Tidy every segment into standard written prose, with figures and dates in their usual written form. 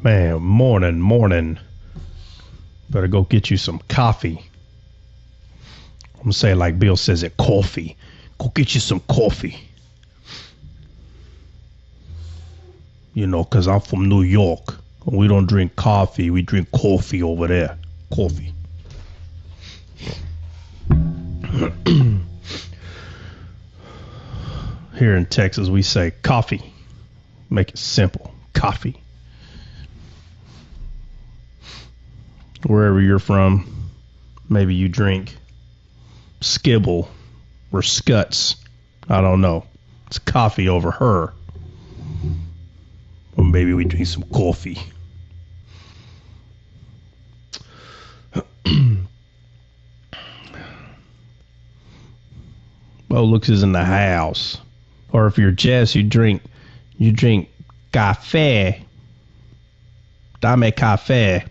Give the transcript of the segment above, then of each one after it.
Man, morning. Better go get you some coffee. I'm gonna say it like Bill says it, coffee. Go get you some coffee. You know, 'cause I'm from New York. We don't drink coffee. We drink coffee over there. Coffee. Here in Texas, we say coffee. Make it simple. Coffee. Wherever you're from, maybe you drink Skibble or Scuts. I don't know. It's coffee over her. Or maybe we drink some coffee. Bo Looks is in the house. Or if you're Jess, you drink café. Dame café.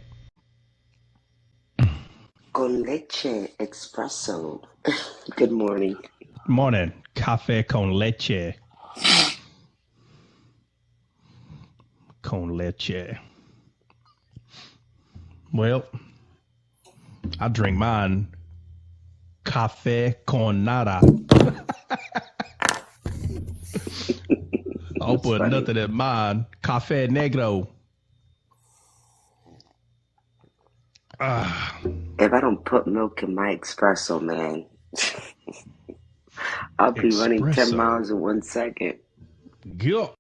Con leche espresso. Good morning. Morning. Café con leche. Con leche. Well, I drink mine café con nada. I'll put funny. nothing in mine. Café negro. If I don't put milk in my espresso, man, I'll be running 10 Espresso. miles in 1 second. Yup.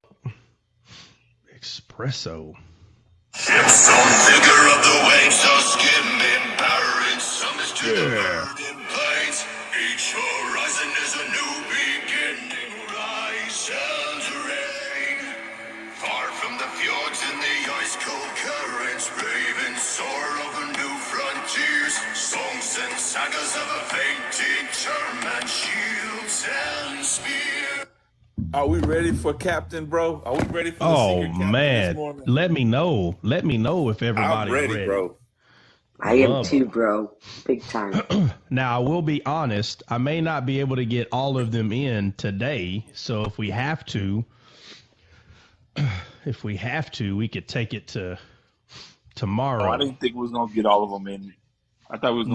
Espresso. Some figure of the waves, so skimming, powering summits to the burning plains. Each horizon is a new beginning, rise and rain. Far from the fjords and the ice-cold currents, brave and soar over new frontiers. Songs and sagas of a fated term and shields and spears. Are we ready for Captain, bro? Are we ready for the secret Captain man, this morning? let me know if everybody's I'm ready, bro. I am too, bro. Big time. Now, I will be honest. I may not be able to get all of them in today. So if we have to, we could take it to tomorrow. Oh, I didn't think we was gonna get all of them in. I thought we was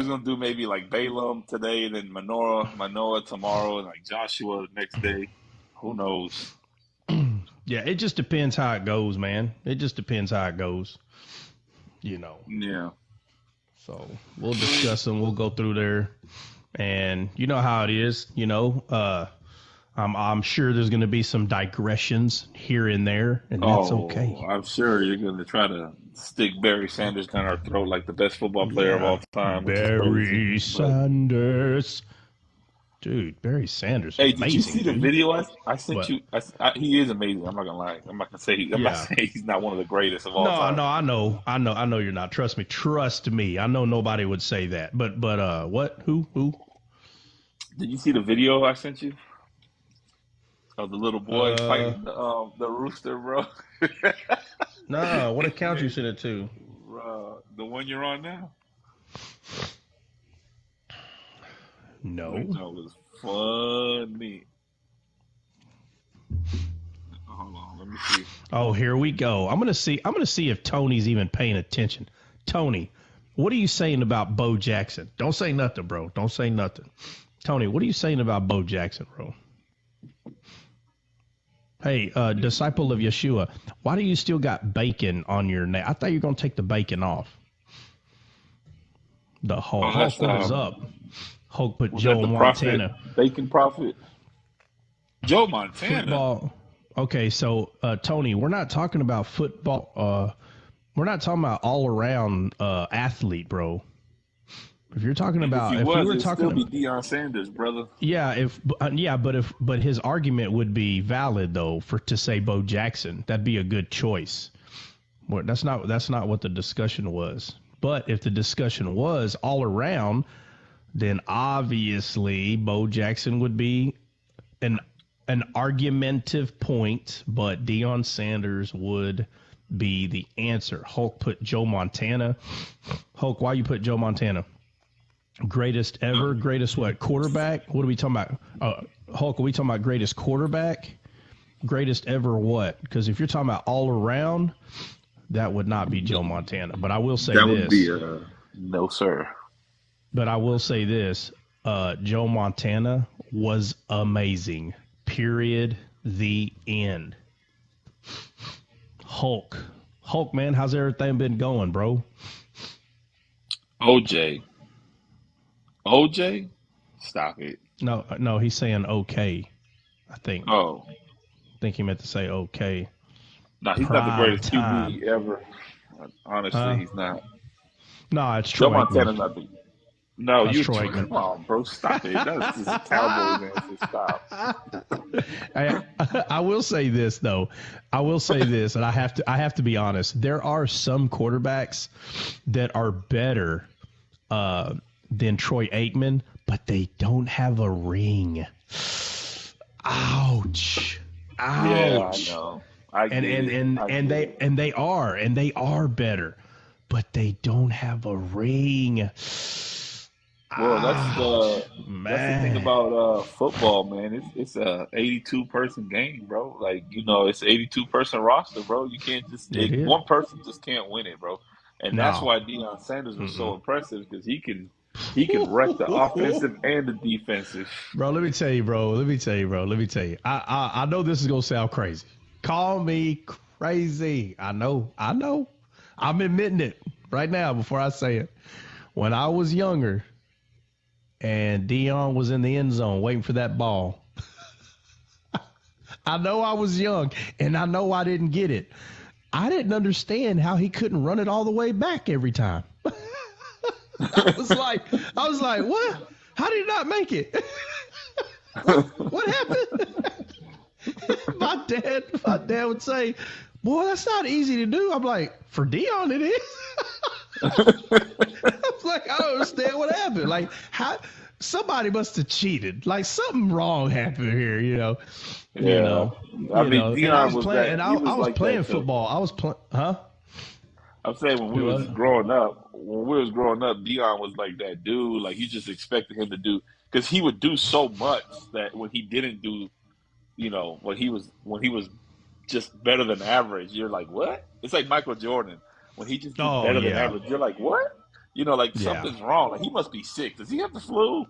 gonna do maybe like Balaam today, and then Manoah tomorrow, and like Joshua the next day. Who knows? Yeah, it just depends how it goes, man. It just depends how it goes. You know. Yeah. So we'll discuss them. We'll go through there, and you know how it is. You know, I'm sure there's going to be some digressions here and there, and that's okay. I'm sure you're gonna try to stick Barry Sanders down our throat like the best football player of all time. Barry Sanders. Dude, Barry Sanders. Hey, amazing, did you see the dude. video I sent What? you? He is amazing. I'm not gonna lie. I'm not gonna say he's not one of the greatest of all time. No, I know you're not. Trust me. I know nobody would say that. But what? Who? Did you see the video I sent you of the little boy fighting the rooster, bro? No, what account you sent it to? The one you're on now. No. That was funny. Hold on, let me see. Oh, here we go. I'm gonna see if Tony's even paying attention. Tony, what are you saying about Bo Jackson? Don't say nothing, bro. Don't say nothing. Tony, what are you saying about Bo Jackson, bro? Hey, disciple of Yeshua, why do you still got bacon on your name? I thought you were gonna take the bacon off. The Hulk. Hulk was up. Hulk put Joe Montana. Bacon Prophet. Joe Montana. Football. Okay, so Tony, we're not talking about football. We're not talking about all around athlete, bro. If you're talking about, if we were talking, still be Deion Sanders, brother. Yeah, but his argument would be valid though to say Bo Jackson, that'd be a good choice. Well, that's not what the discussion was. But if the discussion was all around, then obviously Bo Jackson would be an argumentative point, but Deion Sanders would be the answer. Hulk put Joe Montana. Hulk, why you put Joe Montana? Greatest ever? Greatest what? Quarterback? What are we talking about? Hulk, are we talking about greatest quarterback? greatest ever what? Because if you're talking about all around, that would not be Joe Montana. But I will say that this. would be no, sir. But I will say this. Joe Montana was amazing. Period. The end. Hulk, man, how's everything been going, bro? OJ, stop it. No, he's saying okay. I think he meant to say okay. No, he's not the greatest QB ever. Honestly, he's not. No, it's Joe Troy Montana's not the. No, That's you Troy come on, bro. Stop it. That's just a Cowboys answer. Stop. I will say this though. And I have to be honest. There are some quarterbacks that are better than Troy Aikman, but they don't have a ring. Ouch. Yeah, I know. And they are better, but they don't have a ring. Well, that's the thing about football, man. It's a 82-person game, bro. Like, it's 82-person roster, bro. You can't just one person just can't win it, bro. And that's why Deion Sanders was so impressive, because he can wreck the offensive and the defensive. Bro, let me tell you. I know this is gonna sound crazy. Call me crazy. I know. I'm admitting it right now before I say it. When I was younger, and Deion was in the end zone waiting for that ball. I know I was young, and I know I didn't get it. I didn't understand how he couldn't run it all the way back every time. I was like, what? How did he not make it? What happened? My dad would say, boy, that's not easy to do. I'm like, for Deion it is. I was like, I don't understand what happened. Like, how somebody must have cheated. Like, something wrong happened here, Yeah. Deion was playing, and I was playing football. I was playing, I'm saying when we was growing up, Deion was like that dude. Like, you just expected him to do, because he would do so much that when he didn't do, when he was just better than average, you're like, what? It's like Michael Jordan. When he just did better than average, you're like, what? Something's wrong. Like, he must be sick. Does he have the flu?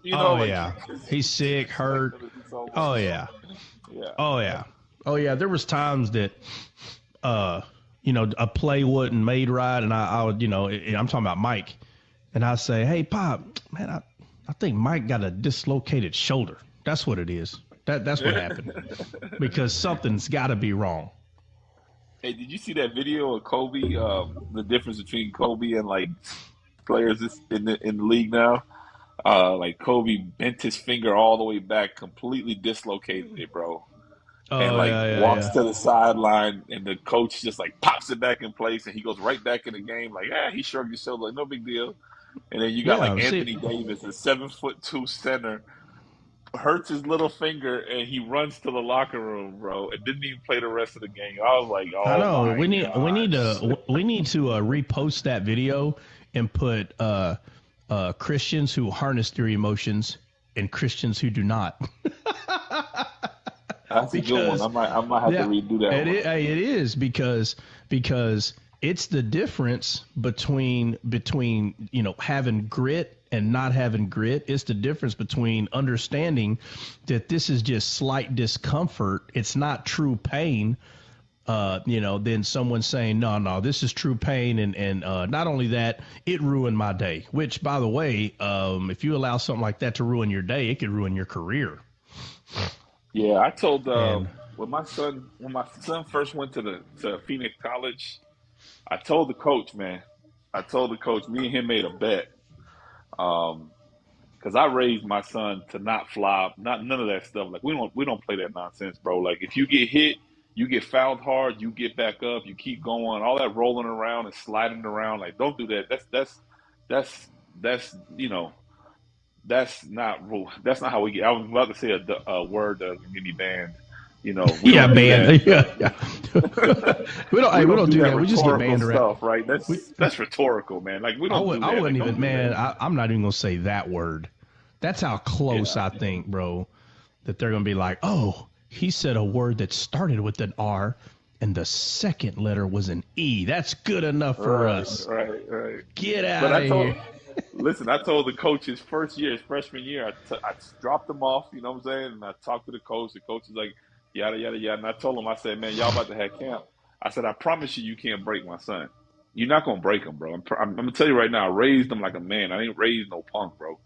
He's sick, hurt. Oh yeah. There was times that, a play wasn't made right, and I would, I'm talking about Mike, and I say, hey, Pop, man, I think Mike got a dislocated shoulder. That's what it is. That's what happened, because something's got to be wrong. Hey, did you see that video of Kobe? The difference between Kobe and like players in the league now. Like, Kobe bent his finger all the way back, completely dislocated it, bro. Walks to the sideline, and the coach just like pops it back in place, and he goes right back in the game. Like, he shrugged his shoulder, like, no big deal. And then you got Anthony Davis, a 7'2" center, hurts his little finger, and he runs to the locker room, bro, and didn't even play the rest of the game. I was like, I know. We need to repost that video and put Christians who harness their emotions and Christians who do not. That's a good one. I might have to redo that one. It is because it's the difference between having grit and not having grit. It's the difference between understanding that this is just slight discomfort. It's not true pain. Then someone saying, no, this is true pain. And not only that, it ruined my day, which, by the way, if you allow something like that to ruin your day, it could ruin your career. Yeah, I told when my son first went to Phoenix College, I told the coach, me and him made a bet. Because I raised my son to not flop, none of that stuff. Like, we don't play that nonsense, bro. Like, if you get hit, you get fouled hard, you get back up, you keep going. All that rolling around and sliding around, like, don't do that. That's not how we get. I was about to say a word that can be banned. Banned. Yeah. we don't do that. We just get banned around stuff, right? That's rhetorical, man. Like, we don't. I wouldn't even, man. I'm not even gonna say that word. That's how close I think, bro, that they're gonna be like, oh, He said a word that started with an R and the second letter was an E. That's good enough for us. Right. Get out of here. Listen, I told the coach his first year, his freshman year, I dropped him off, you know what I'm saying? And I talked to the coach. The coach is like, yada, yada, yada. And I told him, I said, man, y'all about to have camp. I said, I promise you can't break my son. You're not going to break him, bro. I'm going to tell you right now, I raised him like a man. I didn't raise no punk, bro.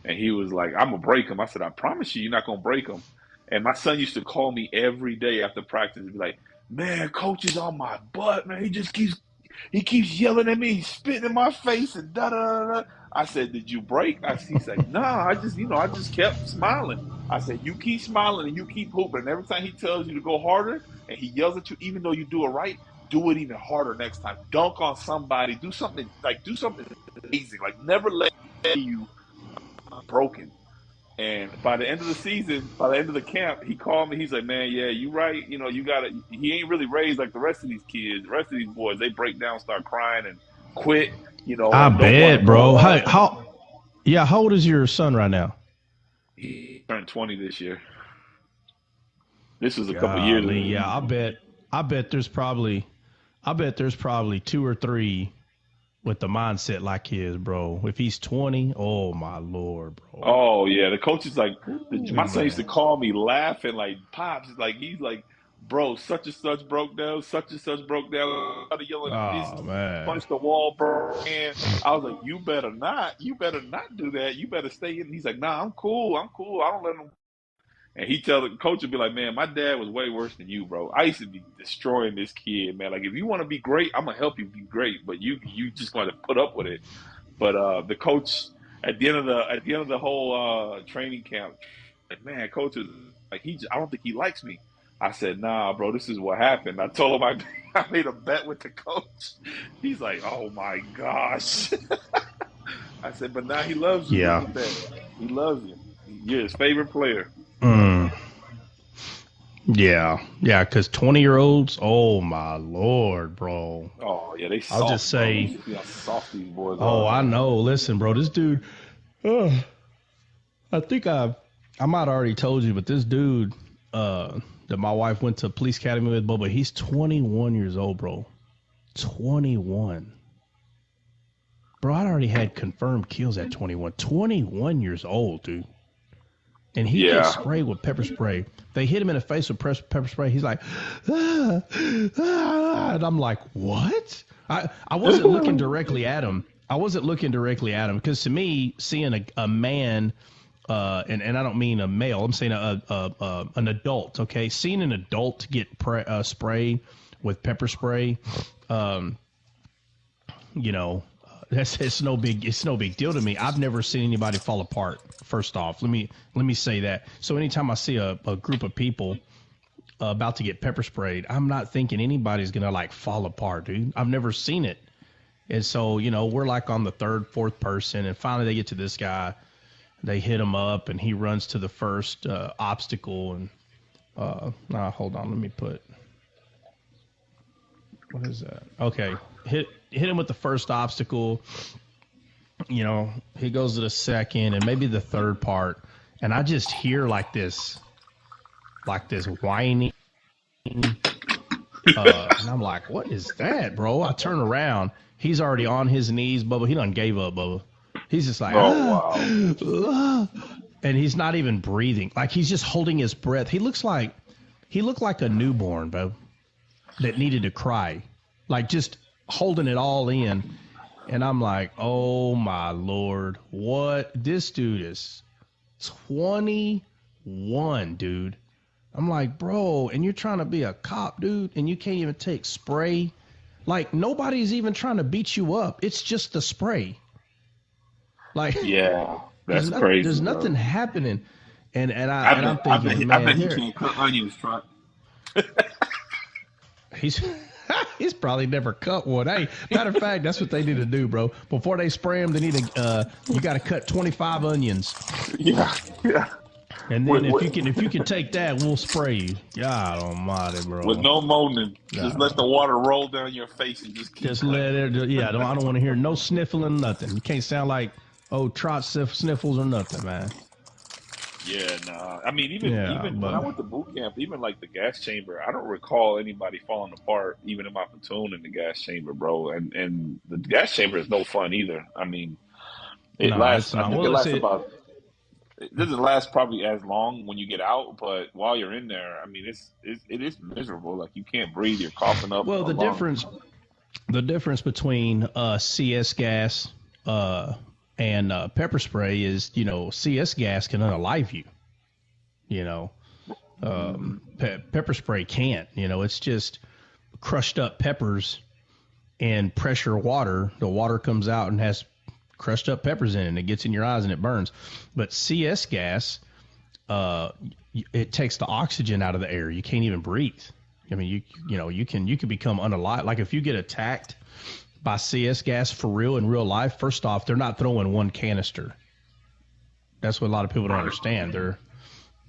And he was like, I'm going to break him. I said, I promise you're not going to break him. And my son used to call me every day after practice and be like, man, coach is on my butt, man. He keeps yelling at me, he's spitting in my face and da da da. I said, did you break? He said, nah, I just kept smiling. I said, you keep smiling and you keep hooping. And every time he tells you to go harder and he yells at you, even though you do it right, do it even harder next time. Dunk on somebody. Do something amazing. Like never let you broken. And by the end of the season, by the end of the camp, he called me. He's like, man, yeah, you right. You know, you got to – he ain't really raised like the rest of these kids. The rest of these boys, they break down, start crying, and quit. You know, I bet, bro. How old is your son right now? He turned 20 this year. This was a couple years ago. Yeah, I bet there's probably 2 or 3 with the mindset like his, bro. If he's 20, oh my Lord, bro. Oh yeah, the coach is like, my son used to call me laughing like, Pops, like he's like, bro, such and such broke down, such and such broke down. Yelling, man, punch the wall, bro. And I was like, you better not do that. You better stay in. He's like, nah, I'm cool. I don't let him. And he tell the coach would be like, man, my dad was way worse than you, bro. I used to be destroying this kid, man. Like, if you want to be great, I'm gonna help you be great, but you just going to put up with it. But the coach at the end of the whole training camp, like, man, coach is like, I don't think he likes me. I said, nah, bro, this is what happened. I told him I made a bet with the coach. He's like, oh my gosh. I said, but now he loves you. Yeah, he loves you. You're his favorite player. Yeah, because 20-year-olds, oh my Lord, bro. Oh yeah, they soft. I'll just say, soft these boys. Oh, I know. Listen, bro, this dude. I think I might have already told you, but this dude that my wife went to police academy with, but he's 21 years old, bro. 21. Bro, I already had confirmed kills at 21. 21 years old, dude. And he gets sprayed with pepper spray. They hit him in the face with pepper spray. He's like, and I'm like, what? I wasn't looking directly at him. Because to me, seeing a man, and I don't mean a male, I'm saying an adult, okay? Seeing an adult get sprayed with pepper spray, you know, it's no big deal to me. I've never seen anybody fall apart. First off, let me say that. So anytime I see a group of people about to get pepper sprayed, I'm not thinking anybody's gonna like fall apart, dude. I've never seen it. And so, you know, we're like on the third, fourth person, and finally they get to this guy. They hit him up, and he runs to the first obstacle. And hold on, let me put. What is that? Okay, hit him with the first obstacle. You know, he goes to the second and maybe the third part, and I just hear like this whining. And I'm like, what is that, bro? I turn around. He's already on his knees, Bubba. He done gave up, Bubba. He's just like, wow. And he's not even breathing. Like, he's just holding his breath. He looked like a newborn, bro, that needed to cry. Like, just holding it all in. And I'm like, oh, my Lord. What? This dude is 21, dude. I'm like, bro, and you're trying to be a cop, dude, and you can't even take spray. Like, nobody's even trying to beat you up. It's just the spray. Like, yeah, that's crazy. There's nothing happening. And I'm thinking, man, I bet he can't cut onions, try. He's probably never cut one. Hey, matter of fact, that's what they need to do, bro. Before they spray him, they need to. You got to cut 25 onions. Yeah. And then if you can take that, we'll spray you. God Almighty, bro. With no moaning, just let the water roll down your face and just let it. Yeah, I don't want to hear no sniffling, nothing. You can't sound like trot sniffles or nothing, man. Yeah, nah. I mean, even when I went to boot camp, even like the gas chamber, I don't recall anybody falling apart, even in my platoon in the gas chamber, bro. And the gas chamber is no fun either. I mean, it No, lasts. it's I not. think it Well, lasts about. It doesn't last probably as long when you get out, but while you're in there, I mean, it is miserable. Like you can't breathe. You're coughing up well, a lung. the difference between CS gas and pepper spray is, CS gas can unalive you. You know, pepper spray can't. It's just crushed up peppers and pressure water. The water comes out and has crushed up peppers in it, and it gets in your eyes and it burns. But CS gas, it takes the oxygen out of the air. You can't even breathe. I mean, you can become unalive. Like if you get attacked by CS gas for real in real life, first off, they're not throwing one canister. That's what a lot of people don't understand.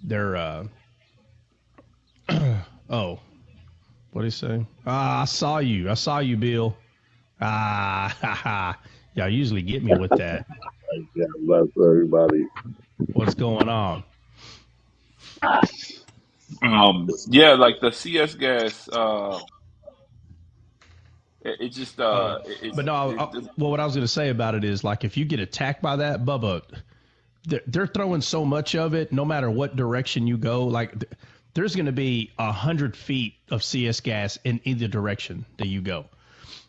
They're oh, what do you say? I saw you, Bill. Y'all usually get me with that. Yeah, bless everybody. What's going on? Yeah, like the CS gas. It just But no, well, what I was going to say about it is, like, if you get attacked by that, Bubba, they're throwing so much of it, no matter what direction you go. Like, there's going to be 100 feet of CS gas in either direction that you go.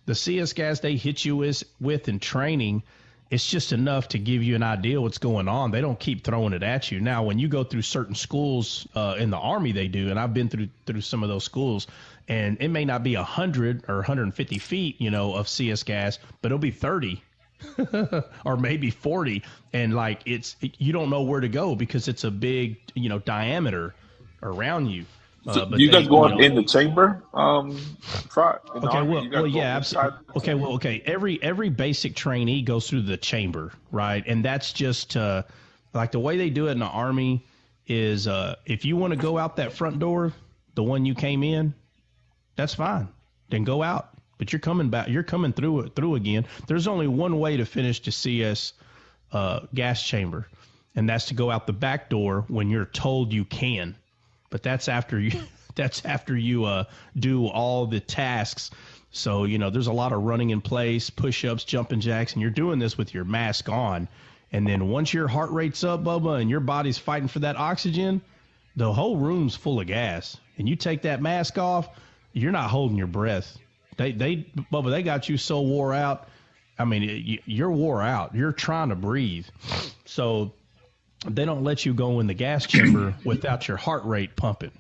The CS gas they hit you with in training, it's just enough to give you an idea what's going on. They don't keep throwing it at you. Now, when you go through certain schools in the Army, they do, and I've been through some of those schools, and it may not be 100 or 150 feet, of CS gas, but it'll be 30 or maybe 40, and like you don't know where to go because it's a big, diameter around you. So you guys go in the chamber? Try. Okay. Well, yeah. Absolutely. Okay. Every basic trainee goes through the chamber, right? And that's just like the way they do it in the Army is if you want to go out that front door, the one you came in, that's fine. Then go out. But you're coming back. You're coming through again. There's only one way to finish the CS gas chamber, and that's to go out the back door when you're told you can. But that's after you do all the tasks. So, there's a lot of running in place, push-ups, jumping jacks, and you're doing this with your mask on. And then once your heart rate's up, Bubba, and your body's fighting for that oxygen, the whole room's full of gas. And you take that mask off, you're not holding your breath. Bubba, they got you so wore out. I mean, you're wore out. You're trying to breathe. So they don't let you go in the gas chamber without your heart rate pumping,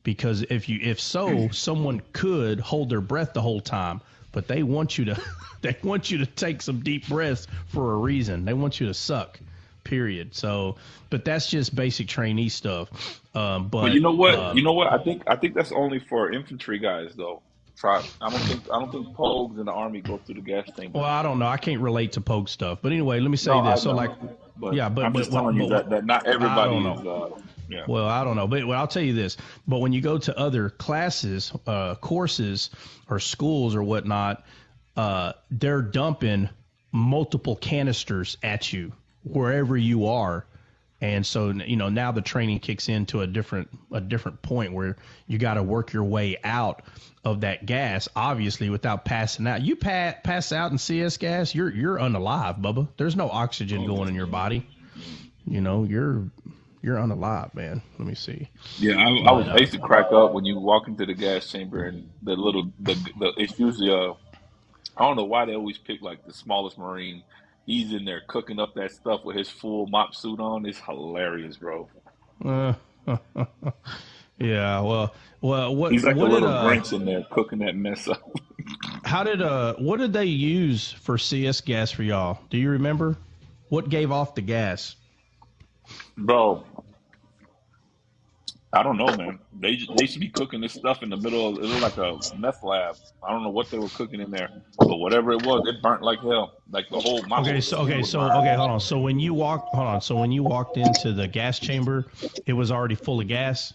because if someone could hold their breath the whole time, but they want you to take some deep breaths for a reason. They want you to suck, period. So, but that's just basic trainee stuff. But you know what? I think that's only for infantry guys though. I don't think Pogues in the Army go through the gas chamber. Well, I don't know. I can't relate to Pogue stuff. But anyway, let me say this. So but I'm just telling you that not everybody is. Yeah. Well, I don't know, but I'll tell you this. But when you go to other classes, courses, or schools or whatnot, they're dumping multiple canisters at you wherever you are. And so, now the training kicks into a different point where you got to work your way out of that gas, obviously, without passing out. You pass out in CS gas, you're unalive, Bubba. There's no oxygen going in your body. You're unalive, man. Let me see. Yeah, I used to crack up when you walk into the gas chamber and it's usually I don't know why they always pick like the smallest Marine. He's in there cooking up that stuff with his full mop suit on. It's hilarious, bro. Yeah, well, what he's like what a little Grinch in there cooking that mess up. What did they use for CS gas for y'all? Do you remember? What gave off the gas? Bro, I don't know, man. They should be cooking this stuff in the middle of it looked like a meth lab. I don't know what they were cooking in there, but whatever it was, it burnt like hell. Like the whole hold on. So when you walked into the gas chamber, it was already full of gas?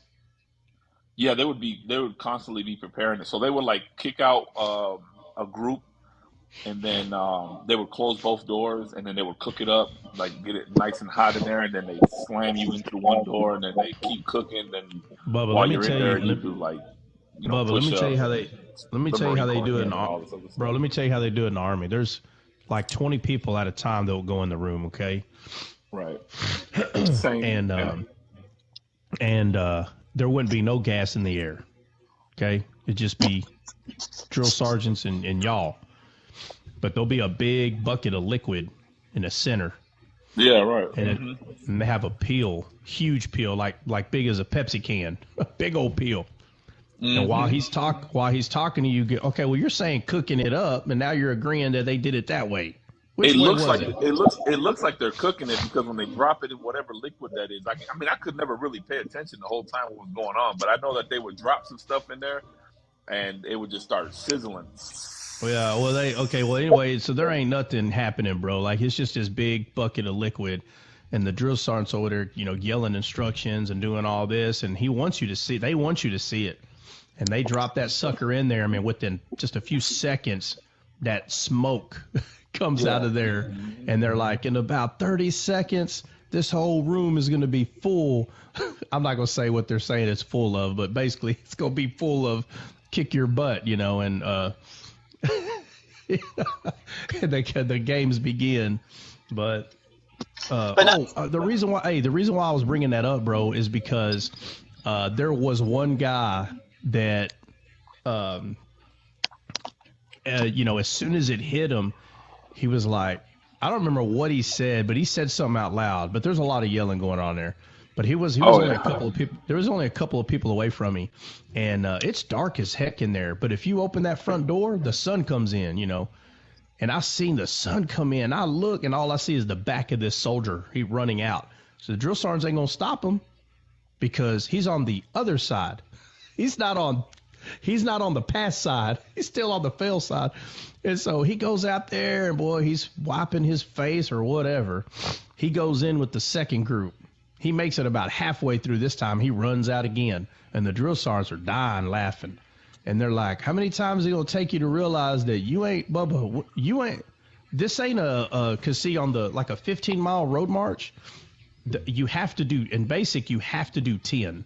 Yeah, they would constantly be preparing it. So they would like kick out a group and then they would close both doors, and then they would cook it up, like get it nice and hot in there, and then they slam you in through one door, and then they keep cooking. Then Bubba, while let me you're in tell there, you, you do like Bubba, let me tell you push-ups how and the tell you how Marine they Corps do it thing in and all this other bro. stuff. Let me tell you how they do it in the Army. There's like 20 people at a time that will go in the room, okay? Right. Same. And there wouldn't be no gas in the air, okay? It'd just be drill sergeants and y'all. But there'll be a big bucket of liquid in the center. Yeah, right. And, and they have a peel, huge peel, like big as a Pepsi can, a big old peel. And while he's talking to you, okay, well, you're saying cooking it up, and now you're agreeing that they did it that way. Which way was it? It looks like they're cooking it, because when they drop it in whatever liquid that is, I mean, I could never really pay attention the whole time what was going on, but I know that they would drop some stuff in there, and it would just start sizzling. Yeah, well, anyway, so there ain't nothing happening, bro. Like, it's just this big bucket of liquid, and the drill sergeant's over there, yelling instructions and doing all this, and they want you to see it. And they drop that sucker in there. I mean, within just a few seconds, that smoke comes out of there, and they're like, in about 30 seconds, this whole room is going to be full. I'm not going to say what they're saying it's full of, but basically it's going to be full of kick your butt, and the games begin. But the reason why I was bringing that up, bro, is because there was one guy that as soon as it hit him, he was like, I don't remember what he said, but he said something out loud. But there's a lot of yelling going on there. But he was only a couple of people. There was only a couple of people away from me, and it's dark as heck in there. But if you open that front door, the sun comes in, And I seen the sun come in. I look, and all I see is the back of this soldier. He running out. So the drill sergeants ain't gonna stop him because he's on the other side. He's not on the pass side. He's still on the fail side. And so he goes out there, and boy, he's wiping his face or whatever. He goes in with the second group. He makes it about halfway through this time. He runs out again, and the drill sergeants are dying laughing. And they're like, how many times is it going to take you to realize that you ain't, Bubba, this ain't cause see, on a 15-mile road march, you have to do 10,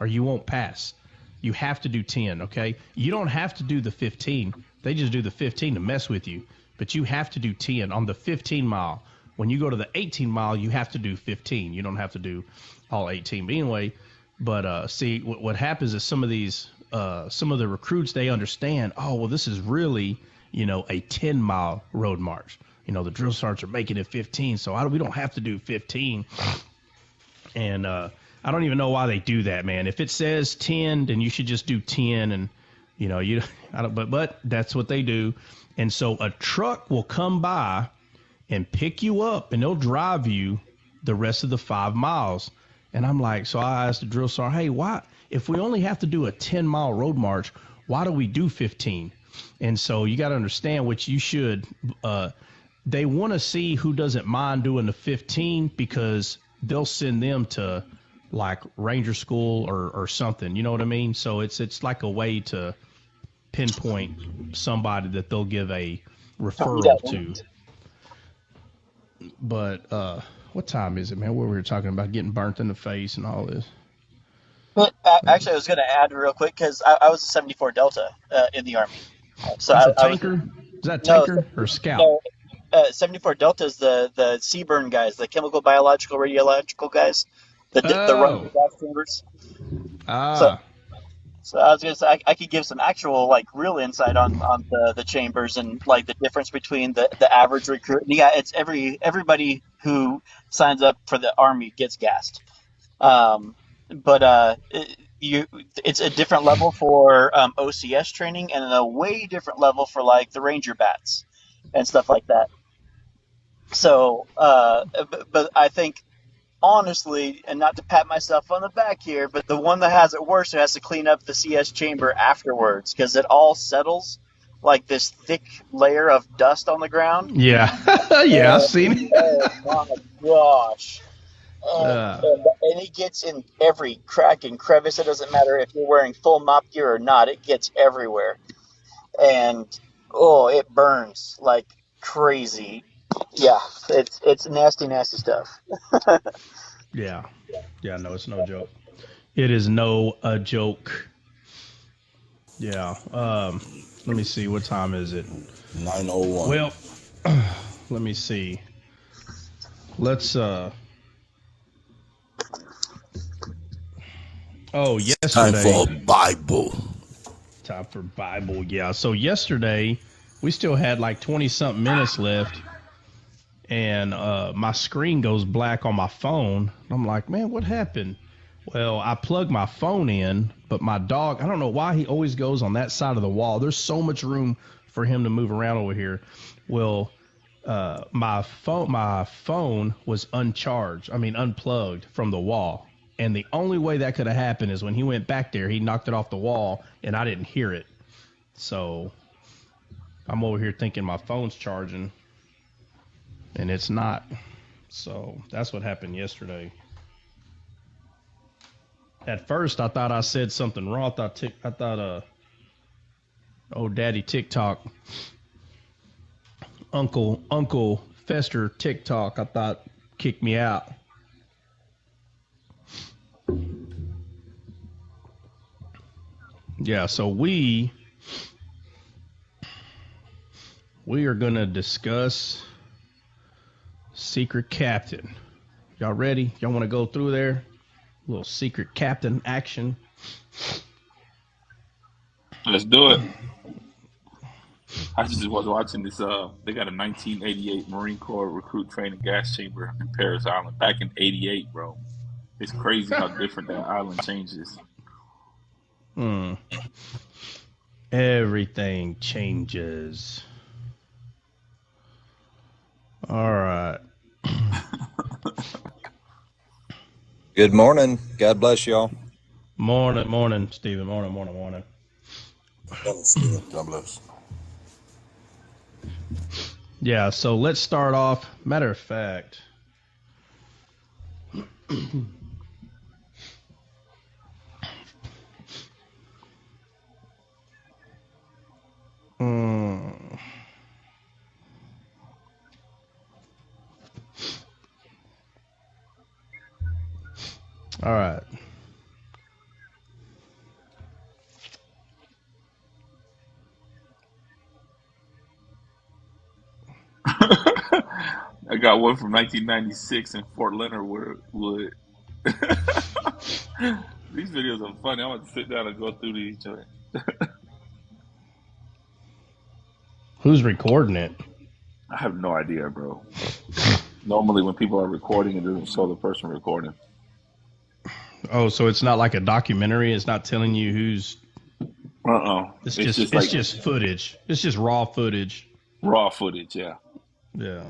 or you won't pass. You have to do 10, okay? You don't have to do the 15. They just do the 15 to mess with you. But you have to do 10 on the 15 mile. When you go to the 18 mile, you have to do 15. You don't have to do all 18. But anyway, see, what happens is some of the recruits, they understand, oh, well, this is really, a 10-mile road march. The drill sergeants are making it 15, so we don't have to do 15. And I don't even know why they do that, man. If it says 10, then you should just do 10, and but that's what they do. And so a truck will come by and pick you up, and they'll drive you the rest of the 5 miles. And I'm like, so I asked the drill sergeant, hey, why, if we only have to do a 10-mile road march, why do we do 15? And so you got to understand, which you should, they want to see who doesn't mind doing the 15, because they'll send them to like Ranger School or something. You know what I mean? So it's like a way to pinpoint somebody that they'll give a referral to. But what time is it, man? Where we were talking about getting burnt in the face and all this. But actually, I was going to add real quick, because I was a 74 Delta in the Army. So that's a tanker? Is that tanker or scout? No, 74 Delta is the CBRN guys, the chemical, biological, radiological guys, the run gas chambers. So I was going to say, I could give some actual, like, real insight on the chambers and, like, the difference between the average recruit. Yeah, it's everybody who signs up for the Army gets gassed. But it's a different level for OCS training, and a way different level for, like, the Ranger bats and stuff like that. So, but I think, honestly, and not to pat myself on the back here, but the one that has it worse, who has to clean up the CS chamber afterwards, because it all settles like this thick layer of dust on the ground. Yeah. Yeah, I've seen it. Oh my gosh. And it gets in every crack and crevice. It doesn't matter if you're wearing full mop gear or not, it gets everywhere. And Oh, it burns like crazy. Yeah, it's nasty, nasty stuff. Yeah. Yeah, no, it's no joke. It is no a joke. Yeah. Let me see. What time is it? 9:01. Well, let me see. Let's oh, Time yesterday. for Bible. Time for Bible. Yeah. So yesterday we still had like 20 something minutes left, and my screen goes black on my phone. I'm like, man, what happened? Well, I plugged my phone in, but my dog, I don't know why he always goes on that side of the wall. There's so much room for him to move around over here. Well, my phone was unplugged from the wall. And the only way that could have happened is when he went back there, he knocked it off the wall and I didn't hear it. So I'm over here thinking my phone's charging and it's not. So that's what happened yesterday. At first I thought I said something wrong. I thought old daddy TikTok, Uncle Fester TikTok, I thought kicked me out. Yeah, so we are going to discuss Secret Captain. Y'all ready? Y'all want to go through there? A little Secret Captain action. Let's do it. I just was watching this. They got a 1988 Marine Corps recruit training gas chamber in Paris Island back in '88, bro. It's crazy how different that island changes. Everything changes. All right. Good morning. God bless y'all. Morning, Stephen. Morning. God bless. Yeah, so let's start off. Matter of fact, all right. I got one from 1996 in Fort Leonard Wood. These videos are funny. I want to sit down and go through these. Who's recording it? I have no idea, bro. Normally, when people are recording, it doesn't show the person recording. Oh, so it's not like a documentary. It's not telling you who's. It's just footage. It's just raw footage. Raw footage, yeah. Yeah.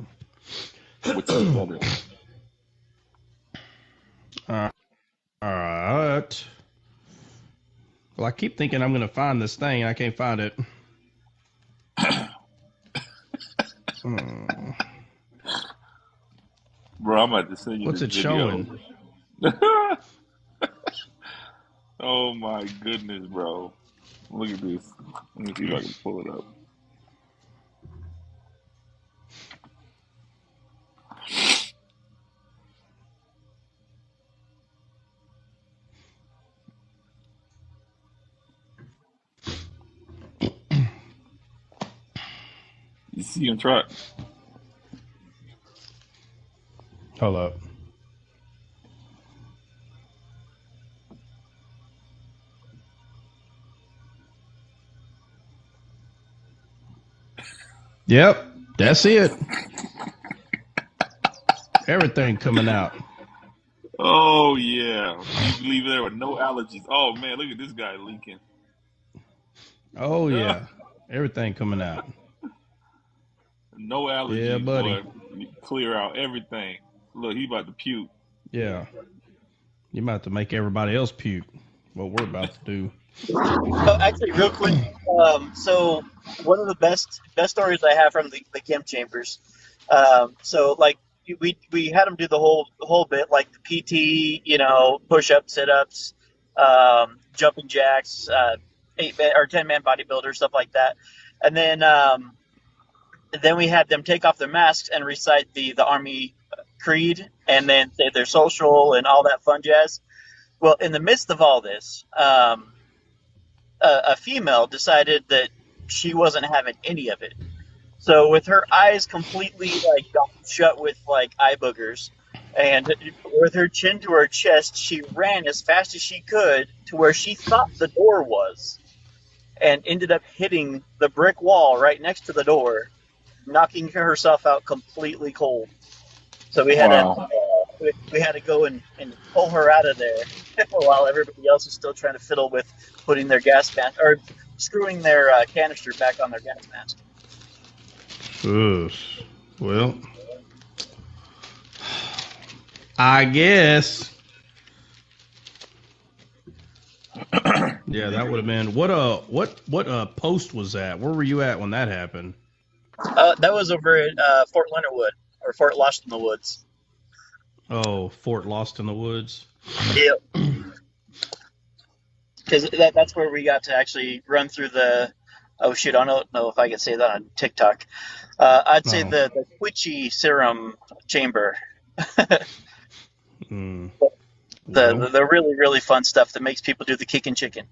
Which is better. All right. Well, I keep thinking I'm going to find this thing. I can't find it. Bro, I'm about to send you What's this it video. showing? Oh my goodness, bro. Look at this. Let me see if I can pull it up. You see him try. Hold up. Yep, that's it. Everything coming out. Oh yeah, you leave there with no allergies. Oh man, look at this guy leaking. Oh yeah, everything coming out. No allergies, Yeah, buddy. boy. Clear out everything. Look, he about to puke. Yeah, you might have to make everybody else puke. What we're about to do. Oh, actually, real quick. So one of the best stories I have from the camp chambers. So like we had them do the whole bit, like the PT, push ups, sit ups, jumping jacks, 8-man or 10-man bodybuilder, stuff like that. And then we had them take off their masks and recite the Army creed, and then say their social and all that fun jazz. Well, in the midst of all this, a female decided that she wasn't having any of it. So with her eyes completely shut with eye boogers, and with her chin to her chest, she ran as fast as she could to where she thought the door was, and ended up hitting the brick wall right next to the door, knocking herself out completely cold. So we had to go and pull her out of there while everybody else is still trying to fiddle with putting their gas mask or screwing their canister back on their gas mask. Well, I guess. Yeah, that would have been what post was that? Where were you at when that happened? That was over at Fort Leonard Wood, or Fort Lost in the Woods. Oh, Fort Lost in the Woods. Yep. Because that's where we got to actually run through the. Oh shoot! I don't know if I could say that on TikTok. I'd say the Twitchy serum chamber. The really, really fun stuff that makes people do the kicking chicken.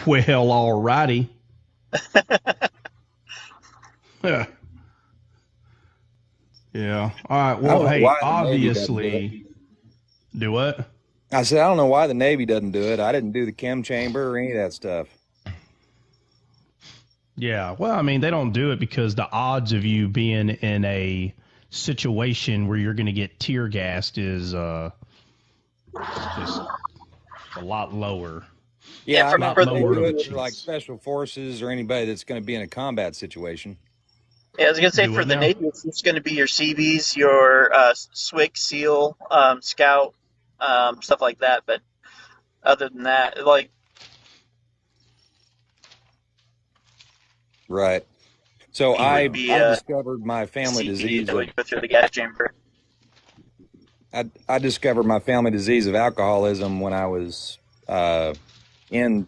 Well, alrighty. Yeah. All right. Well, hey, obviously. Do what? I said, I don't know why the Navy doesn't do it. I didn't do the chem chamber or any of that stuff. Yeah. Well, I mean, they don't do it because the odds of you being in a situation where you're going to get tear gassed is just a lot lower. Yeah, I'm not lower for like special forces or anybody that's going to be in a combat situation. Yeah, I was going to say for the Navy, it's just going to be your Seabees, your SWIC, SEAL, Scout, stuff like that. But other than that, right. So I discovered my family disease. That would go through the gas chamber. I discovered my family disease of alcoholism when I was in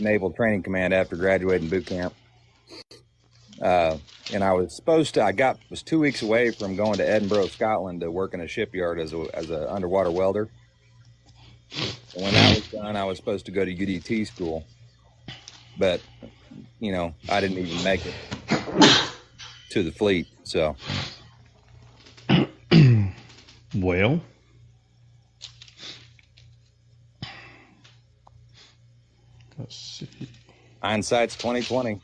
Naval Training Command after graduating boot camp. And I was was 2 weeks away from going to Edinburgh, Scotland to work in a shipyard as a underwater welder. And when that was done, I was supposed to go to UDT school, but I didn't even make it to the fleet. So, well, let's see. Hindsight's 20/20.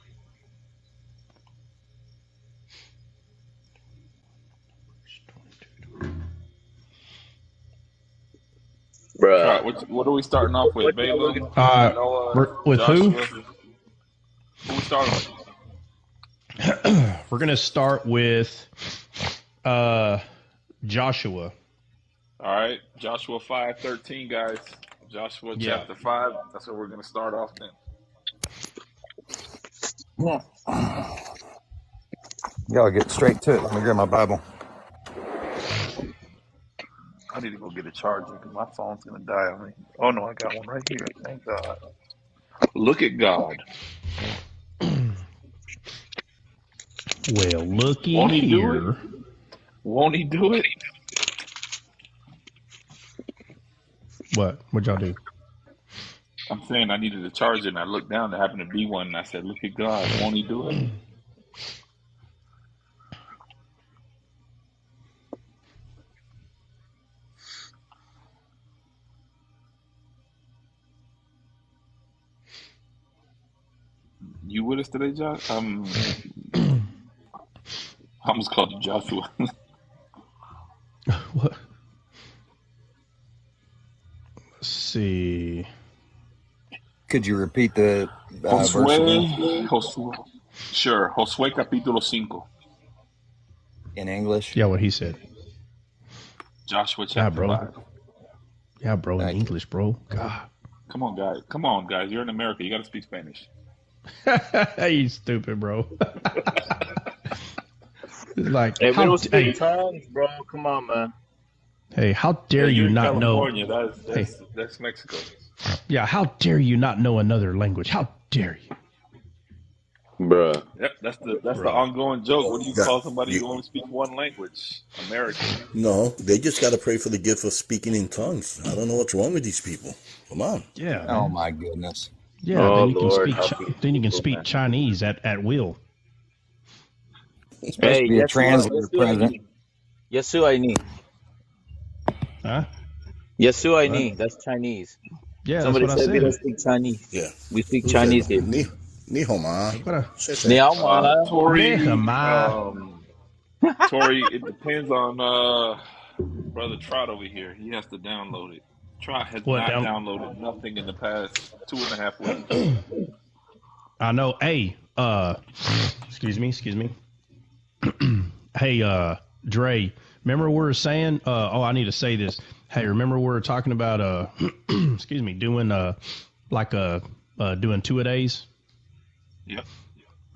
Bruh. All right, what are we starting off with? Balaam? Manoah, with Joshua? who? Who we starting with? We're going to start with Joshua. All right, Joshua 5:13, guys. Joshua chapter 5. That's where we're going to start off then. Y'all get straight to it. Let me grab my Bible. I need to go get a charger because my phone's going to die on me. Oh, no, I got one right here. Thank God. Look at God. Well, looky Won't he here. Do it? Won't he do it? What? What'd y'all do? I'm saying I needed a charger, and I looked down. There happened to be one, and I said, look at God. Won't he do it? You with us today, Josh? I almost called you Joshua. What? Let's see. Could you repeat the verse again? Sure. Josué capítulo 5. In English? Yeah, what he said. Joshua chapter 5. Yeah, bro. In English, bro. God. Come on, guys. You're in America. You got to speak Spanish. You stupid, bro. Like, hey, we don't speak tongues, bro. Come on, man. Hey, how dare you're you in not know? California. Hey, That's Mexico. yeah, how dare you not know another language? How dare you? Bruh. Yep, that's the Bruh. ongoing joke. What do you Yeah. call somebody You, who only speaks one language? American. no, they just got to pray for the gift of speaking in tongues. I don't know what's wrong with these people. Come on. Yeah, Oh man. my goodness. Yeah, Oh then you can Lord, speak. help these Then you can people, speak man. Chinese at will. It's supposed to Hey, be a translator president. Yesu Aini. Huh? Yesu What? Aini. That's Chinese. Yeah, that's Somebody what I said we don't said. speak Chinese. Yeah. We speak Who said Chinese that? here. Ni hao ma. What a Ni hao Tori, Nehemiah. Tori, it depends on Brother Trot over here. He has to download it. Trot has What not down? downloaded nothing in the past 2.5 weeks. I know. Hey, excuse me. Hey, Dre, remember we were saying, I need to say this. Hey, remember we were talking about, excuse me, doing, doing 2-a-days? Yep.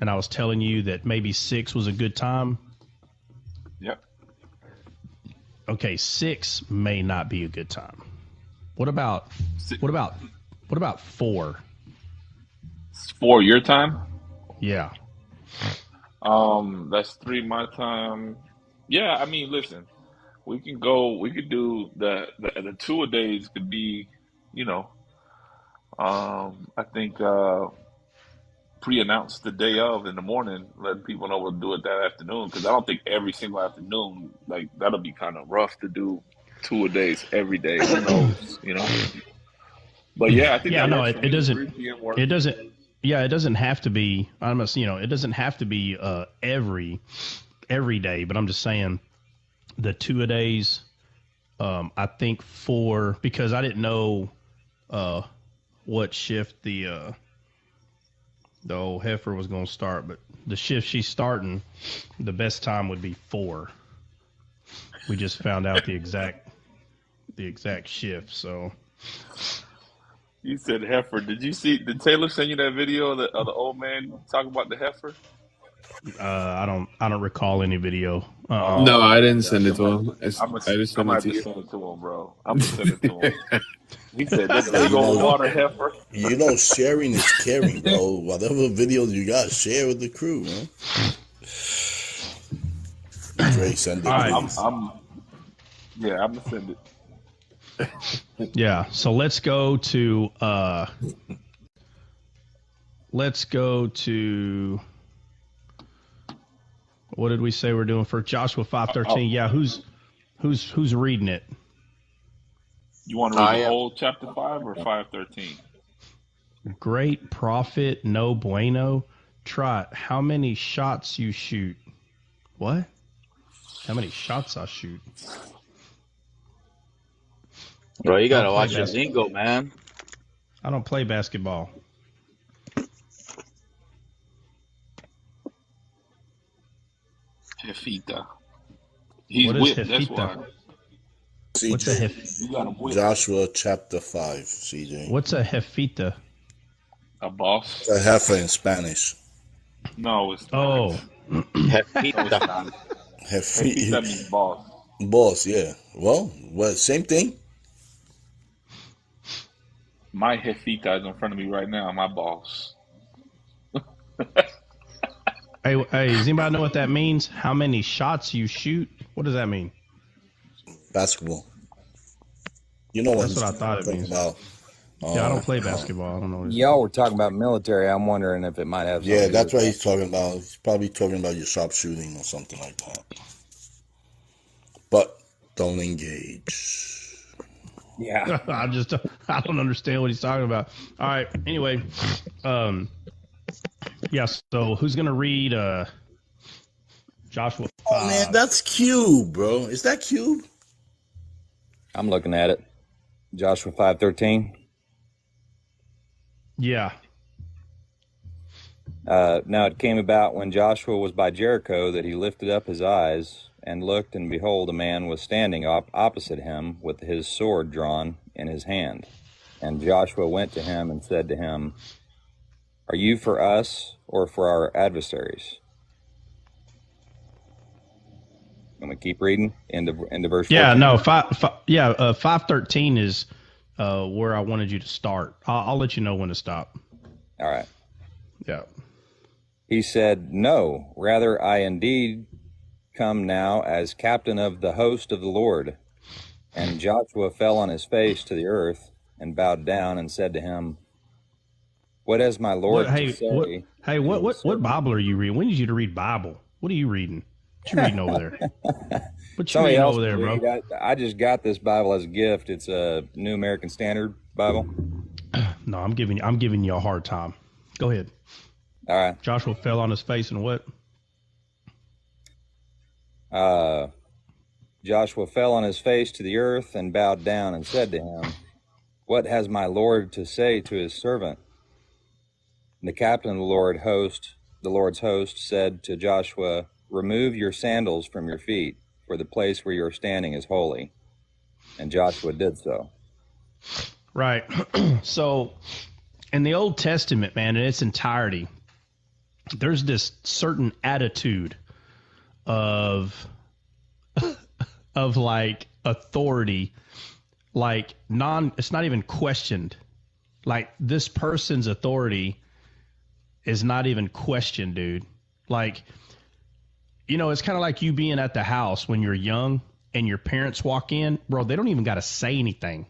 And I was telling you that maybe 6 was a good time. Yep. Okay, 6 may not be a good time. What about 4? 4 your time? Yeah. That's 3 my time. Yeah, I mean, listen, we could do the 2-a-days could be, I think pre-announce the day of in the morning, letting people know we'll do it that afternoon. Because I don't think every single afternoon, like that'll be kind of rough to do 2-a-days every day. Who knows, But yeah, I think Yeah, that no, works for it me. doesn't. 3 p.m. works. It doesn't. Yeah, it doesn't have to be. It doesn't have to be every day. But I'm just saying, the 2-a-days. I think 4, because I didn't know what shift the old heifer was going to start, but the shift she's starting, the best time would be 4. We just found out the exact shift. So You said heifer. Did Taylor send you that video of the old man talking about the heifer? I don't recall any video. No, Oh I my didn't send gosh, it to him. I just I'm sent gonna it have to to you. send it to him, bro. I'm gonna send it to him. He said that Hey, big old water heifer. sharing is caring, bro. Whatever videos you got, share with the crew, man. Dre, send it, All right. please. I'm gonna send it. Yeah. So let's go to what did we say we're doing for Joshua 5:13? Yeah, who's reading it? You want to read the whole chapter 5 or 5:13? Great prophet, no bueno. Trot, how many shots you shoot? What? How many shots I shoot? Bro, you gotta I'll play watch your lingo, man. I don't play basketball. Jefita. He's What is whipped. That's Jefita? why. What's a CJ, You got him whipped. Joshua chapter 5, CJ. What's a Jefita? A boss? A heifer in Spanish. No, it's not. Oh, No, it's Jefita. not. Jefita means boss. Boss, yeah. Well, same thing. My Jefita is in front of me right now. My boss. hey, does anybody know what that means? How many shots you shoot? What does that mean? Basketball. You know what? That's what I thought it means. About. Yeah, I don't play basketball. I don't know. Y'all were talking about military. I'm wondering if it might have something Yeah, to do that's with what he's talking about. He's probably talking about your sharpshooting or something like that. But don't engage. Yeah. I don't understand what he's talking about. All right. Anyway, yeah. So who's gonna read Joshua 5? Oh man, that's Cube, bro. Is that Cube? I'm looking at it. Joshua 5:13. Yeah. Now it came about when Joshua was by Jericho that he lifted up his eyes and looked, and behold, a man was standing opposite him with his sword drawn in his hand. And Joshua went to him and said to him, "Are you for us or for our adversaries?" I'm gonna keep reading into verse 14. Yeah, no, 5:13 is where I wanted you to start. I'll let you know when to stop. All right. Yeah. He said, "No, rather I indeed come now as captain of the host of the Lord." And Joshua fell on his face to the earth and bowed down and said to him, "What has my Lord to say?" What Bible are you reading? We need you to read Bible. What are you reading? What you reading over there? What you reading over there, bro? I just got this Bible as a gift. It's a New American Standard Bible. No, I'm giving you a hard time. Go ahead. All right. Joshua fell on his face and what? Joshua fell on his face to the earth and bowed down and said to him, "What has my Lord to say to his servant?" And the captain of the Lord's host, said to Joshua, "Remove your sandals from your feet, for the place where you are standing is holy." And Joshua did so. Right. So in the Old Testament, man, in its entirety, there's this certain attitude of like authority, like it's not even questioned. Like this person's authority is not even questioned, dude. Like, you know, it's kind of like you being at the house when you're young and your parents walk in, bro, they don't even got to say anything.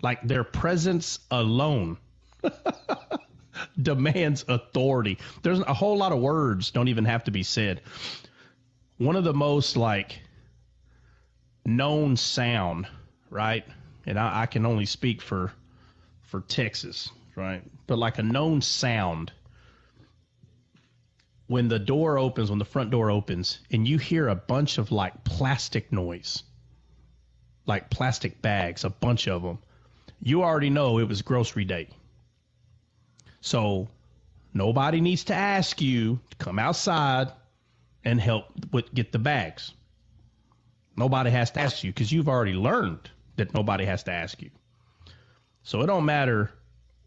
Like their presence alone demands authority. There's a whole lot of words don't even have to be said. One of the most like known sound, right? And I can only speak for Texas, right? But like a known sound when the front door opens and you hear a bunch of like plastic noise, like plastic bags, a bunch of them, you already know it was grocery day. So nobody needs to ask you to come outside and help get the bags. Nobody has to ask you because you've already learned that nobody has to ask you. So it don't matter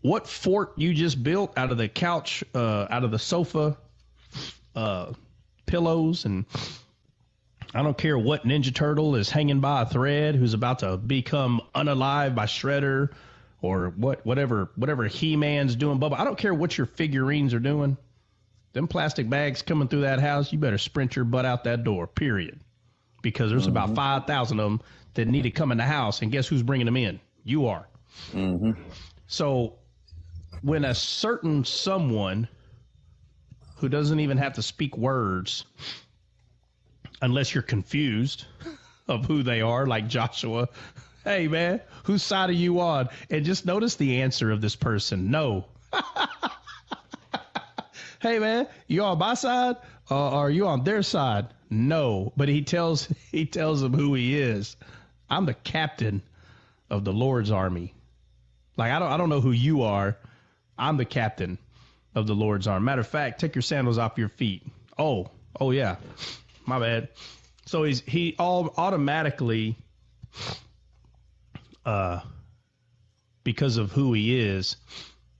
what fort you just built out of the couch, out of the sofa, pillows, and I don't care what Ninja Turtle is hanging by a thread who's about to become unalive by Shredder or whatever He-Man's doing, Bubba. I don't care what your figurines are doing. Them plastic bags coming through that house, you better sprint your butt out that door, period. Because there's about 5,000 of them that need to come in the house, and guess who's bringing them in? You are. Mm-hmm. So when a certain someone who doesn't even have to speak words unless you're confused of who they are, like Joshua, hey, man, whose side are you on? And just notice the answer of this person. No. Hey, man, you on my side or are you on their side? No. But he tells them who he is. I'm the captain of the Lord's army. Like, I don't know who you are. I'm the captain of the Lord's army. Matter of fact, take your sandals off your feet. Oh, yeah. My bad. So he automatically, because of who he is,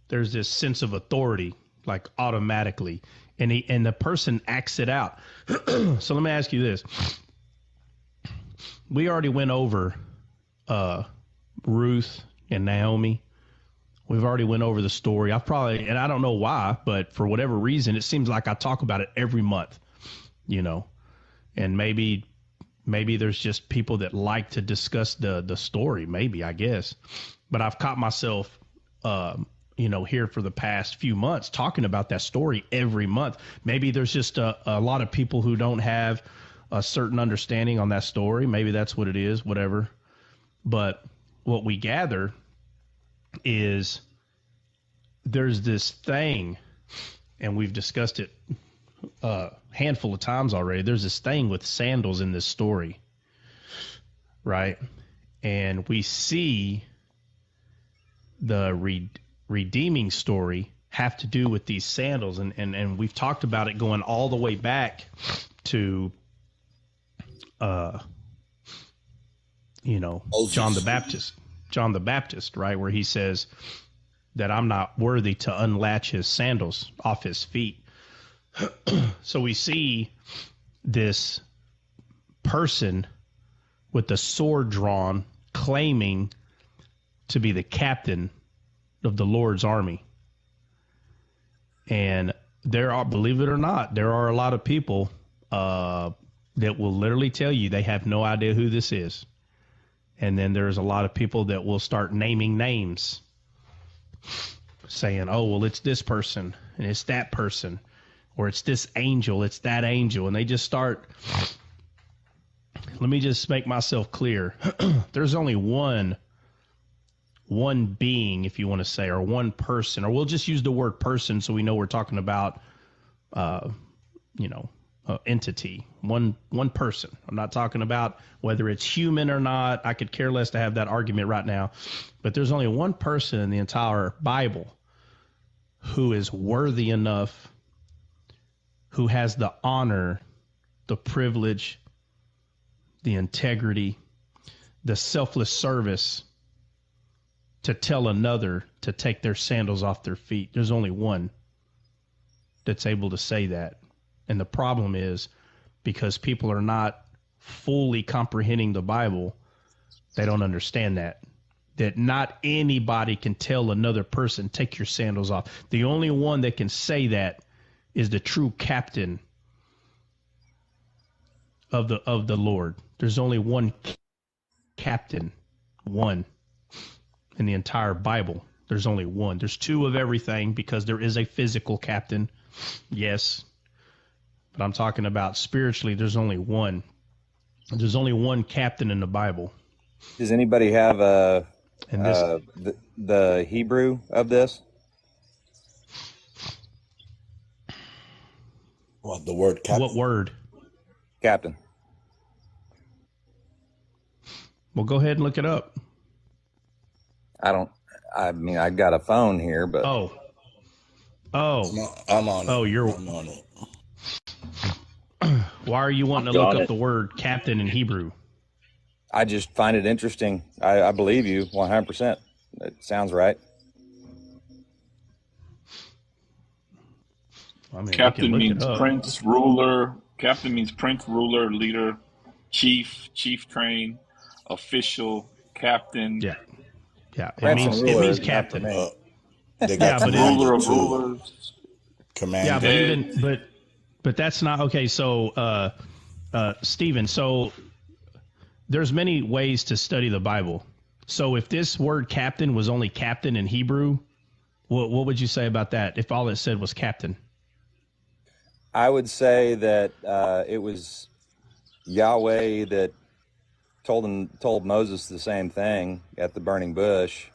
there's this sense of authority, like automatically, and the person acts it out. So let me ask you this: we already went over Ruth and Naomi. We've already went over the story. And I don't know why, but for whatever reason, it seems like I talk about it every month, you know. And maybe there's just people that like to discuss the story, maybe, I guess. But I've caught myself, here for the past few months talking about that story every month. Maybe there's just a lot of people who don't have a certain understanding on that story. Maybe that's what it is, whatever. But what we gather is there's this thing, and we've discussed it a handful of times already. There's this thing with sandals in this story, right? And we see the redeeming story have to do with these sandals, and we've talked about it going all the way back to John the Baptist, right, where he says that I'm not worthy to unlatch his sandals off his feet. So we see this person with the sword drawn claiming to be the captain of the Lord's army. And there are, believe it or not, there are a lot of people that will literally tell you they have no idea who this is. And then there's a lot of people that will start naming names, saying, oh, well, it's this person and it's that person, or it's this angel, it's that angel. And they just start, let me just make myself clear. There's only one being, if you want to say, or one person, or we'll just use the word person so we know we're talking about, entity, one person. I'm not talking about whether it's human or not. I could care less to have that argument right now. But there's only one person in the entire Bible who is worthy enough, who has the honor, the privilege, the integrity, the selfless service to tell another to take their sandals off their feet. There's only one that's able to say that. And the problem is, because people are not fully comprehending the Bible, they don't understand that not anybody can tell another person, take your sandals off. The only one that can say that is the true captain of the Lord. There's only one captain, one in the entire Bible. There's only one. There's two of everything because there is a physical captain. Yes. But I'm talking about spiritually, there's only one. There's only one captain in the Bible. Does anybody have the Hebrew of this? What, the word captain? What word? Captain. Well, go ahead and look it up. I got a phone here, but. Oh. I'm on it. Oh, I'm on it. Why are you wanting to look up the word captain in Hebrew? I just find it interesting. I believe you 100%. It sounds right. I mean, captain means prince, ruler. Captain means prince, ruler, leader, chief train, official, captain. Yeah. It means captain. They got ruler of rulers. Commander. Yeah, but that's not okay. So, Stephen, so there's many ways to study the Bible. So if this word captain was only captain in Hebrew, what would you say about that? If all it said was captain? I would say that it was Yahweh that told Moses the same thing at the burning bush.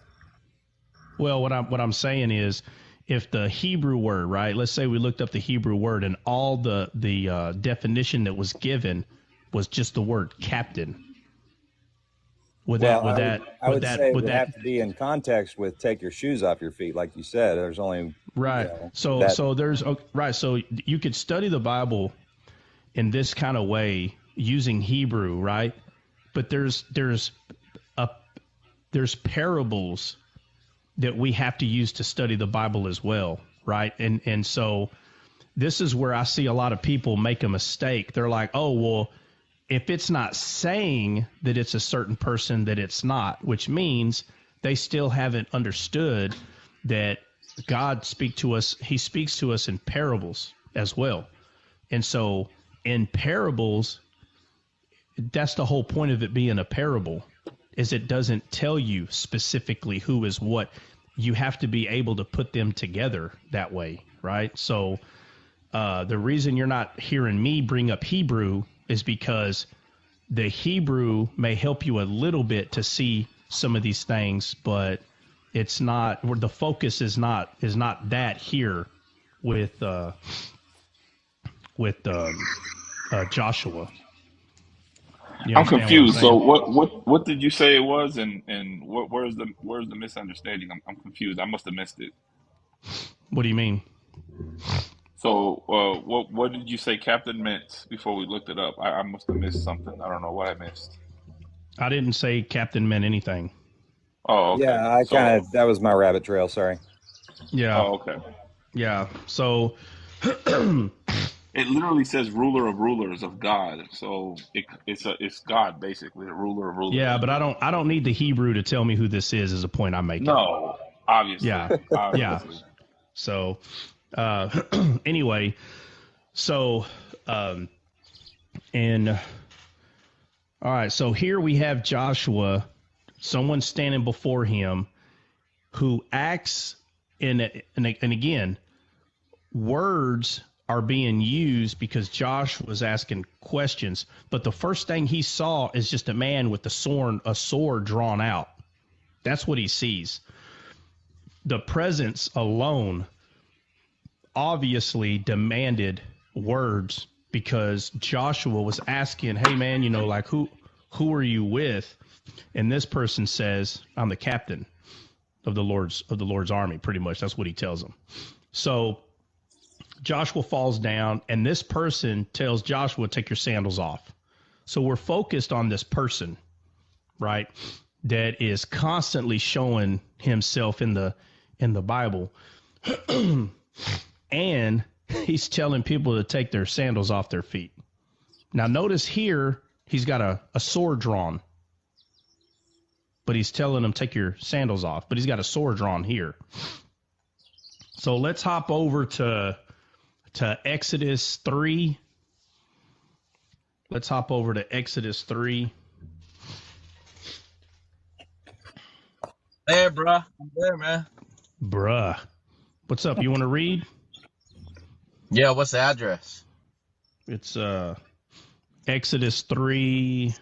Well, what I'm saying is, if the Hebrew word, right? Let's say we looked up the Hebrew word, and all the definition that was given was just the word captain. I would say it would have to be in context with take your shoes off your feet, like you said. There's only right. So you could study the Bible in this kind of way using Hebrew, right? But there's parables that we have to use to study the Bible as well, right? And so this is where I see a lot of people make a mistake. They're like, oh, well, if it's not saying that it's a certain person, that it's not, which means they still haven't understood that God speaks to us. He speaks to us in parables as well. And so in parables, that's the whole point of it being a parable, is it doesn't tell you specifically who is what. You have to be able to put them together that way, right? So the reason you're not hearing me bring up Hebrew is because the Hebrew may help you a little bit to see some of these things, but it's not where the focus is not that here with Joshua. I'm confused. So what did you say it was, and where's the misunderstanding? I'm confused. I must have missed it. What do you mean? So what did you say captain meant before we looked it up? I must have missed something. I don't know what I missed. I didn't say captain meant anything. Oh, okay. Yeah, that was my rabbit trail. Sorry. Yeah. Oh, okay. Yeah. So It literally says ruler of rulers of God. So it's God basically, the ruler of rulers. Yeah, but I don't need the Hebrew to tell me who this is a point I'm making. No, obviously. Yeah. Obviously. Yeah. So anyway, so and all right, so here we have Joshua, someone standing before him who acts and again, words are being used because Josh was asking questions, but the first thing he saw is just a man with a sword drawn out. That's what he sees. The presence alone obviously demanded words because Joshua was asking, hey man, like who are you with? And this person says, I'm the captain of the Lord's army. Pretty much. That's what he tells them. So Joshua falls down and this person tells Joshua, take your sandals off. So we're focused on this person, right? That is constantly showing himself in the Bible. And he's telling people to take their sandals off their feet. Now notice here, he's got a sword drawn, but he's telling them take your sandals off, but he's got a sword drawn here. So let's hop over to Exodus 3. Let's hop over to Exodus 3. Hey, bruh. I'm there, man. Bruh. What's up? You want to read? Yeah, what's the address? It's Exodus 3.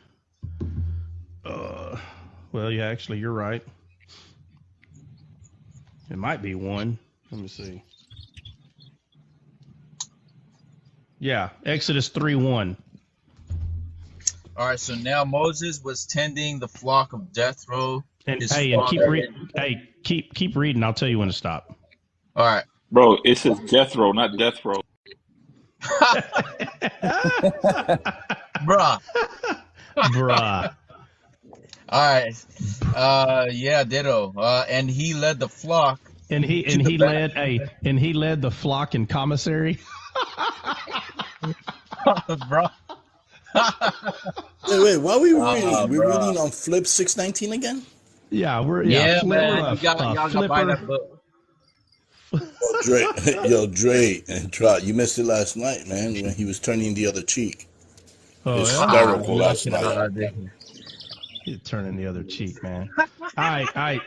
Well, yeah, actually, you're right. It might be 1. Let me see. Yeah, Exodus 3:1. All right, so now Moses was tending the flock of Jethro. And keep reading. I'll tell you when to stop. All right. Bro, it says Jethro, not death row. Bruh. All right. Yeah, ditto. And he led the flock. And he led the flock in commissary. Bro. Wait, what are we reading? We're reading on Flip 619 again? Yeah, man. Y'all gotta buy that book. Dre and Trot, you missed it last night, man. When he was turning the other cheek. Hysterical last night. He's turning the other cheek, man. All right.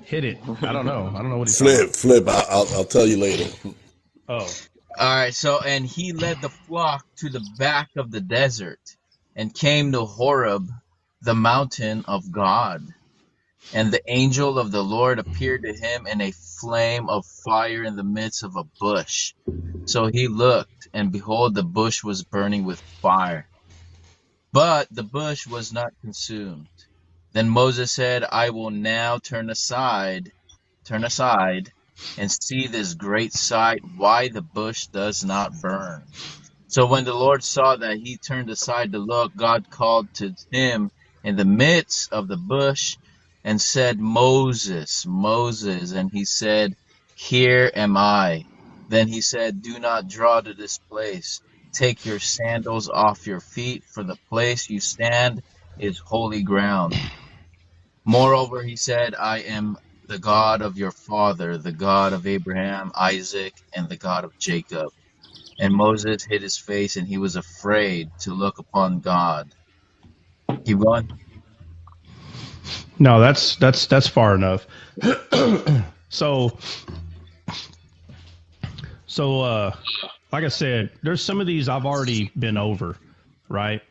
Hit it. I don't know what he's Flip. I'll tell you later. Oh. All right. So, and he led the flock to the back of the desert and came to Horeb, the mountain of God. And the angel of the Lord appeared to him in a flame of fire in the midst of a bush. So he looked, and behold, the bush was burning with fire. But the bush was not consumed. Then Moses said, I will now turn aside, and see this great sight, why the bush does not burn. So when the Lord saw that he turned aside to look, God called to him in the midst of the bush, and said, Moses, Moses. And he said, Here am I. Then he said, Do not draw to this place. Take your sandals off your feet, for the place you stand is holy ground. Moreover, he said, I am the God of your father, the God of Abraham, Isaac, and the God of Jacob. And Moses hid his face, and he was afraid to look upon God. Keep going. No, that's far enough. So like I said, there's some of these I've already been over, right?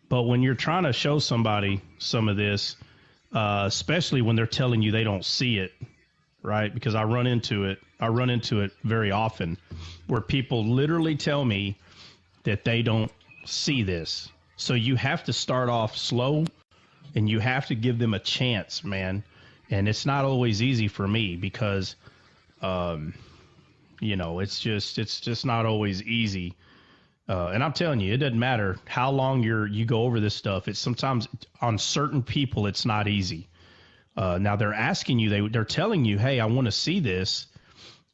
But when you're trying to show somebody some of this, especially when they're telling you they don't see it, right? Because I run into it very often, where people literally tell me that they don't see this. So you have to start off slow. And you have to give them a chance, man. And it's not always easy for me because, it's just not always easy. And I'm telling you, it doesn't matter how long you go over this stuff. It's sometimes on certain people, it's not easy. Now they're asking you, they're telling you, hey, I want to see this.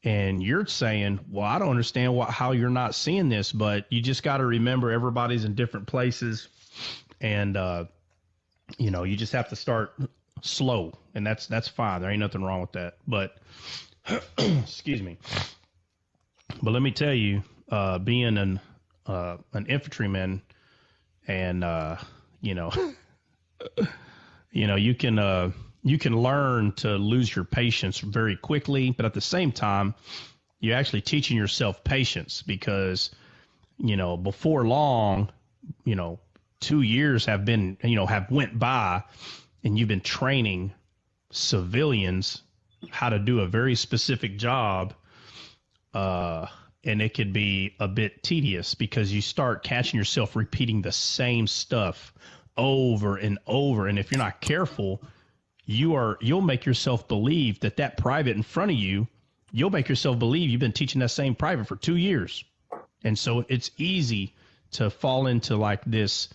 And you're saying, well, I don't understand how you're not seeing this, but you just got to remember everybody's in different places. And, you just have to start slow, and that's fine. There ain't nothing wrong with that. But, excuse me. But let me tell you, being an infantryman, and you can learn to lose your patience very quickly, but at the same time, you're actually teaching yourself patience because, before long, 2 years have went by, and you've been training civilians how to do a very specific job. And it could be a bit tedious because you start catching yourself repeating the same stuff over and over. And if you're not careful, you'll make yourself believe that private in front of you'll make yourself believe you've been teaching that same private for 2 years. And so it's easy to fall into like this,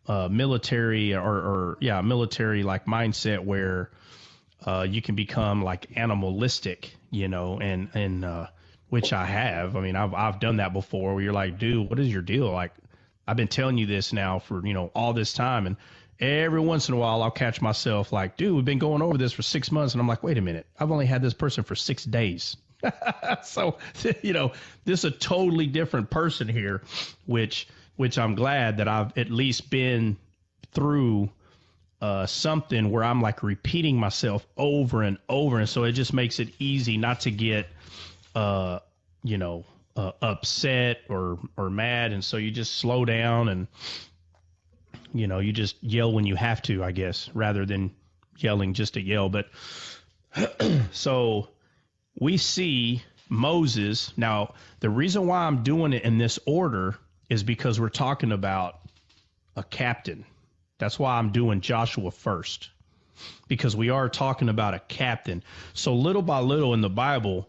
military military like mindset where, you can become like animalistic, and which I have. I mean, I've done that before where you're like, dude, what is your deal? Like, I've been telling you this now for, all this time. And every once in a while I'll catch myself like, dude, we've been going over this for 6 months. And I'm like, wait a minute, I've only had this person for 6 days. So, this is a totally different person here, which I'm glad that I've at least been through something where I'm like repeating myself over and over. And so it just makes it easy not to get, upset or mad. And so you just slow down and, you just yell when you have to, I guess, rather than yelling just to yell. But so we see Moses. Now, the reason why I'm doing it in this order is because we're talking about a captain. That's why I'm doing Joshua first, because we are talking about a captain. So little by little in the Bible,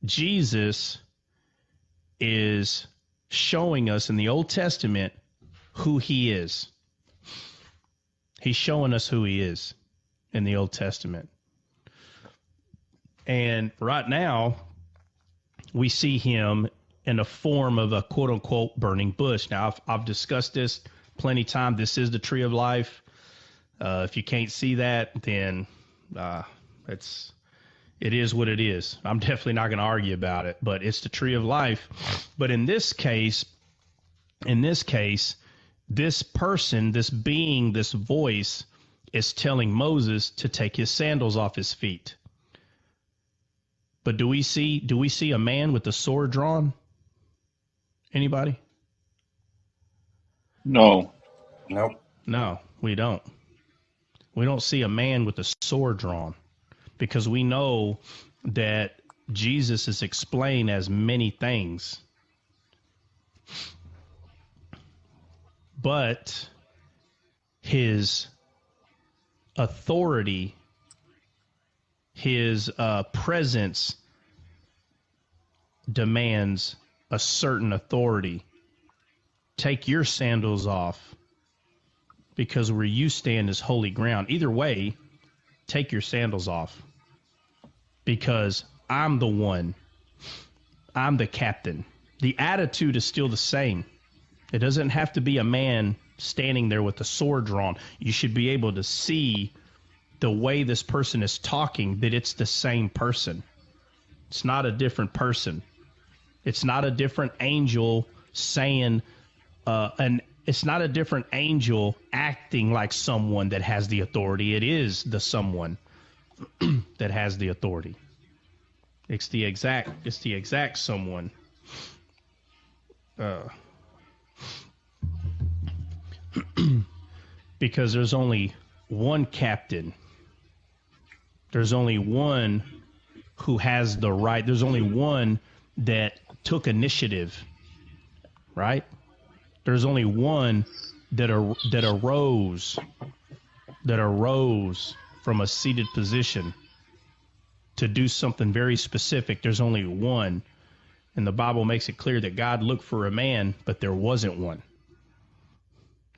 Jesus is showing us in the Old Testament who he is. He's showing us who he is in the Old Testament. And right now, we see him in the form of a quote unquote burning bush. Now, I've discussed this plenty of time. This is the tree of life. If you can't see that, then it is what it is. I'm definitely not going to argue about it, but it's the tree of life. But in this case, this person, this being, this voice is telling Moses to take his sandals off his feet. But do we see a man with a sword drawn? Anybody? No. Nope. No, we don't. We don't see a man with a sword drawn, because we know that Jesus is explained as many things. But his authority, his presence demands a certain authority. Take your sandals off, because where you stand is holy ground. Either way, take your sandals off, because I'm the one. I'm the captain. The attitude is still the same. It doesn't have to be a man standing there with a sword drawn. You should be able to see the way this person is talking, that it's the same person. It's not a different person. It's not a different angel saying, it's not a different angel acting like someone that has the authority. It is the someone that has the authority. It's the exact someone. Because there's only one captain. There's only one who has the right. There's only one that took initiative, right? There's only one that arose from a seated position to do something very specific. There's only one. And the Bible makes it clear that God looked for a man, but there wasn't one.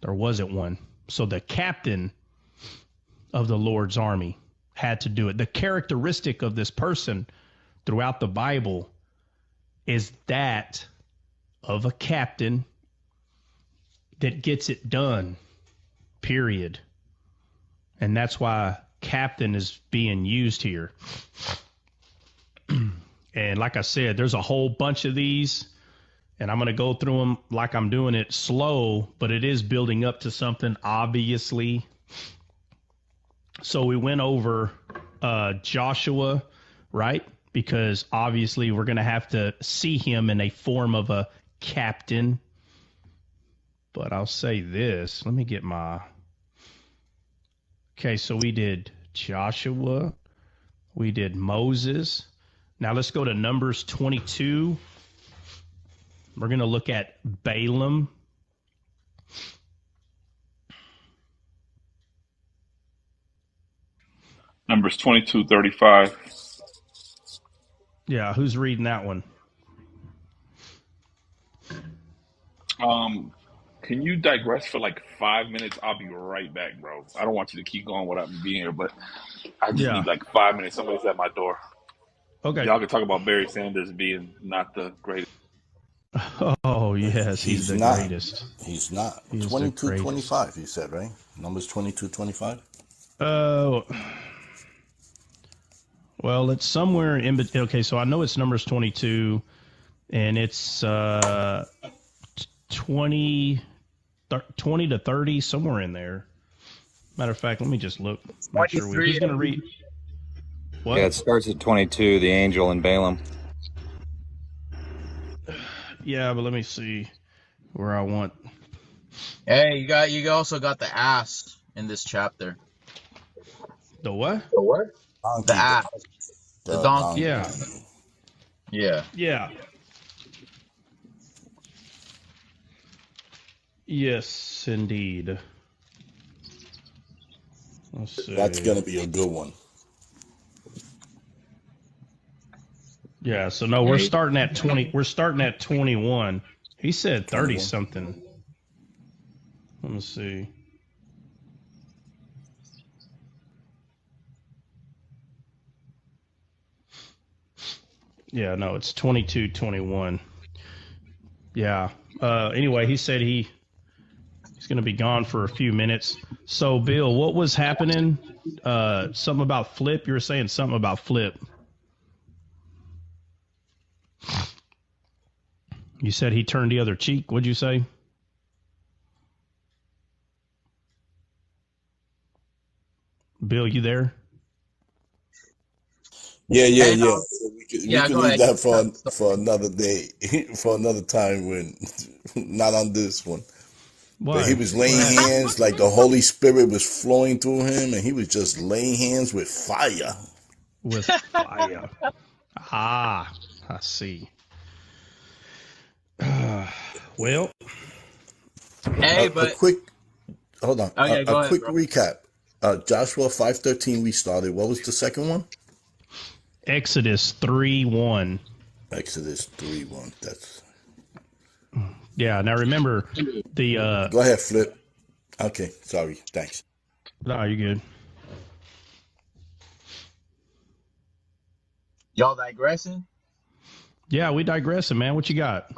There wasn't one. So the captain of the Lord's army had to do it. The characteristic of this person throughout the Bible is that of a captain that gets it done, period. And that's why captain is being used here. And like I said, there's a whole bunch of these, and I'm going to go through them like I'm doing it slow, but it is building up to something, obviously. So we went over Joshua, right? Because obviously we're going to have to see him in a form of a captain. But I'll say this. Let me get my... Okay, so we did Joshua. We did Moses. Now let's go to Numbers 22. We're going to look at Balaam. Numbers 22:35. Yeah, who's reading that one? Can you digress for like 5 minutes? I'll be right back, bro. I don't want you to keep going without me being here, but I just need like 5 minutes. Somebody's at my door. Okay. Y'all can talk about Barry Sanders being not the greatest. Oh, yes, he's the greatest. He's not. 22:25, you said, right? Numbers 22:25? Well, it's somewhere in between. Okay, so I know it's Numbers 22, and it's 20 to 30, somewhere in there. Matter of fact, let me just look. Make sure who's going to read. What? Yeah, it starts at 22, the angel and Balaam. Yeah, but let me see where I want. Hey, you also got the ass in this chapter. The what? The what? Donkey. The ass. The donkey. Yeah. Yeah. Yeah. Yes, indeed. Let's see. That's going to be a good one. Yeah, so no, we're starting at 20. We're starting at 21. He said 30 something. Let me see. Yeah, no, it's 22:21. Yeah. Anyway, he said he's going to be gone for a few minutes. So, Bill, what was happening? Something about Flip? You were saying something about Flip. You said he turned the other cheek. What'd you say? Bill, you there? Yeah. We can leave that for another day, for another time when not on this one. Why? But he was laying hands like the Holy Spirit was flowing through him, and he was just laying hands with fire. With fire. Ah, I see. Well, hey, a quick hold on. Oh, yeah, a ahead, quick bro. recap. Joshua 5:13 we started. What was the second one? Exodus 3:1. Exodus 3:1. That's Yeah. Now remember the. Go ahead, Flip. Okay, sorry. Thanks. No, you're good. Y'all digressing? Yeah, we digressing, man. What you got?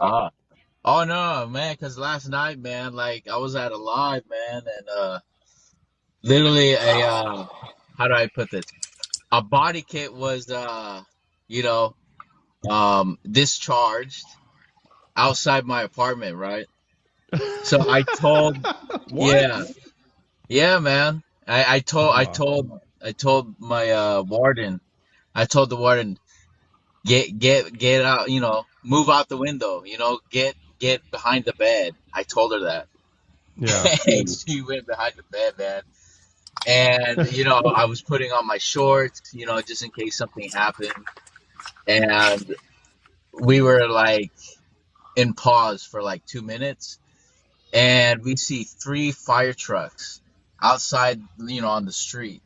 Oh no, man, because last night, man, like I was at a live, man, and literally how do I put this? A body kit was discharged outside my apartment, right? So I told Yeah, man. I told my warden. I told the warden, get out, move out the window, get behind the bed. I told her that. Yeah. And she went behind the bed, man. And, I was putting on my shorts, just in case something happened. And we were like in pause for like 2 minutes. And we see 3 fire trucks outside, on the street.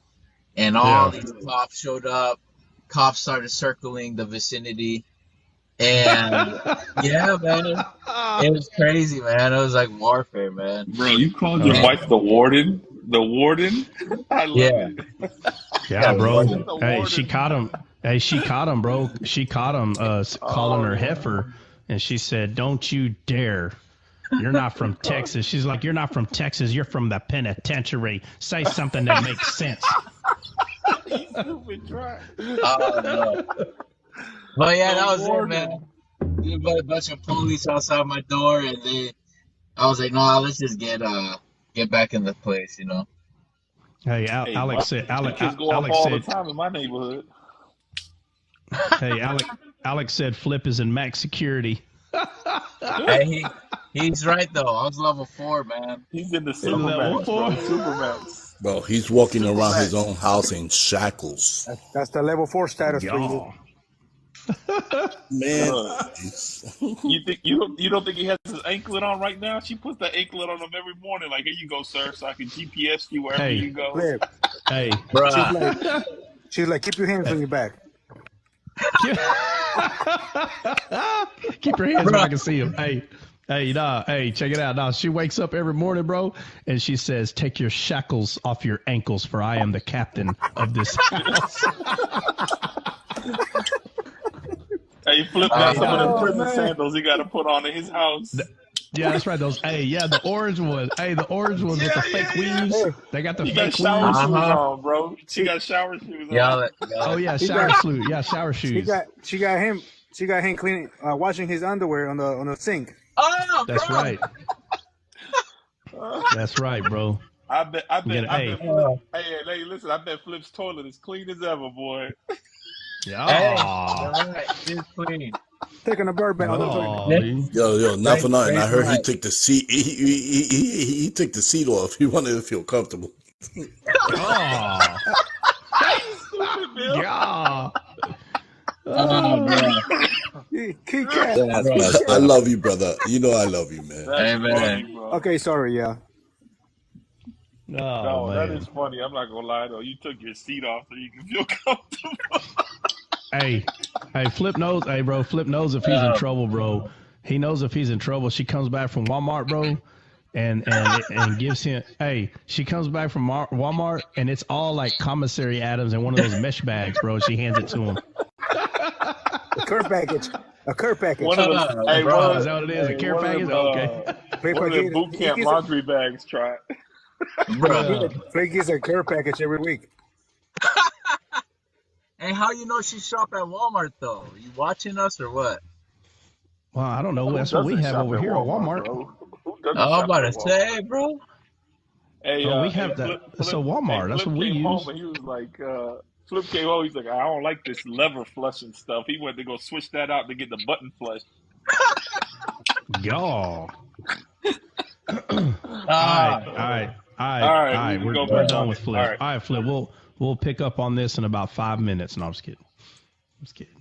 And all these cops showed up. Cops started circling the vicinity. And yeah, man, it was crazy, man. It was like warfare, man. Bro, you called your wife the warden? The warden? I love it. Yeah, bro. The Hey, warden. she caught him. Hey, she caught him, bro. She caught him calling her heifer, and she said, "Don't you dare! You're not from Texas." She's like, "You're not from Texas. You're from the penitentiary. Say something that makes sense." You stupid dry. Oh, no. But yeah, that was it, man. A bunch of police outside my door, and I was like, no, let's just get back in the place, you know. Hey, Alex said. Kids go off Alex all said. the time in my neighborhood. Hey, Alex said Flip is in max security. Hey, he's right though. I was level 4, man. He's in the Supermax, bro. Supermax. Bro, he's walking around his own house in shackles. That's the level 4 status for you. Man, you don't think he has his anklet on right now? She puts the anklet on him every morning. Like, here you go, sir, so I can GPS you wherever you go. Flip. Hey, she's like, keep your hands on your back. Keep your hands where I can see him. Hey, check it out. Now she wakes up every morning, bro, and she says, "Take your shackles off your ankles, for I am the captain of this house." Hey, Flip got some of the prison sandals he got to put on in his house. Yeah, that's right. The orange ones. Hey, the orange ones with the fake weaves. They got the fake weaves. Shower shoes on, bro. She got shower shoes on. Oh yeah, shower shoes. Yeah, shower shoes. She got him cleaning, washing his underwear on the sink. Oh, that's right. That's right, bro. I bet. Hey, listen. I bet Flip's toilet is clean as ever, boy. Yeah. It's clean. Taking a bird bath. Yo, not for nothing. I heard he took the seat. He took the seat off. He wanted to feel comfortable. Oh. Yeah. I love you, brother. You know I love you, man. Hey, man. Funny, okay, sorry, yeah. No, that is funny. I'm not gonna lie though. You took your seat off so you can feel comfortable. Hey, Flip knows. Hey, bro, Flip knows if he's in trouble, bro. He knows if he's in trouble. She comes back from Walmart, bro, and gives him. Hey, she comes back from Walmart, and it's all like commissary Adams in one of those mesh bags, bro. She hands it to him. A care package. One of those, hey, bro, is that what it is? A care package? Okay. One of the boot camp laundry bags. Try it. Bro, Flake gets a care package every week. Hey, how you know she shop at Walmart though? You watching us or what? Well, I don't know. That's what we have over here at Walmart. I'm about to say, bro. Hey, we have that. So Walmart. That's what we use. Home and he was like, Flip came home. He's like, I don't like this lever flushing stuff. He went to go switch that out to get the button flush. Y'all. All right. We're done with Flip. All right, Flip. We'll pick up on this in about 5 minutes. No, I'm just kidding.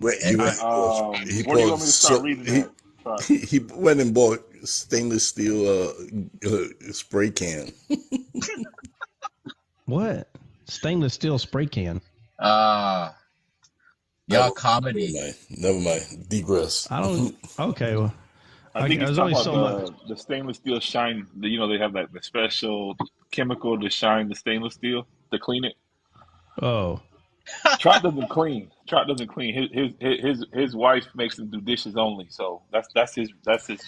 Wait, where do you want me to start reading that? He went and bought stainless steel spray can. What? Stainless steel spray can? Y'all comedy. Never mind. Digress. I don't. Okay. Well, I think it's only about so much. The stainless steel shine. They have the special chemical to shine the stainless steel to clean it. Oh. Trot doesn't clean. His wife makes him do dishes only. So that's his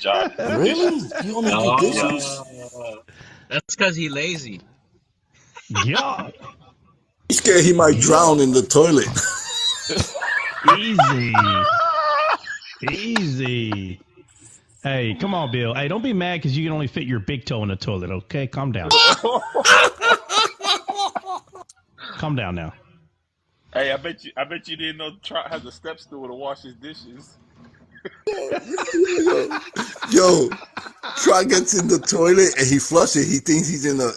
job. Really? You only do dishes? That's because he's lazy. Yeah. He's scared he might drown in the toilet. Easy. Hey, come on, Bill. Hey, don't be mad because you can only fit your big toe in the toilet. Okay, calm down. Calm down now. Hey, I bet you didn't know Trot has a step stool to wash his dishes. Yo, Trot gets in the toilet and he flushes. He thinks he's in a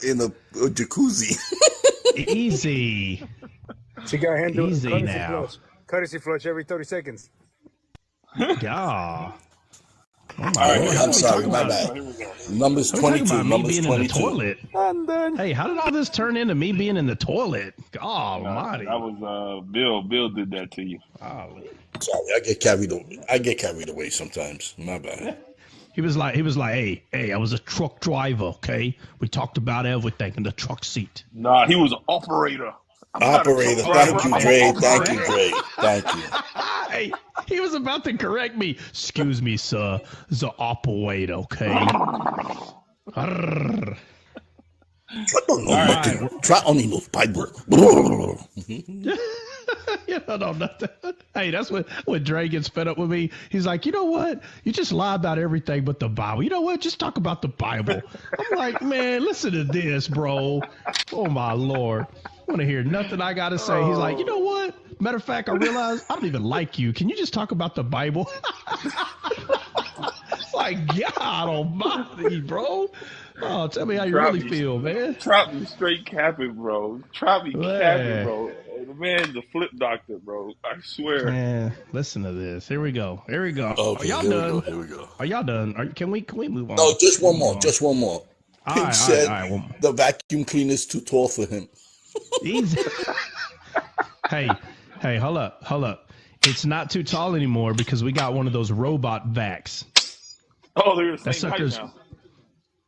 jacuzzi. Easy. She got him doing Easy now. Courtesy flush every 30 seconds. Yeah. Oh my Lord. I'm sorry, my bad. Numbers 22. Numbers 22. Hey, how did all this turn into me being in the toilet? God almighty. That was Bill. Bill did that to you. Golly. Sorry, I get carried away sometimes. My bad. He was like, hey, I was a truck driver, okay? We talked about everything in the truck seat. Nah, he was an operator. Operator, thank you, Dre. Thank you, Dre. Thank you. Hey, he was about to correct me. Excuse me, sir. The operator, okay? Try on in those Bible. No, nothing. Hey, that's when Dre gets fed up with me. He's like, you know what? You just lie about everything but the Bible. You know what? Just talk about the Bible. I'm like, man, listen to this, bro. Oh, my Lord. I want to hear nothing I got to say. He's like, you know what? Matter of fact, I realize I don't even like you. Can you just talk about the Bible? It's like, God almighty, bro. Oh, tell me how you really feel, man. Trap me straight capping, bro. Trap me capping, bro. The man's the flip doctor, bro. I swear. Man, listen to this. Here we go. Okay, Are y'all done? Here we go. Are y'all done? Can we move on? No, just one more. Just one more. Pink said the vacuum cleaner's too tall for him. Easy. Hey, hold up. It's not too tall anymore because we got one of those robot vacs. Oh, they're the same height now.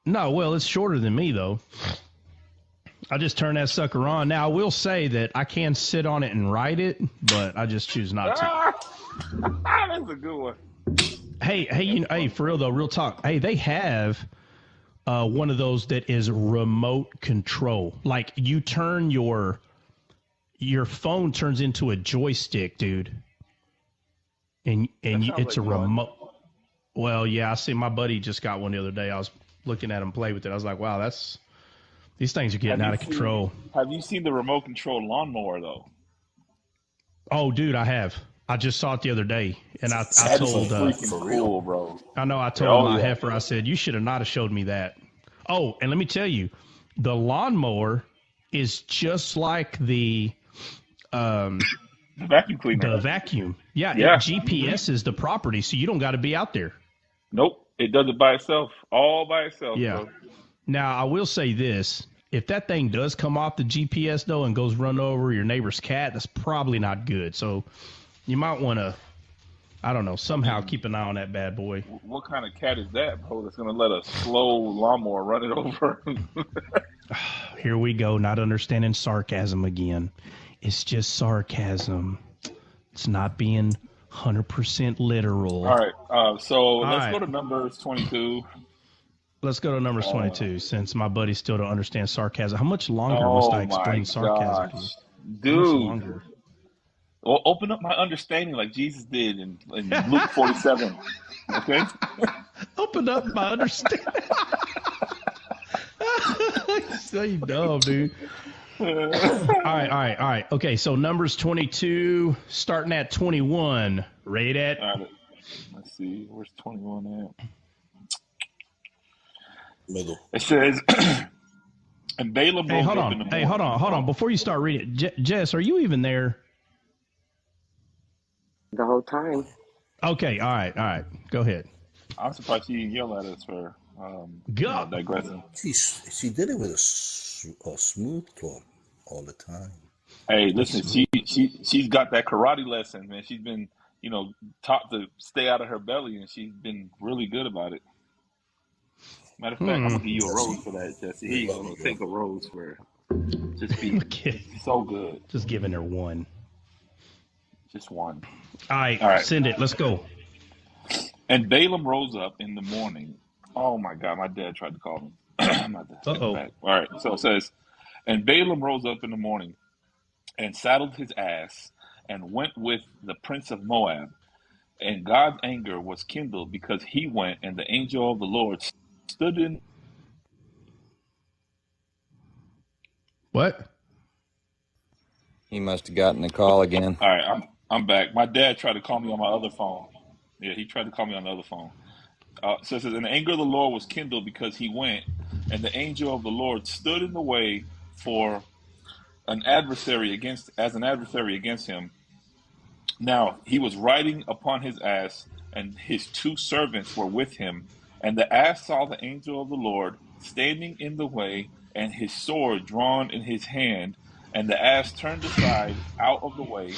No, well, it's shorter than me, though. I just turn that sucker on. Now, I will say that I can sit on it and ride it, but I just choose not to. That's a good one. Hey, for real, though, real talk. Hey, they have one of those that is remote control. Like, you turn your phone turns into a joystick, dude. And it's like a remote. Well, yeah, I see my buddy just got one the other day. I was looking at him play with it. I was like, wow, these things are getting out of control. Have you seen the remote control lawnmower, though? Oh, dude, I have. I just saw it the other day, and I told cool, bro. I know I told my heifer, I said, you should have not have showed me that. Oh, and let me tell you, the lawnmower is just like the vacuum cleaner. The vacuum. Yeah. GPS is the property, so you don't got to be out there. Nope. It does it by itself. All by itself. Yeah. Bro. Now, I will say this. If that thing does come off the GPS, though, and goes run over your neighbor's cat, that's probably not good. So you might want to, I don't know, somehow keep an eye on that bad boy. What kind of cat is that, bro, that's going to let a slow lawnmower run it over? Here we go, not understanding sarcasm again. It's just sarcasm. It's not being 100% literal. All right, so let's go to Numbers 22. Let's go to Numbers 22, since my buddy still don't understand sarcasm. How much longer must I explain sarcasm to you? Dude. Well, open up my understanding like Jesus did in Luke 47. Okay? Open up my understanding. So you dumb, dude. All right. Okay, so Numbers 22, starting at 21. Rate it. All right. Let's see. Where's 21 at? Middle. It says, and Balaam rose up in the morning. Hey, hold on. Before you start reading, Jess, are you even there? The whole time. Okay, all right. Go ahead. I'm surprised she didn't yell at us for digressing. She did it with a smooth talk all the time. Hey, listen, she's got that karate lesson, man. She's been, taught to stay out of her belly, and she's been really good about it. Matter of fact, I'm gonna give you a rose for that, Jesse. Here you go. Take a rose for just being so good. Just giving her one. Just one. All right, send it. Let's go. And Balaam rose up in the morning. Oh my God, my dad tried to call me. All right, so it says, and Balaam rose up in the morning and saddled his ass and went with the prince of Moab. And God's anger was kindled because he went, and the angel of the Lord stood in. What? He must have gotten a call again. All right, I'm back. My dad tried to call me on my other phone. Yeah, he tried to call me on the other phone. So it says, and the anger of the Lord was kindled because he went, and the angel of the Lord stood in the way for an adversary against him. Now he was riding upon his ass, and his two servants were with him. And the ass saw the angel of the Lord standing in the way, and his sword drawn in his hand. And the ass turned aside out of the way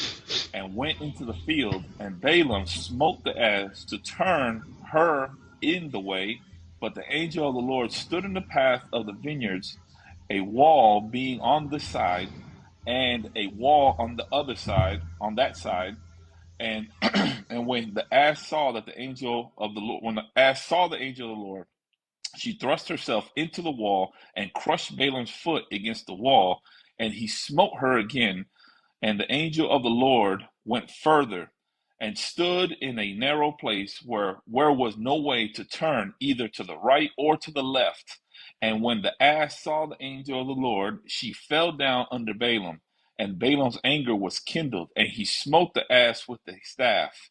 and went into the field. And Balaam smote the ass to turn her in the way. But the angel of the Lord stood in the path of the vineyards, a wall being on the side. and a wall on the other side, on that side. And and when the ass saw that the angel of the Lord, when the ass saw the angel of the Lord, she thrust herself into the wall and crushed Balaam's foot against the wall, and he smote her again. And the angel of the Lord went further and stood in a narrow place where was no way to turn either to the right or to the left. And when the ass saw the angel of the Lord, she fell down under Balaam. And Balaam's anger was kindled, and he smote the ass with the staff.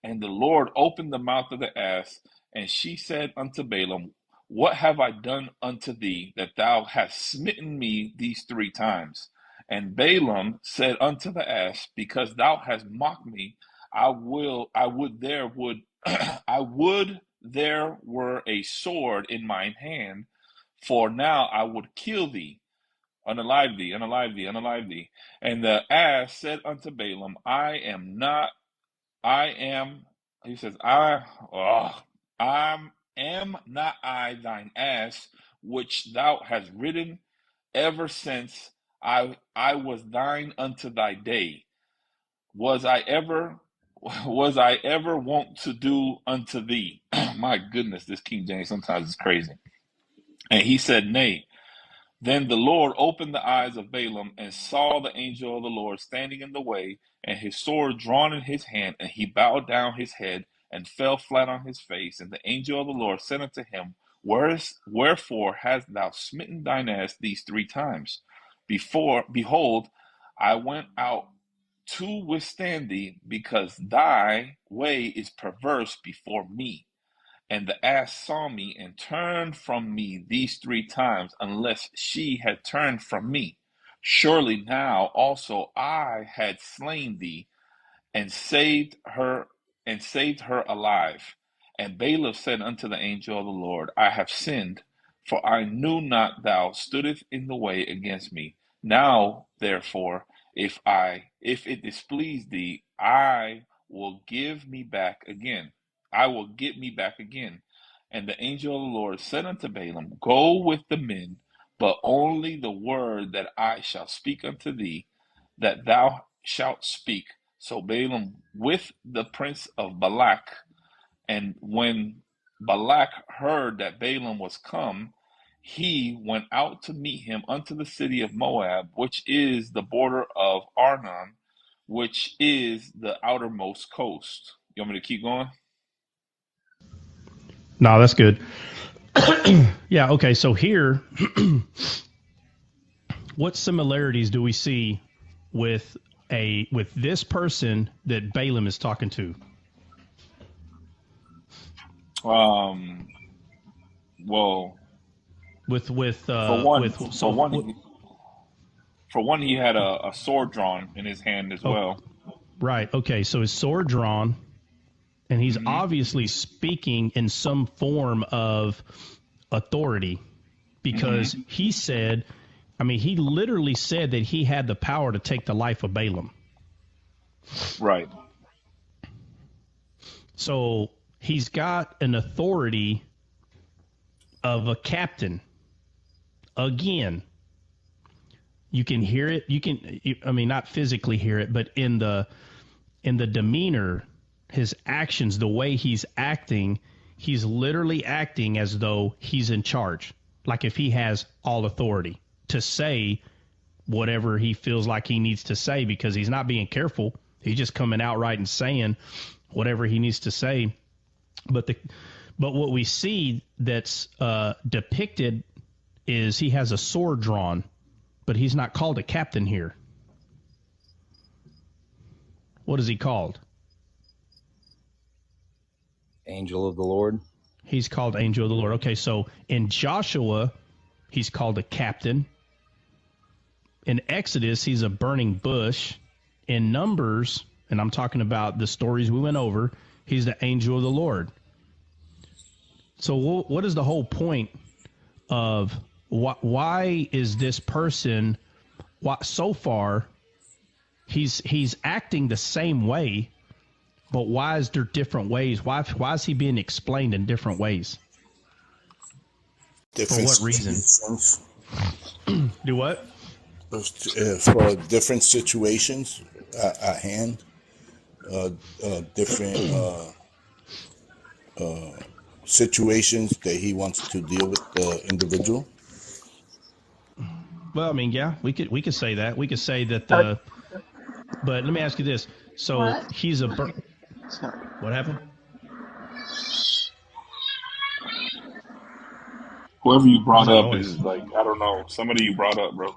And the Lord opened the mouth of the ass, and she said unto Balaam, What have I done unto thee, that thou hast smitten me these 3 times? And Balaam said unto the ass, Because thou hast mocked me, I would there were a sword in mine hand, for now I would kill thee, unalive thee, unalive thee, unalive thee. And the ass said unto Balaam, he says, am not I thine ass, which thou hast ridden ever since I was thine unto thy day? Was I ever wont to do unto thee? My goodness, this King James sometimes is crazy. And he said, Nay. Then the Lord opened the eyes of Balaam and saw the angel of the Lord standing in the way, and his sword drawn in his hand, and he bowed down his head and fell flat on his face. And the angel of the Lord said unto him, Wherefore hast thou smitten thine ass these 3 times? Behold, I went out to withstand thee, because thy way is perverse before me. And the ass saw me and turned from me these 3 times, unless she had turned from me. Surely now also I had slain thee and saved her alive. And Balaam said unto the angel of the Lord, I have sinned, for I knew not thou stoodest in the way against me. Now therefore, if it displease thee, I will get me back again. And the angel of the Lord said unto Balaam, Go with the men, but only the word that I shall speak unto thee, that thou shalt speak. So Balaam with the prince of Balak. And when Balak heard that Balaam was come, he went out to meet him unto the city of Moab, which is the border of Arnon, which is the outermost coast. You want me to keep going? No, that's good. Yeah, okay, so here, what similarities do we see with this person that Balaam is talking to? Well, for one, he had a sword drawn in his hand as well. Right. Okay. So his sword drawn, and he's obviously speaking in some form of authority, because he said, he literally said that he had the power to take the life of Balaam. Right. So he's got an authority of a captain. Again, you can hear it. Not physically hear it, but in the demeanor, his actions, the way he's acting, he's literally acting as though he's in charge. Like if he has all authority to say whatever he feels like he needs to say, because he's not being careful. He's just coming outright and saying whatever he needs to say. But what we see that's depicted is he has a sword drawn, but he's not called a captain here. What is he called? Angel of the Lord. He's called Angel of the Lord. Okay, so in Joshua, he's called a captain. In Exodus, he's a burning bush. In Numbers, and I'm talking about the stories we went over, he's the angel of the Lord. So what is the whole point of why is this person, so far, he's acting the same way, but why is there different ways? Why is he being explained in different ways? Different For what reason? Do what? for different situations at hand, different situations that he wants to deal with the individual. Well, I mean, yeah, we could say that. We could say that Uh, but let me ask you this. So he's a what happened? Whoever you What's brought that up noise? is like, I don't know, somebody you brought up, bro.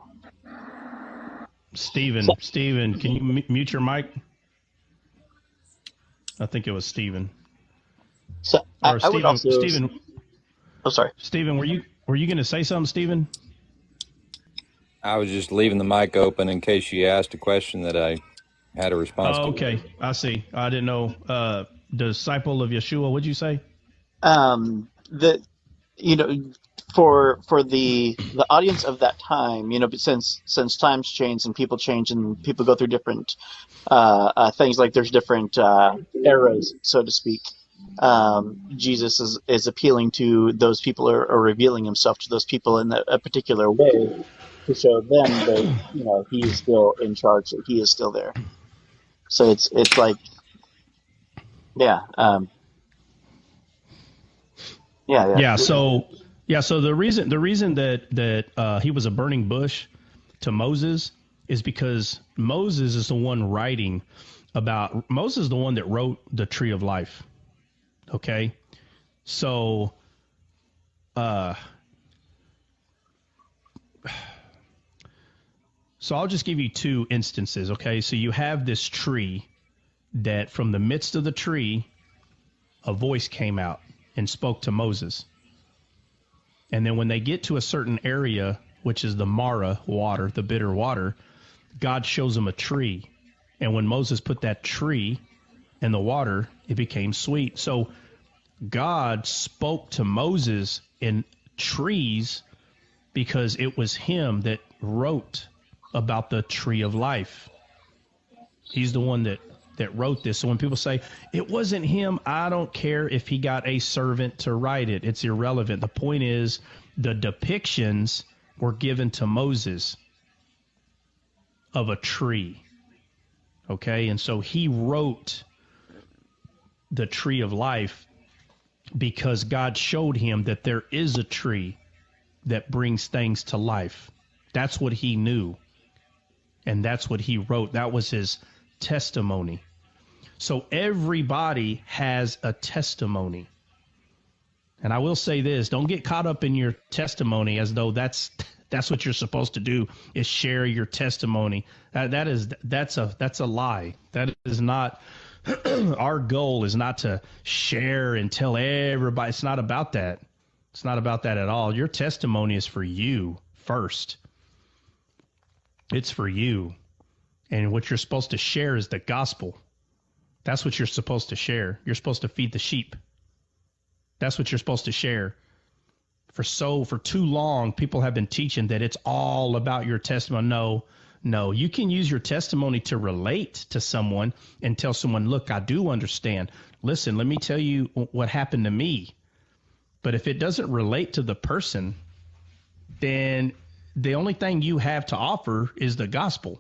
Steven, can you mute your mic? I think it was Steven. So I would also. Steven. Oh, sorry. Steven, were you going to say something, Steven? I was just leaving the mic open in case she asked a question that I had a response to. Okay, I see. I didn't know. Disciple of Yeshua, what'd you say? The for the audience of that time, since times change and people change and people go through different things, like there's different eras, so to speak. Jesus is appealing to those people, or revealing himself to those people in a particular way to show them that he is still in charge, that he is still there. So it's like, yeah. Yeah. So the reason that he was a burning bush to Moses is because Moses is the one writing about. Moses is the one that wrote the tree of life. Okay, so I'll just give you two instances. Okay, so you have this tree that from the midst of the tree, a voice came out and spoke to Moses. And then when they get to a certain area, which is the Mara water, the bitter water, God shows them a tree. And when Moses put that tree in the water, it became sweet. So God spoke to Moses in trees because it was him that wrote about the tree of life. He's the one that wrote this. So when people say it wasn't him, I don't care if he got a servant to write it. It's irrelevant. The point is the depictions were given to Moses of a tree. Okay, and so he wrote the tree of life because God showed him that there is a tree that brings things to life. That's what he knew. And that's what he wrote. That was his testimony. So everybody has a testimony. And I will say this, don't get caught up in your testimony as though that's what you're supposed to do, is share your testimony. That's a lie. That is not our goal is not to share and tell everybody. It's not about that. It's not about that at all. Your testimony is for you first. It's for you. And what you're supposed to share is the gospel. That's what you're supposed to share. You're supposed to feed the sheep. That's what you're supposed to share. For too long, people have been teaching that it's all about your testimony. No, you can use your testimony to relate to someone and tell someone, look, I do understand. Listen, let me tell you what happened to me. But if it doesn't relate to the person, then the only thing you have to offer is the gospel.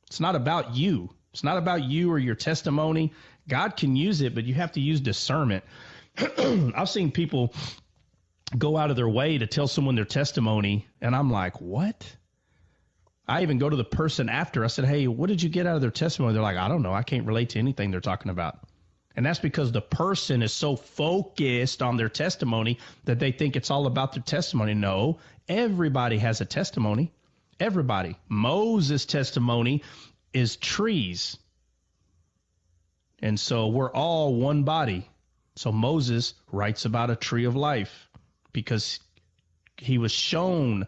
It's not about you. It's not about you or your testimony. God can use it, but you have to use discernment. I've seen people go out of their way to tell someone their testimony, and I'm like, what? I even go to the person after. I said, hey, what did you get out of their testimony? They're like, I don't know. I can't relate to anything they're talking about. And that's because the person is so focused on their testimony that they think it's all about their testimony. No, everybody has a testimony. Everybody. Moses' testimony is trees. And so we're all one body. So Moses writes about a tree of life because he was shown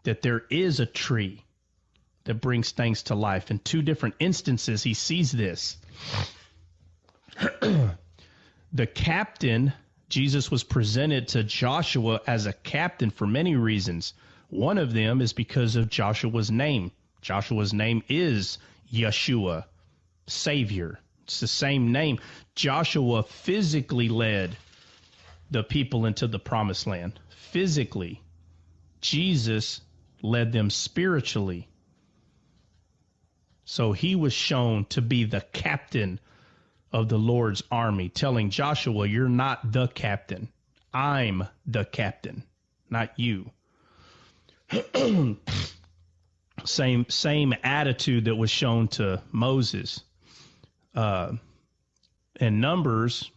that there is a tree that brings things to life. In two different instances, he sees this. The captain, Jesus was presented to Joshua as a captain for many reasons. One of them is because of Joshua's name. Joshua's name is Yeshua, Savior. It's the same name. Joshua physically led the people into the promised land. Physically. Jesus led them spiritually So he was shown to be the captain of the Lord's army, telling Joshua, you're not the captain. I'm the captain, not you. Same attitude that was shown to Moses. In Numbers,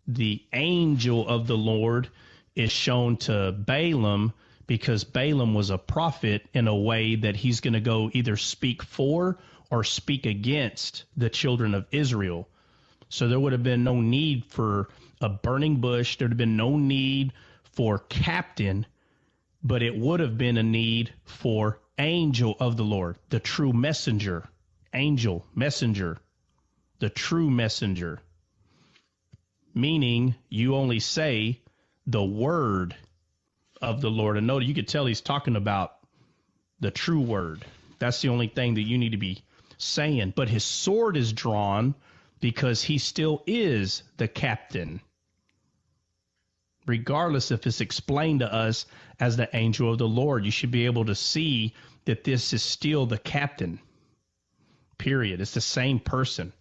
the angel of the Lord is shown to Balaam because Balaam was a prophet in a way that he's going to go either speak for or speak against the children of Israel. So there would have been no need for a burning bush. There would have been no need for captain, but it would have been a need for angel of the Lord, the true messenger, angel, messenger, the true messenger, meaning you only say the word of the Lord. And notice, you could tell he's talking about the true word. That's the only thing that you need to be saying. But his sword is drawn because he still is the captain, regardless if it's explained to us as the angel of the Lord. You should be able to see that this is still the captain, period. It's the same person.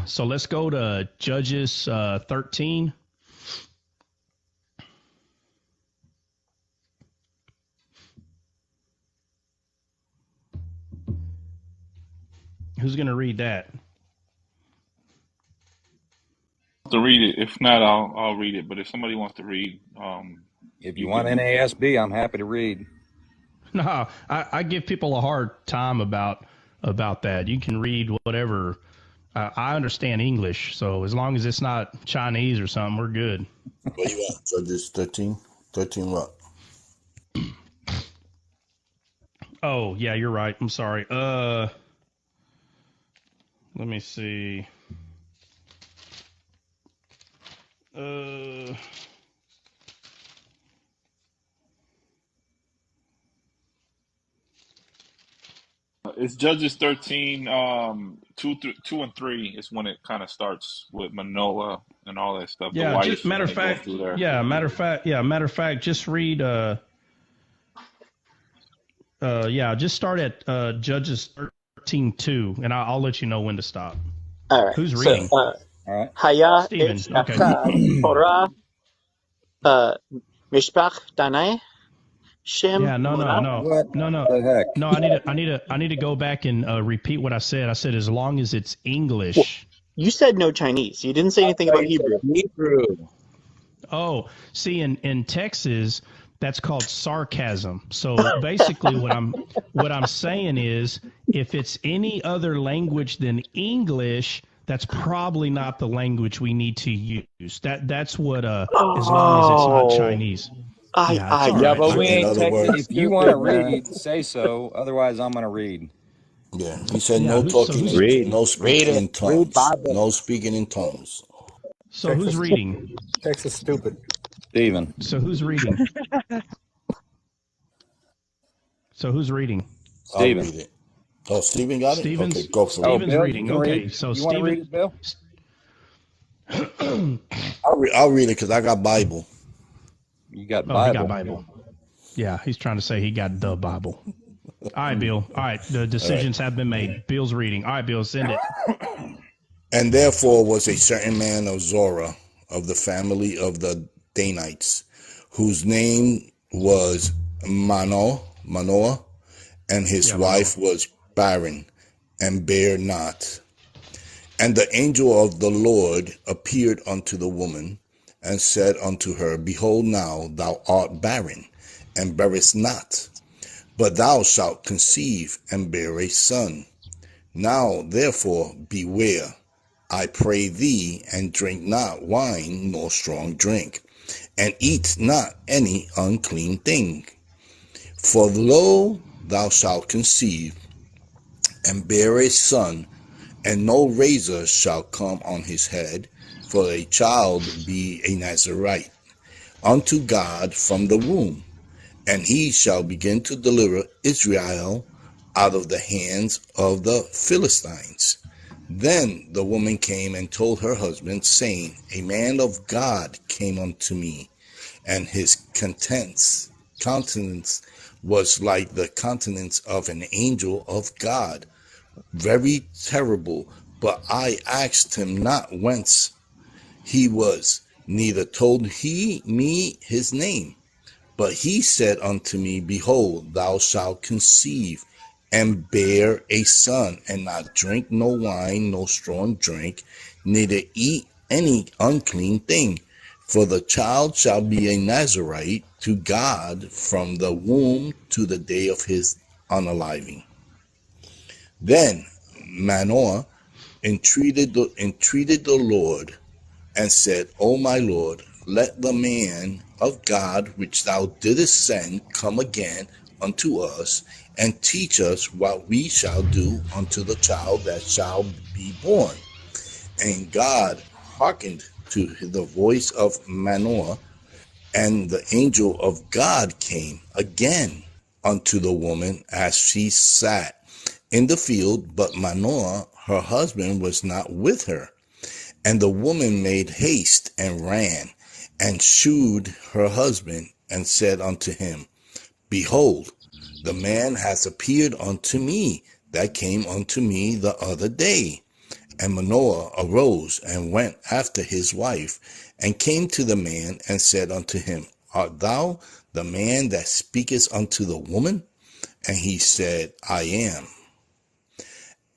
So let's go to Judges 13. Who's going to read that? To read it. If not, I'll read it. But if somebody wants to read, if you want NASB, I'm happy to read. No, I give people a hard time about that. You can read whatever. I understand English, so as long as it's not Chinese or something, we're good. Where you at? Judges 13? 13 what? Oh, yeah, you're right. I'm sorry. Let me see. It's Judges 13, 2 and 3 is when it kind of starts with Manoah and all that stuff. Yeah, the wife, just matter of fact. Yeah, matter of fact. Just read. Just start at Judges 13:2, and I'll let you know when to stop. All right. Who's reading? All right. Haya Stephen. Okay. Torah Mishpach Danai Shem. Yeah, no. The heck? No, I need to go back and repeat what I said. I said as long as it's English. Well, you said no Chinese. You didn't say anything about Hebrew. Oh, see, in Texas, that's called sarcasm. So basically, what I'm saying is, if it's any other language than English, that's probably not the language we need to use. That's what. As long as it's not Chinese. But we ain't Texas. If you want to read, say so. Otherwise, I'm going to read. Yeah, he said no talking, no speaking in tongues. No speaking in tongues. So Texas, who's reading? Texas stupid. Stephen. So who's reading? Stephen. I'll read it. Oh, Stephen got it? Okay, go for it. Stephen's reading. Okay, so you want to read it, Bill? I'll read it because I got Bible. You got Bible. He got Bible. Yeah, he's trying to say he got the Bible. All right, Bill. All right, the decisions have been made. Bill's reading. All right, Bill, send it. And therefore was a certain man of Zorah, of the family of the Danites, whose name was Manoah, and his wife was barren, and bare not. And the angel of the Lord appeared unto the woman, and said unto her, Behold, now thou art barren, and bearest not, but thou shalt conceive and bear a son. Now therefore beware, I pray thee, and drink not wine nor strong drink, and eat not any unclean thing. For lo, thou shalt conceive and bear a son, and no razor shall come on his head, for a child be a Nazarite unto God from the womb, and he shall begin to deliver Israel out of the hands of the Philistines. Then the woman came and told her husband, saying, A man of God came unto me, and his countenance was like the countenance of an angel of God, very terrible. But I asked him not whence he was, neither told he me his name. But he said unto me, Behold, thou shalt conceive, and bear a son, and not drink no wine, no strong drink, neither eat any unclean thing. For the child shall be a Nazarite to God from the womb to the day of his unaliving. Then Manoah entreated the Lord, and said, O my Lord, let the man of God which thou didst send come again unto us, and teach us what we shall do unto the child that shall be born. And God hearkened to the voice of Manoah, and the angel of God came again unto the woman as she sat in the field, but Manoah, her husband, was not with her. And the woman made haste and ran, and shewed her husband, and said unto him, Behold, the man hath appeared unto me that came unto me the other day. And Manoah arose and went after his wife, and came to the man, and said unto him, Art thou the man that speakest unto the woman? And he said, I am.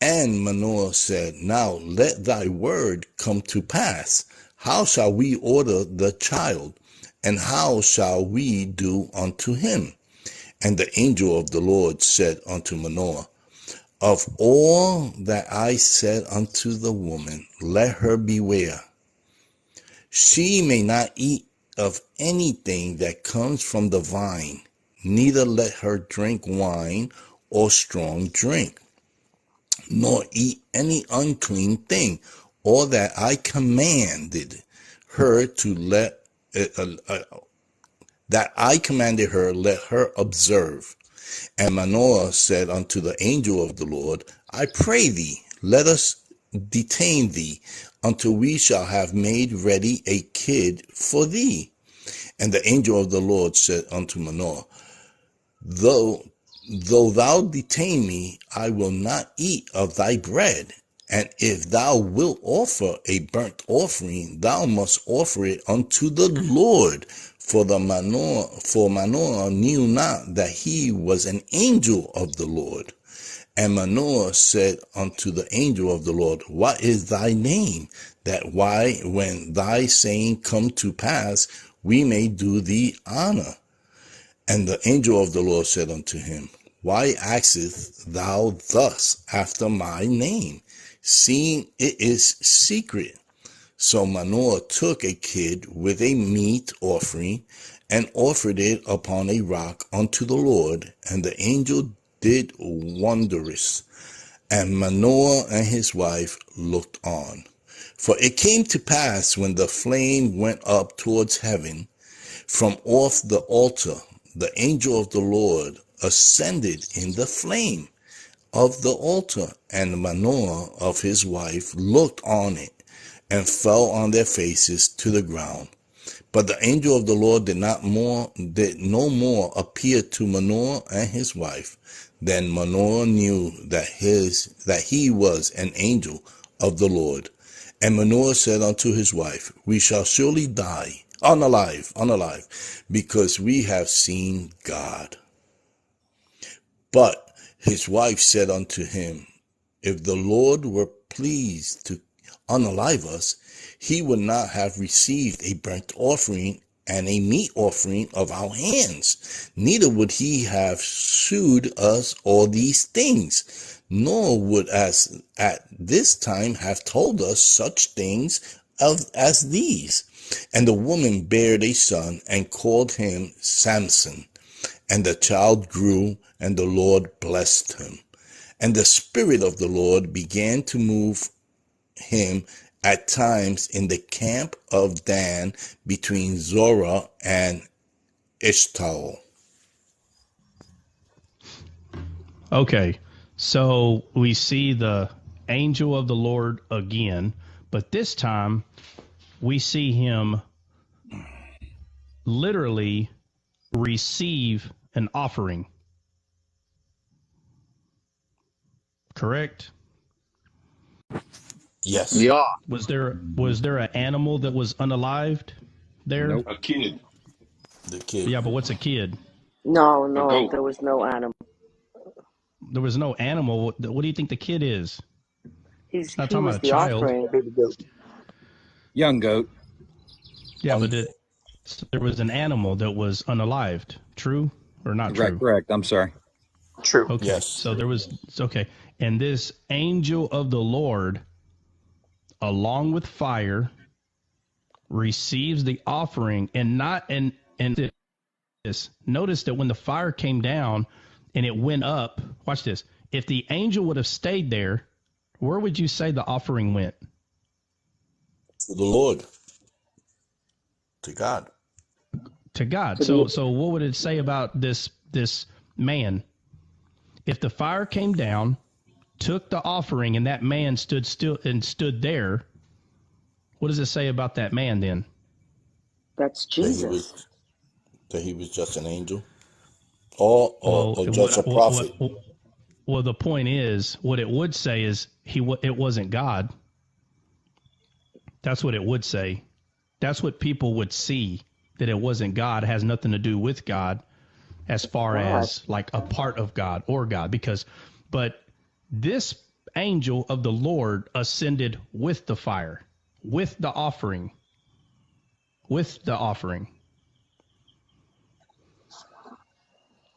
And Manoah said, Now let thy word come to pass. How shall we order the child? And how shall we do unto him? And the angel of the Lord said unto Manoah, Of all that I said unto the woman, let her beware. She may not eat of anything that comes from the vine, neither let her drink wine or strong drink, nor eat any unclean thing, or that I commanded her to let let her observe. And Manoah said unto the angel of the Lord, I pray thee, let us detain thee until we shall have made ready a kid for thee. And the angel of the Lord said unto Manoah, Though thou detain me, I will not eat of thy bread. And if thou wilt offer a burnt offering, thou must offer it unto the Lord. For Manoah knew not that he was an angel of the Lord. And Manoah said unto the angel of the Lord, What is thy name? That when thy saying come to pass, we may do thee honor. And the angel of the Lord said unto him, Why askest thou thus after my name, seeing it is secret? So Manoah took a kid with a meat offering, and offered it upon a rock unto the Lord, and the angel did wondrous. And Manoah and his wife looked on. For it came to pass, when the flame went up towards heaven from off the altar, the angel of the Lord ascended in the flame of the altar, and Manoah of his wife looked on it, and fell on their faces to the ground. But the angel of the Lord did no more appear to Manoah and his wife. Then Manoah knew that he was an angel of the Lord. And Manoah said unto his wife, We shall surely die, unalive, because we have seen God. But his wife said unto him, If the Lord were pleased to unalive us, he would not have received a burnt offering and a meat offering of our hands, neither would he have shewed us all these things, nor would as at this time have told us such things as these. And the woman bare a son, and called him Samson. And the child grew, and the Lord blessed him. And the Spirit of the Lord began to move him at times in the camp of Dan between Zorah and Eshtaol. Okay, so we see the angel of the Lord again, but this time we see him literally receive an offering. correct? Yes. Yeah. Was there an animal that was unalived there? Nope. A kid. The kid. Yeah, but what's a kid? No, A no, goat. there was no animal. There was no animal. What do you think the kid is? He It's not talking was about a the child. offering. Baby goat. Young goat. Yeah, but there was an animal that was unalived. True or not true? Correct. I'm sorry. True. Okay. Yes. So there was okay. And this angel of the Lord, along with fire, receives the offering, and this. Notice that when the fire came down and it went up, watch this. If the angel would have stayed there, where would you say the offering went? To the Lord. To God. To God. So what would it say about this man? If the fire came down, took the offering, and that man stood there, what does it say about that man then? That's Jesus. That he was just an angel, or just a prophet. Well, the point is, what it would say is it wasn't God. That's what it would say. That's what people would see, that it wasn't God. It has nothing to do with God, as far as like a part of God or God. But this angel of the Lord ascended with the fire, with the offering.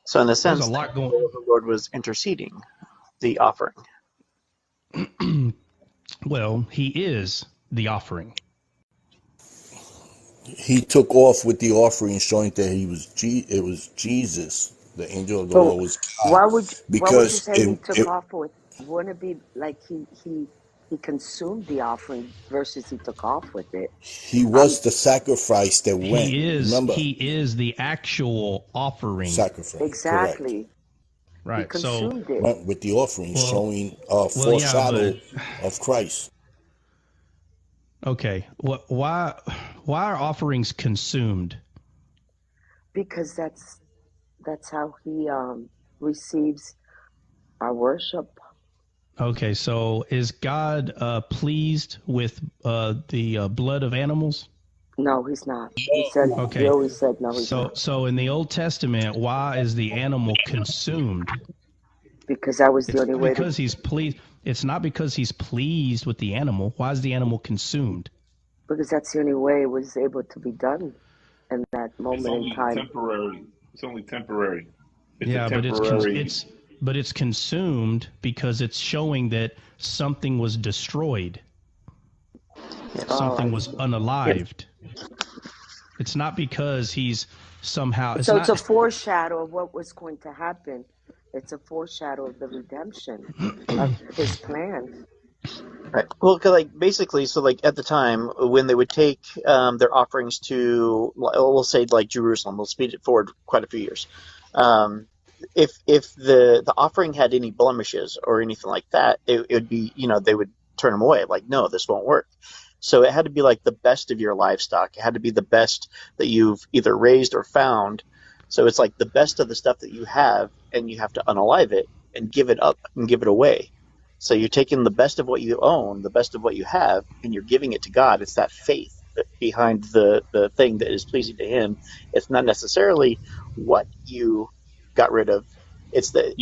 So in a sense, There's a lot going. the Lord was interceding the offering. Well, he is the offering. He took off with the offering, showing that it was Jesus. The angel of the Lord was God. Why would you say he took it, off with? Wouldn't it be like he consumed the offering versus he took off with it? He was the sacrifice that went. Remember, He is the actual offering. Sacrifice. Exactly. Correct. Right. He consumed it. Went with the offering, showing a foreshadow of Christ. Okay. Why are offerings consumed? Because that's how he receives our worship. Okay, so is God pleased with the blood of animals? No, he's not. He said. Okay. He always said no. He's not. So in the Old Testament, why is the animal consumed? Because that was the only way. Because he's pleased. It's not because he's pleased with the animal. Why is the animal consumed? Because that's the only way it was able to be done in that moment in time. Temporary. It's only temporary. But it's consumed because it's showing that something was destroyed. Something was unalived. It's not because he's somehow. It's a foreshadow of what was going to happen. It's a foreshadow of the redemption of his plan. Right. Well, basically, at the time when they would take their offerings to, we'll say like Jerusalem, we'll speed it forward quite a few years. If the offering had any blemishes or anything like that, it would be, they would turn them away. Like, no, this won't work. So it had to be like the best of your livestock. It had to be the best that you've either raised or found. So it's like the best of the stuff that you have, and you have to unalive it and give it up and give it away. So you're taking the best of what you own, the best of what you have, and you're giving it to God. It's that faith behind the thing that is pleasing to him. It's not necessarily what you got rid of. It's that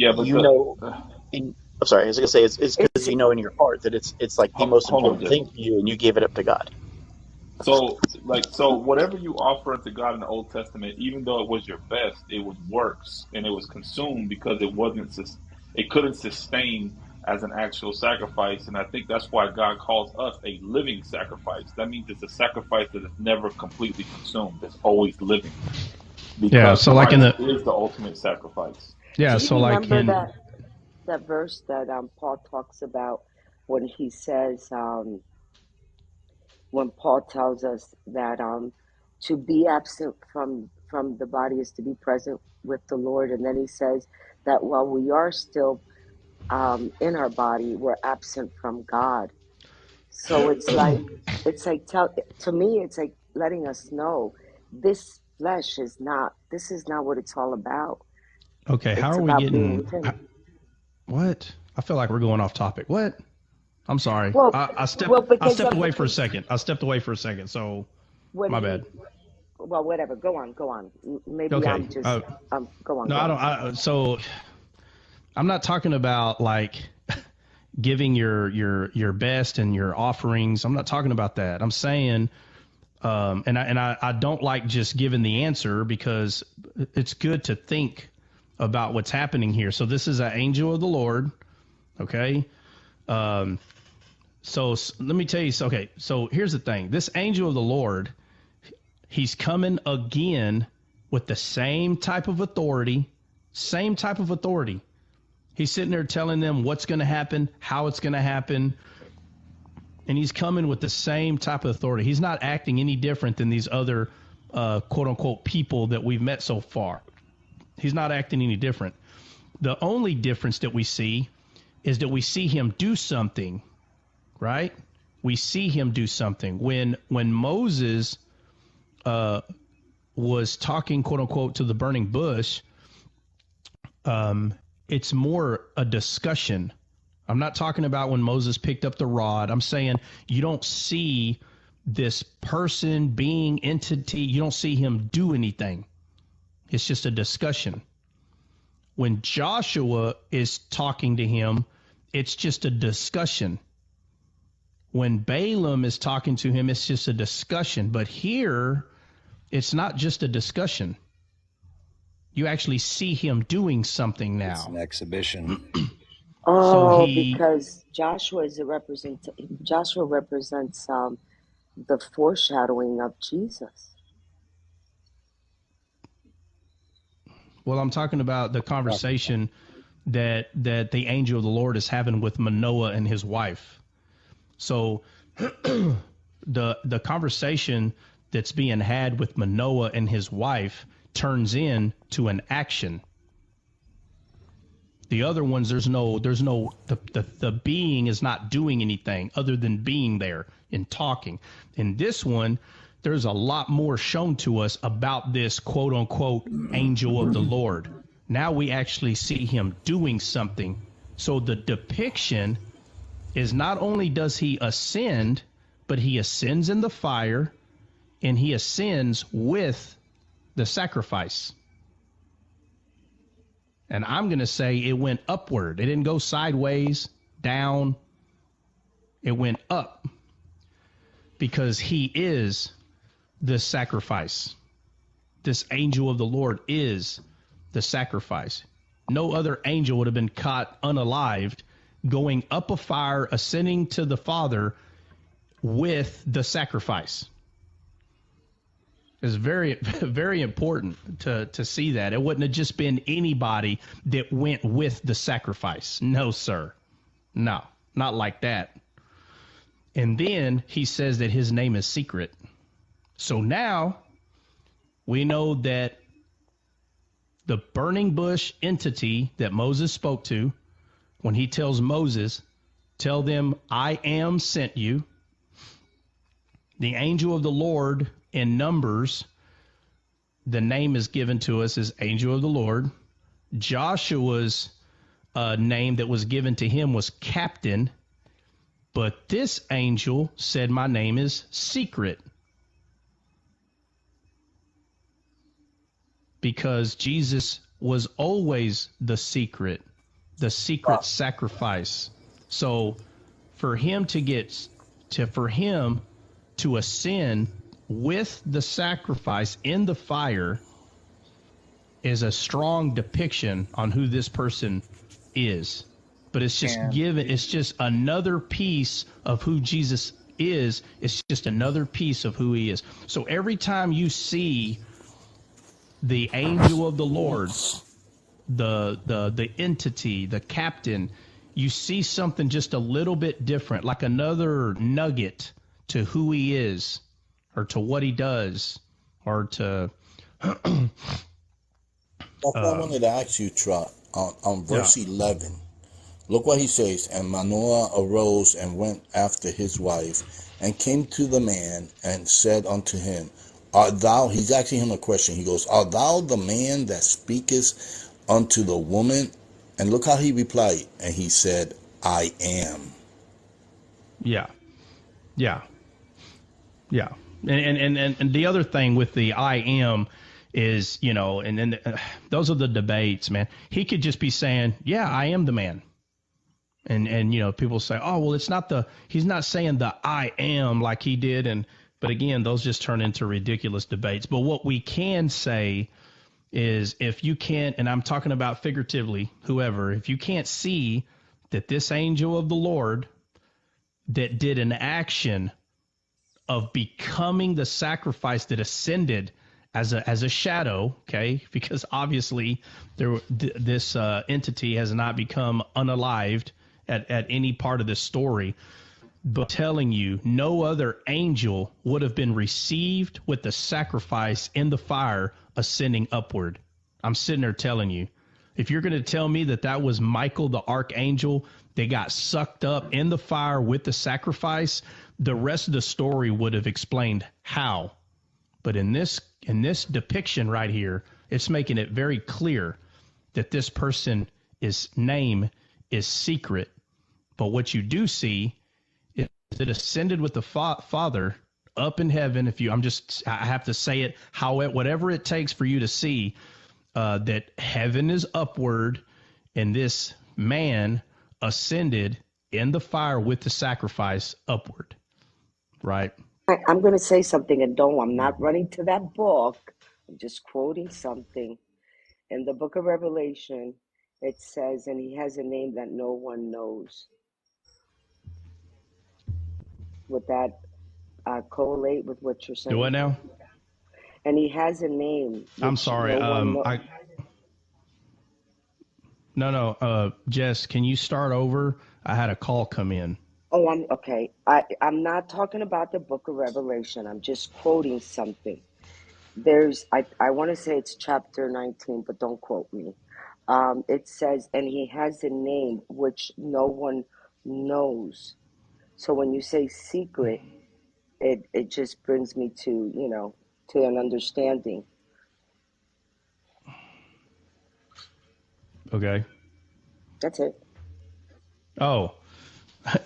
I'm sorry, I was going to say it's because you know in your heart that it's like the most important thing for you, and you gave it up to God. So whatever you offer unto God in the Old Testament, even though it was your best, it was works and it was consumed because it couldn't sustain as an actual sacrifice. And I think that's why God calls us a living sacrifice. That means it's a sacrifice that is never completely consumed. It's always living. Because Christ is the ultimate sacrifice. Yeah. Do you remember that verse that Paul talks about when he says, when Paul tells us that to be absent from the body is to be present with the Lord, and then he says that while we are still in our body, we're absent from God. So it's like to me, it's like letting us know this flesh is not what it's all about. Okay, how are we getting? What? I feel like we're going off topic. What? I'm sorry. Well, I stepped because away for a second. So my bad. Well, whatever. Go on. Maybe Okay. I'm just go on. No, go I on. don't. So I'm not talking about like giving your best and your offerings. I'm not talking about that. I'm saying, and I don't like just giving the answer, because it's good to think about what's happening here. So this is an angel of the Lord. Okay. So let me tell you. Okay. So here's the thing. This angel of the Lord, he's coming again with the same type of authority. He's sitting there telling them what's going to happen, how it's going to happen. And he's coming with the same type of authority. He's not acting any different than these other quote unquote people that we've met so far. He's not acting any different. The only difference that we see is that we see him do something, right? We see him do something. When Moses was talking, quote unquote, to the burning bush, it's more a discussion. I'm not talking about when Moses picked up the rod. I'm saying you don't see this person, being, entity, you don't see him do anything. It's just a discussion. When Joshua is talking to him, it's just a discussion. When Balaam is talking to him, it's just a discussion. But here, it's not just a discussion. You actually see him doing something now. It's an exhibition. Because Joshua represents the foreshadowing of Jesus. Well, I'm talking about the conversation that the angel of the Lord is having with Manoah and his wife. So the conversation that's being had with Manoah and his wife turns into an action. The other ones, the being is not doing anything other than being there and talking. In this one, there's a lot more shown to us about this quote unquote angel of the Lord. Now we actually see him doing something. So the depiction is not only does he ascend, but he ascends in the fire, and he ascends with the sacrifice. And I'm going to say it went upward. It didn't go sideways, down. It went up, because he is the sacrifice. This angel of the Lord is the sacrifice. No other angel would have been caught unalived going up a fire, ascending to the Father with the sacrifice. It's very, very important to see that. It wouldn't have just been anybody that went with the sacrifice. No, sir. No, not like that. And then he says that his name is secret. So now we know that the burning bush entity that Moses spoke to, when he tells Moses, tell them I am sent you. The angel of the Lord in Numbers, the name is given to us as angel of the Lord. Joshua's name that was given to him was captain. But this angel said, my name is secret. Because Jesus was always the secret sacrifice. So for him to ascend with the sacrifice in the fire is a strong depiction on who this person is. But it's just it's just another piece of who Jesus is. It's just another piece of who he is. So every time you see the angel of the Lord, the entity, the captain, you see something just a little bit different, like another nugget to who he is, or to what he does, or to... I wanted to ask you, Trot, on verse 11. Look what he says. And Manoah arose and went after his wife, and came to the man, and said unto him, art thou... He's asking him a question. He goes, art thou the man that speakest unto the woman? And look how he replied. And he said, I am. Yeah. Yeah. Yeah. And the other thing with the I am is, you know, and then those are the debates, man. He could just be saying, yeah, I am the man. And you know, people say, oh, well, he's not saying the I am like he did. But again, those just turn into ridiculous debates. But what we can say is, if you can't, and I'm talking about figuratively, whoever, if you can't see that this angel of the Lord that did an action of becoming the sacrifice that ascended as a shadow, okay, because obviously this entity has not become unalived at any part of this story, but telling you no other angel would have been received with the sacrifice in the fire ascending upward. I'm sitting there telling you, if you're going to tell me that was Michael the archangel that got sucked up in the fire with the sacrifice, the rest of the story would have explained how. But in this depiction right here, it's making it very clear that this person's name is secret. But what you do see is it ascended with the Father up in heaven. I have to say it whatever it takes for you to see that heaven is upward, and this man ascended in the fire with the sacrifice upward. Right. I'm going to say something, and I'm not running to that book. I'm just quoting something. In the book of Revelation, it says, and he has a name that no one knows. Would that correlate with what you're saying? Do what now? And he has a name. I'm sorry. No. Jess, can you start over? I had a call come in. Oh, I'm okay. I'm not talking about the book of Revelation. I'm just quoting something. I want to say it's chapter 19, but don't quote me. It says, and he has a name which no one knows. So when you say secret, it just brings me to an understanding. Okay. That's it. Oh,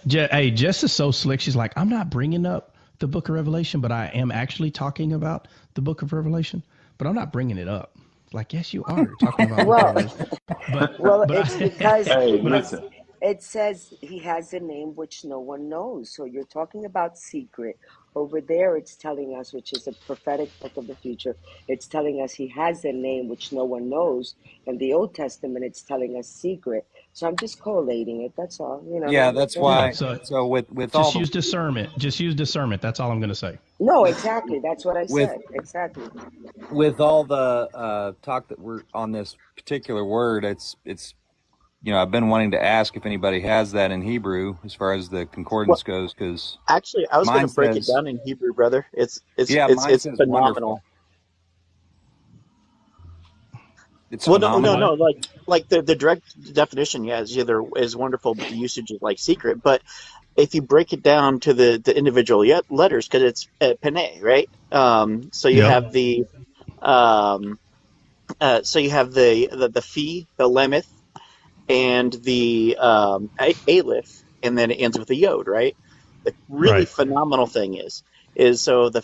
hey, Jess is so slick. She's like, I'm not bringing up the book of Revelation, but I am actually talking about the book of Revelation, but I'm not bringing it up. Like, yes, you are talking about it's because hey, listen. It says he has a name which no one knows. So you're talking about secret. Over there, it's telling us, which is a prophetic book of the future, it's telling us he has a name which no one knows. In the Old Testament, it's telling us secret. So I'm just correlating it. That's all. Yeah, that's why. So with just use discernment. Just use discernment. That's all I'm going to say. No, exactly. That's what I said. Exactly. With all the talk that we're on this particular word, it's I've been wanting to ask if anybody has that in Hebrew as far as the concordance goes, because actually I was going to break it down in Hebrew, brother. It's phenomenal. It's phenomenal. No. Like the direct definition, is wonderful, but the usage is like secret. But if you break it down to the individual letters, because it's pene, right? So you have the phi, the lemeth, and the aleph, and then it ends with a yod, right? The really phenomenal thing is so the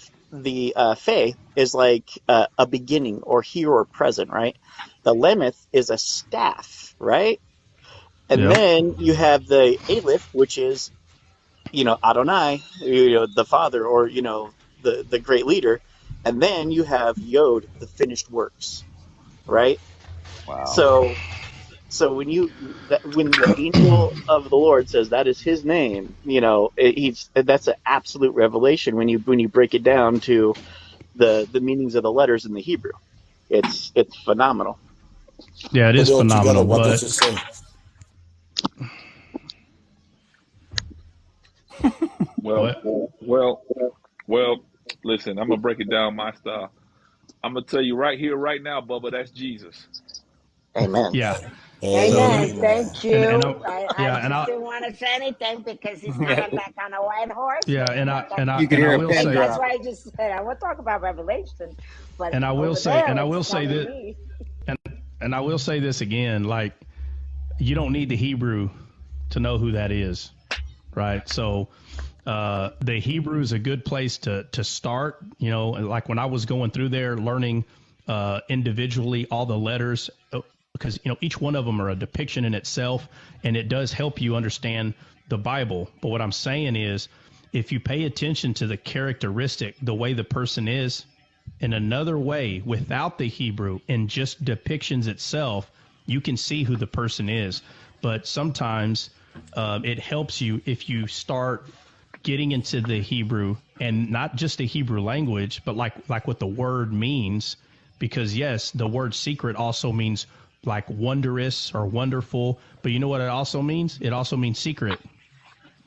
fe is like a beginning or here or present, right? The lemeth is a staff, right? And then you have the aleph, which is Adonai, the Father, or the great leader, and then you have yod, the finished works, right? Wow. So when the angel of the Lord says that is his name, that's an absolute revelation when you break it down to the meanings of the letters in the Hebrew. It's phenomenal. Yeah, it is phenomenal. What does it say? Well. Listen, I'm gonna break it down my style. I'm gonna tell you right here, right now, Bubba. That's Jesus. Amen. Yeah. Amen. Thank you. I didn't want to say anything because he's coming back on a white horse. Yeah, and I will say that's why I just said I want to talk about Revelation. But I will say this again. Like, you don't need the Hebrew to know who that is, right? So the Hebrew is a good place to start. You know, like when I was going through there learning individually all the letters, because, you know, each one of them are a depiction in itself, and it does help you understand the Bible. But what I'm saying is, if you pay attention to the characteristic, the way the person is, in another way, without the Hebrew and just depictions itself, you can see who the person is. But sometimes it helps you if you start getting into the Hebrew, and not just the Hebrew language, but like what the word means. Because yes, the word secret also means like wondrous or wonderful, but you know what it also means? It also means secret,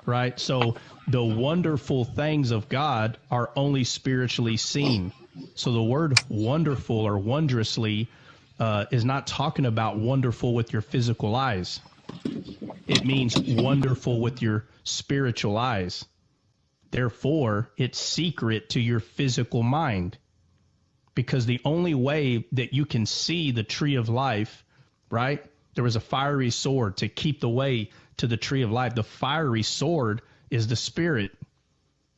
right? So the wonderful things of God are only spiritually seen. So the word wonderful or wondrously is not talking about wonderful with your physical eyes. It means wonderful with your spiritual eyes. Therefore, it's secret to your physical mind. Because the only way that you can see the tree of life, right? There was a fiery sword to keep the way to the tree of life. The fiery sword is the spirit.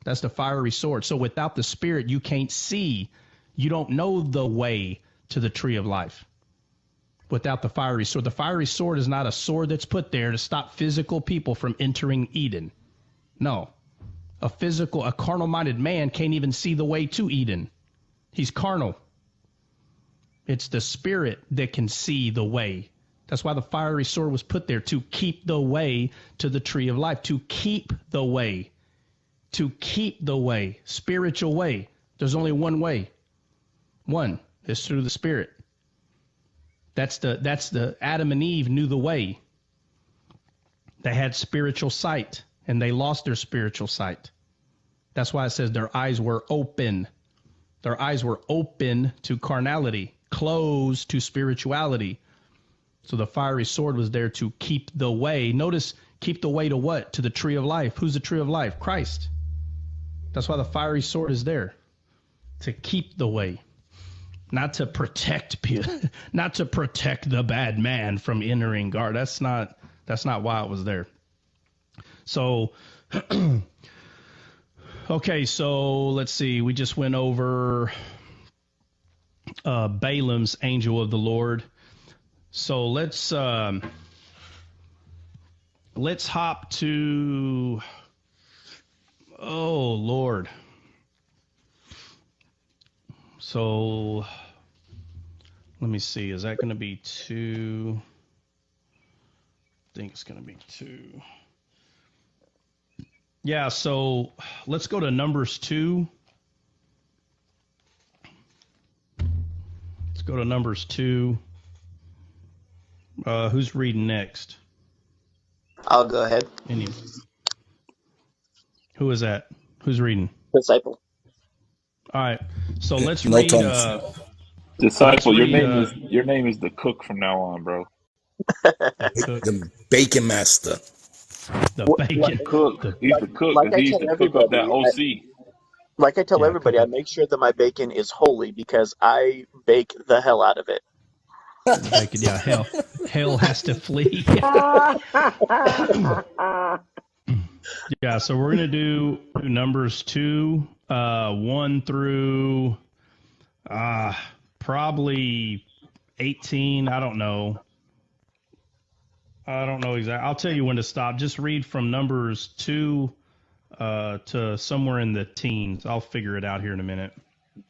That's the fiery sword. So without the spirit, you can't see. You don't know the way to the tree of life without the fiery sword. The fiery sword is not a sword that's put there to stop physical people from entering Eden. No. A carnal-minded man can't even see the way to Eden. He's carnal. It's the spirit that can see the way. That's why the fiery sword was put there, to keep the way to the tree of life, to keep the way, spiritual way. There's only one way. One is through the spirit. That's the Adam and Eve knew the way. They had spiritual sight, and they lost their spiritual sight. That's why it says their eyes were open. Their eyes were open to carnality, closed to spirituality. So the fiery sword was there to keep the way. Notice, keep the way to what? To the tree of life. Who's the tree of life? Christ. That's why the fiery sword is there, to keep the way, not to protect not to protect the bad man from entering guard. That's not why it was there. So, okay, so let's see. We just went over Balaam's angel of the Lord. So let's hop to, oh Lord. So let me see. Is that going to be 2? I think it's going to be 2. Yeah, so let's go to Numbers 2. Let's go to Numbers 2. Who's reading next? I'll go ahead. Who is that? Who's reading? Disciple. All right. So let's No read. Disciple, your name is the cook from now on, bro. The bacon master. The bacon cook. He's the cook. Like I he used tell to cook up that everybody, OC. Like I tell everybody, I make sure that my bacon is holy because I bake the hell out of it. Bacon, yeah, hell has to flee. Yeah, so we're gonna do Numbers 2, 1 through probably 18. I don't know exactly. I'll tell you when to stop. Just read from Numbers 2 to somewhere in the teens. I'll figure it out here in a minute.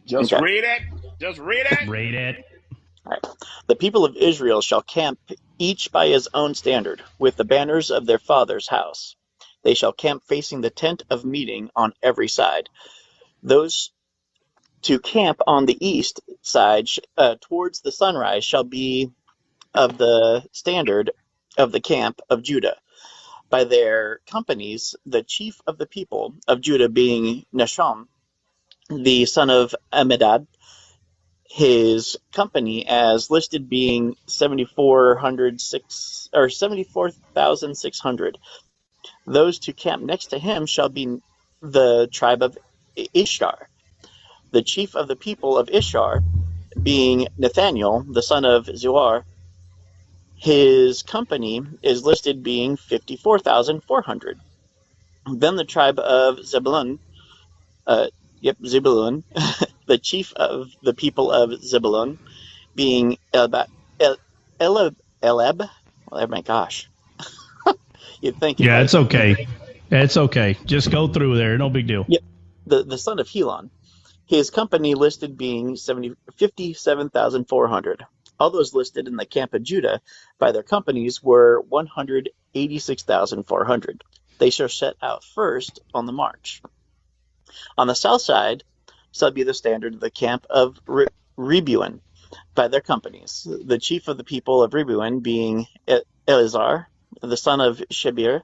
Just read it. Just read it. Read it. All right. The people of Israel shall camp each by his own standard, with the banners of their father's house. They shall camp facing the tent of meeting on every side. Those to camp on the east side towards the sunrise shall be of the standard of the camp of Judah. By their companies, the chief of the people of Judah being Nahshon, the son of Amminadab, his company as listed being 74,600. Those to camp next to him shall be the tribe of Ishar. The chief of the people of Ishar being Nathaniel, the son of Zuar, His company is listed being 54,400. Then the tribe of Zebulun, Zebulun, the chief of the people of Zebulun, being Eleb. Oh my gosh. You'd think if Yeah, I it's okay. It's okay. Just go through there. No big deal. Yep. The son of Helon. His company listed being 57,400. All those listed in the camp of Judah by their companies were 186,400. They shall set out first on the march. On the south side shall be the standard of the camp of Rebuin by their companies. The chief of the people of Rebuin being Eleazar, the son of Shebir.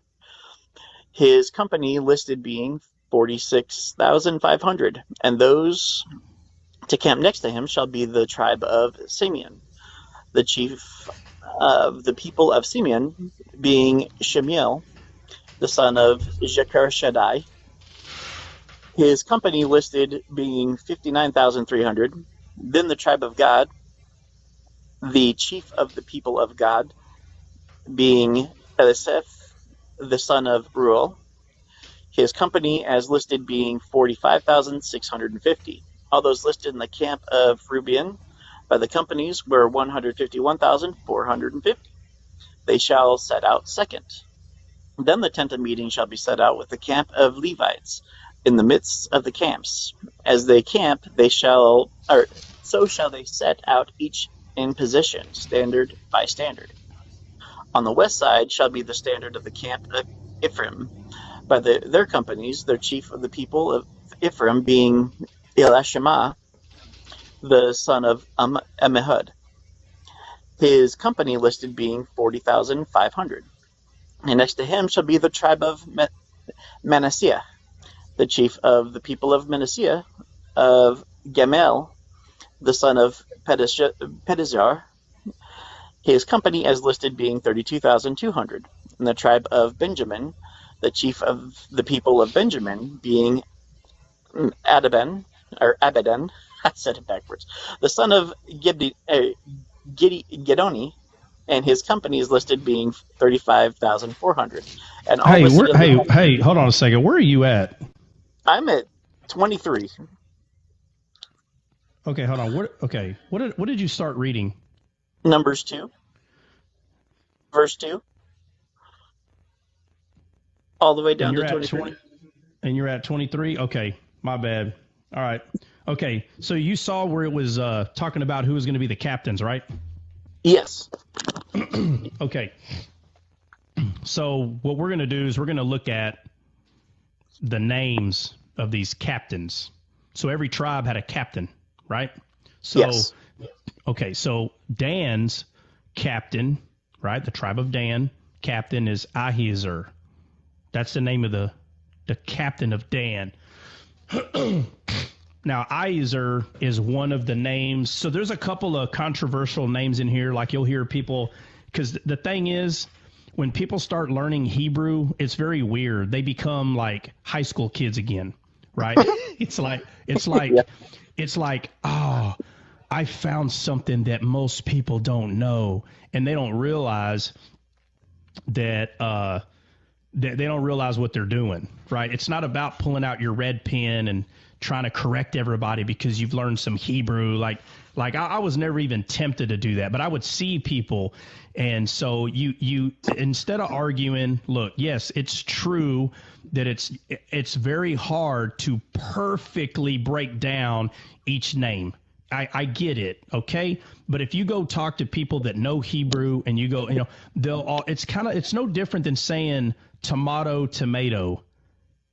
His company listed being 46,500, and those to camp next to him shall be the tribe of Simeon. The chief of the people of Simeon being Shemiel, the son of Sheker Shaddai. His company listed being 59,300. Then the tribe of Gad, the chief of the people of Gad being Eliseph, the son of Ruel. His company as listed being 45,650. All those listed in the camp of Reuben by the companies were 151,450. They shall set out second. Then the tent of meeting shall be set out with the camp of Levites in the midst of the camps. As they camp, so shall they set out each in position, standard by standard. On the west side shall be the standard of the camp of Ephraim, by their companies, their chief of the people of Ephraim being Elishama, the son of Ammihud. His company listed being 40,500. And next to him shall be the tribe of Manasseh, the chief of the people of Manasseh, of Gamel, the son of Pedazar. His company as listed being 32,200. And the tribe of Benjamin, the chief of the people of Benjamin, being Abidan, I said it backwards, the son of Gedoni, and his company is listed being 35,400. And all hey, hold on a second. Where are you at? I'm at 23. Okay, hold on. What did you start reading? Numbers 2, verse 2. All the way down to 23. And you're at 23? Okay, my bad. All right. Okay, so you saw where it was talking about who was going to be the captains, right? Yes. Okay. So what we're going to do is we're going to look at the names of these captains. So every tribe had a captain, right? So, yes. Okay, so Dan's captain, right? The tribe of Dan, captain is Ahiezer. That's the name of the captain of Dan. Now, Ahiezer is one of the names. So there's a couple of controversial names in here. Like you'll hear people, because the thing is, when people start learning Hebrew, it's very weird. They become like high school kids again, right? It's like, yeah. It's like, oh, I found something that most people don't know, and they don't realize that they don't realize what they're doing, right? It's not about pulling out your red pen and trying to correct everybody because you've learned some Hebrew. Like I was never even tempted to do that, but I would see people. And so you instead of arguing, look, yes, it's true that it's very hard to perfectly break down each name. I get it, okay? But if you go talk to people that know Hebrew and you go, it's no different than saying tomato.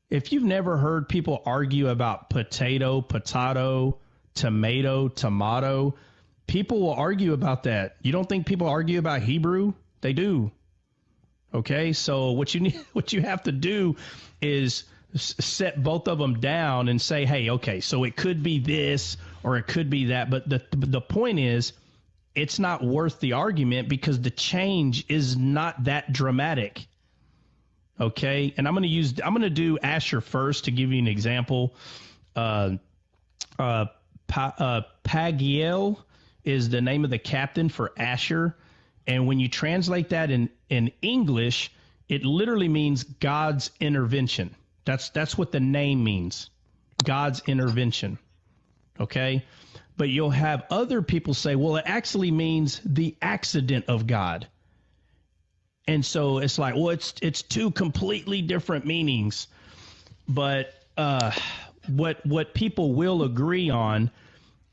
If you've never heard people argue about potato, tomato, people will argue about that. You don't think people argue about Hebrew? They do. Okay, so what you have to do is set both of them down and say, hey, okay, so it could be this or it could be that. But the point is, it's not worth the argument because the change is not that dramatic. Okay, and I'm going to do Asher first to give you an example. Pagiel is the name of the captain for Asher, And when you translate that in English, it literally means God's intervention. That's what the name means, God's intervention. Okay? But you'll have other people say, well, it actually means the accident of God. And so it's like, well, it's two completely different meanings. But what people will agree on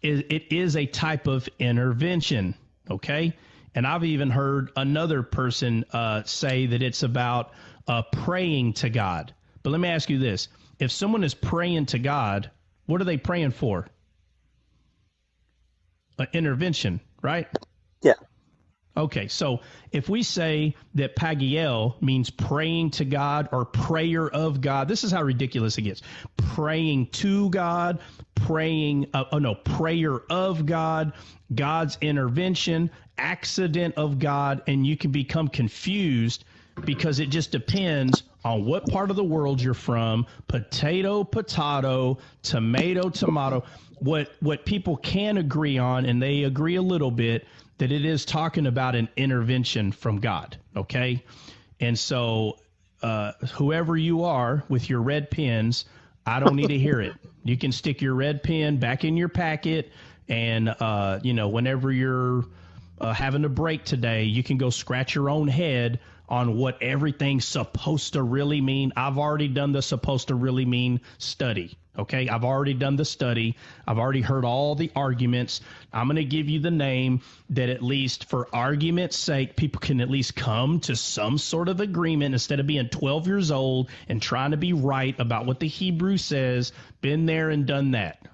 is it is a type of intervention, okay? And I've even heard another person say that it's about praying to God. But let me ask you this. If someone is praying to God, what are they praying for? An intervention, right? Yeah. Okay, so if we say that Pagiel means praying to God or prayer of God, this is how ridiculous it gets. Praying to God, prayer of God, God's intervention, accident of God, and you can become confused because it just depends on what part of the world you're from. Potato, tomato. What people can agree on, and they agree a little bit, that it is talking about an intervention from God, okay? And so whoever you are with your red pens, I don't need to hear it. You can stick your red pen back in your packet, and, whenever you're having a break today, you can go scratch your own head on what everything's supposed to really mean. I've already done the supposed to really mean study. Okay, I've already done the study. I've already heard all the arguments. I'm going to give you the name that, at least for argument's sake, people can at least come to some sort of agreement instead of being 12 years old and trying to be right about what the Hebrew says. Been there and done that.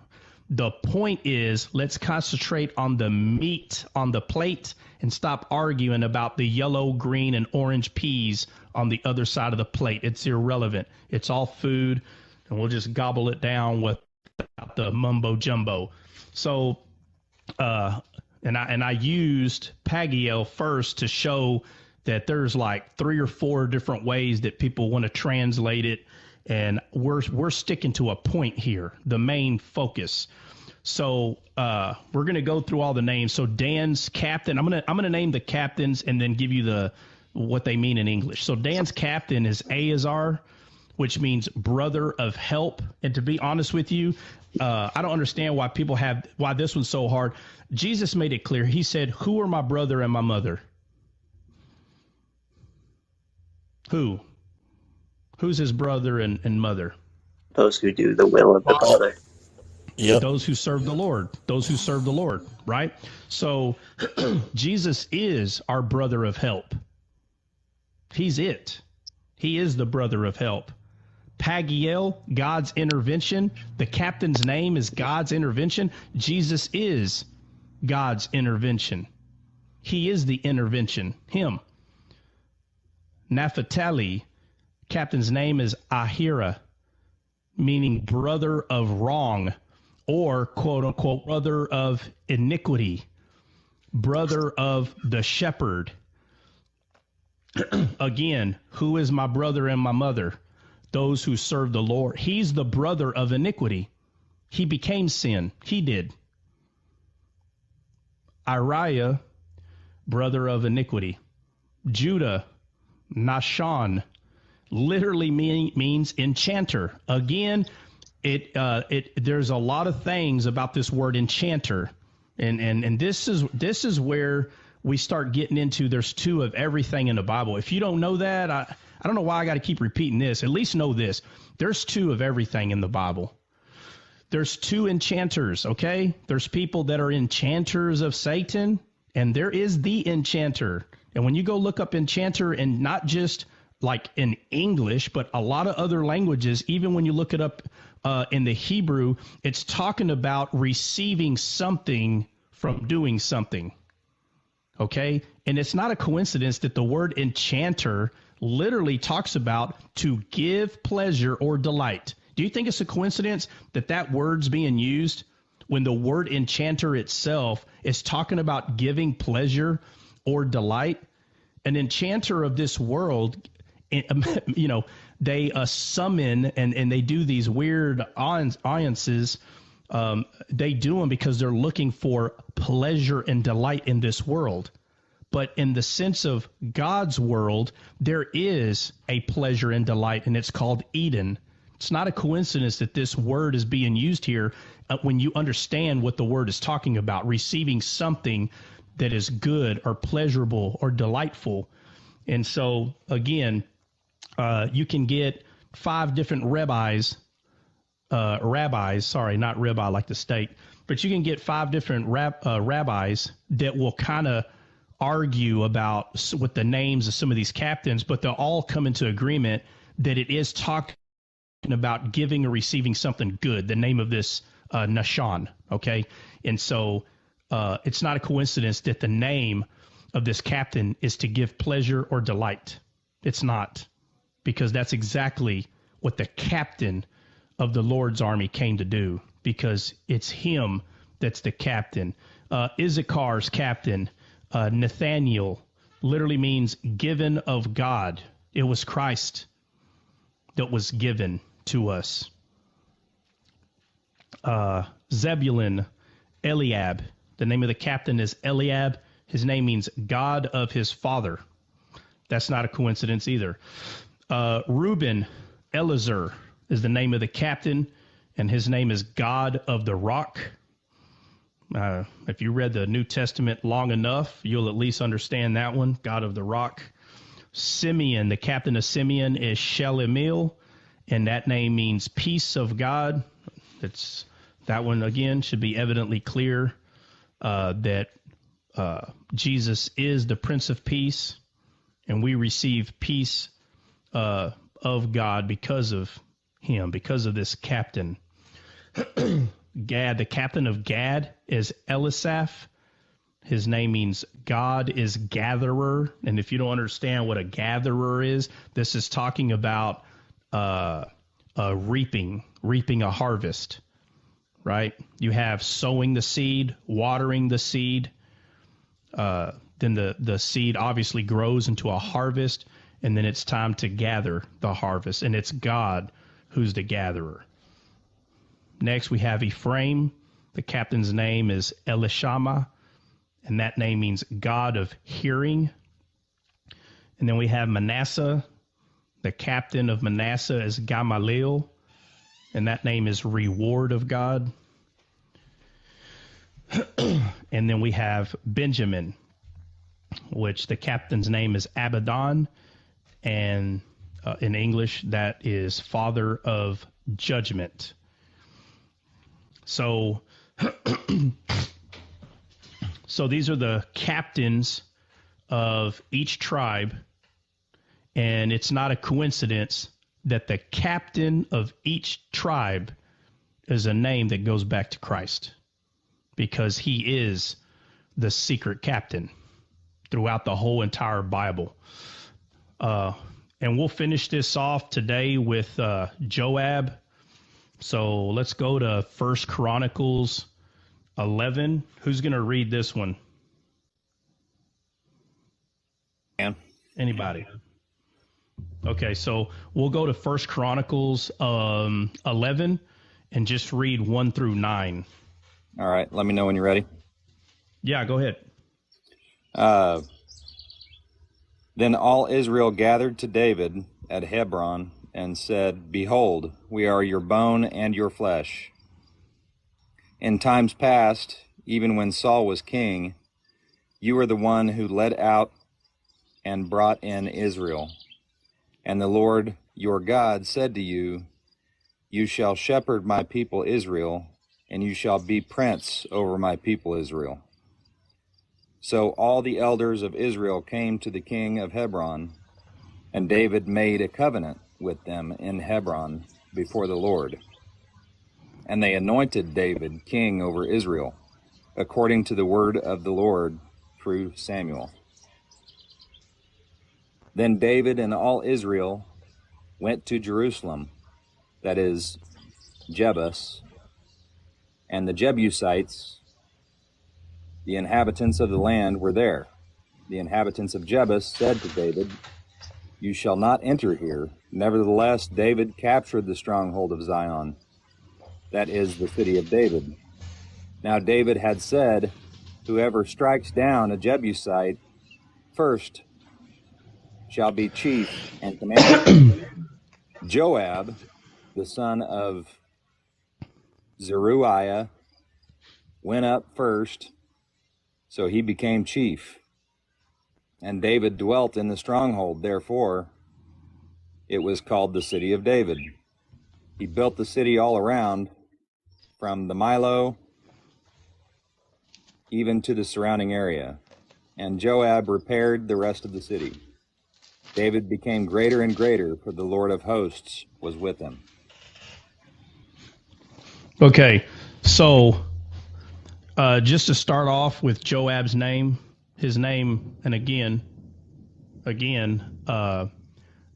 The point is, let's concentrate on the meat on the plate and stop arguing about the yellow, green, and orange peas on the other side of the plate. It's irrelevant. It's all food, and we'll just gobble it down without the mumbo jumbo. So, and I used Pagiel first to show that there's like 3 or 4 different ways that people want to translate it, and we're sticking to a point here, the main focus. So we're going to go through all the names. So Dan's captain, I'm going to name the captains and then give you what they mean in English. So Dan's captain is Azar, which means brother of help. And to be honest with you, I don't understand why this one's so hard. Jesus made it clear. He said, "Who are my brother and my mother?" Who's his brother and mother? Those who do the will of the Father. Yep. Those who serve the Lord, right? So Jesus is our brother of help. He's it. He is the brother of help. Pagiel, God's intervention. The captain's name is God's intervention. Jesus is God's intervention. He is the intervention. Him. Naphtali, captain's name is Ahira, meaning brother of wrong, or quote unquote brother of iniquity, brother of the shepherd. Again, who is my brother and my mother? Those who serve the Lord. He's the brother of iniquity. He became sin. He did. Uriah, brother of iniquity. Judah, Nashon, literally means enchanter. Again, there's a lot of things about this word enchanter, and this is where we start getting into there's 2 of everything in the Bible. If you don't know that, I don't know why I got to keep repeating this. At least know this. There's 2 of everything in the Bible. There's 2 enchanters, okay? There's people that are enchanters of Satan, and there is the enchanter. And when you go look up enchanter, and not just like in English, but a lot of other languages, even when you look it up in the Hebrew, it's talking about receiving something from doing something. Okay? And it's not a coincidence that the word enchanter literally talks about to give pleasure or delight. Do you think it's a coincidence that word's being used when the word enchanter itself is talking about giving pleasure or delight? An enchanter of this world, they summon and they do these weird alliances. They do them because they're looking for pleasure and delight in this world. But in the sense of God's world, there is a pleasure and delight, and it's called Eden. It's not a coincidence that this word is being used here when you understand what the word is talking about, receiving something that is good or pleasurable or delightful. And so, again, you can get 5 different rabbis, sorry, not ribeye like the steak, but you can get 5 different rabbis that will kind of argue about with the names of some of these captains, but they'll all come into agreement that it is talking about giving or receiving something good, the name of this Nashon, okay? And so it's not a coincidence that the name of this captain is to give pleasure or delight. It's not, because that's exactly what the captain of the Lord's army came to do, because it's him that's the captain. Issachar's captain, Nathaniel, literally means given of God. It was Christ that was given to us. Zebulun, Eliab. The name of the captain is Eliab. His name means God of his father. That's not a coincidence either. Reuben, Elazar is the name of the captain, and his name is God of the rock. If you read the New Testament long enough, you'll at least understand that one, God of the rock. Simeon, the captain of Simeon is Shelemiel, and that name means peace of God. That one, again, should be evidently clear that Jesus is the Prince of Peace, and we receive peace of God because of him, because of this captain. Gad, the captain of Gad is Elisaph. His name means God is gatherer. And if you don't understand what a gatherer is, this is talking about reaping a harvest, right? You have sowing the seed, watering the seed. Then the seed obviously grows into a harvest, and then it's time to gather the harvest. And it's God who's the gatherer. Next, we have Ephraim. The captain's name is Elishama, and that name means God of hearing. And then we have Manasseh. The captain of Manasseh is Gamaliel, and that name is reward of God. And then we have Benjamin, which the captain's name is Abaddon, and in English, that is father of judgment. So, so these are the captains of each tribe, and it's not a coincidence that the captain of each tribe is a name that goes back to Christ, because he is the secret captain throughout the whole entire Bible. And we'll finish this off today with Joab. So let's go to 1 Chronicles 11. Who's going to read this one? Anybody? Okay, so we'll go to 1 Chronicles 11 and just read 1 through 9. All right, let me know when you're ready. Yeah, go ahead. Then all Israel gathered to David at Hebron and said, "Behold, we are your bone and your flesh. In times past, even when Saul was king, you were the one who led out and brought in Israel. And the Lord your God said to you, you shall shepherd my people Israel, and you shall be prince over my people Israel." So all the elders of Israel came to the king of Hebron, and David made a covenant with them in Hebron before the Lord. And they anointed David king over Israel, according to the word of the Lord through Samuel. Then David and all Israel went to Jerusalem, that is, Jebus, and the Jebusites, the inhabitants of the land, were there. The inhabitants of Jebus said to David, "You shall not enter here." Nevertheless, David captured the stronghold of Zion, that is, the city of David. Now David had said, "Whoever strikes down a Jebusite first shall be chief and commander. Joab, the son of Zeruiah, went up first, so he became chief. And David dwelt in the stronghold, therefore it was called the city of David. He built the city all around, from the Milo even to the surrounding area. And Joab repaired the rest of the city. David became greater and greater, for the Lord of hosts was with him. Okay, so just to start off with Joab's name, his name, and again,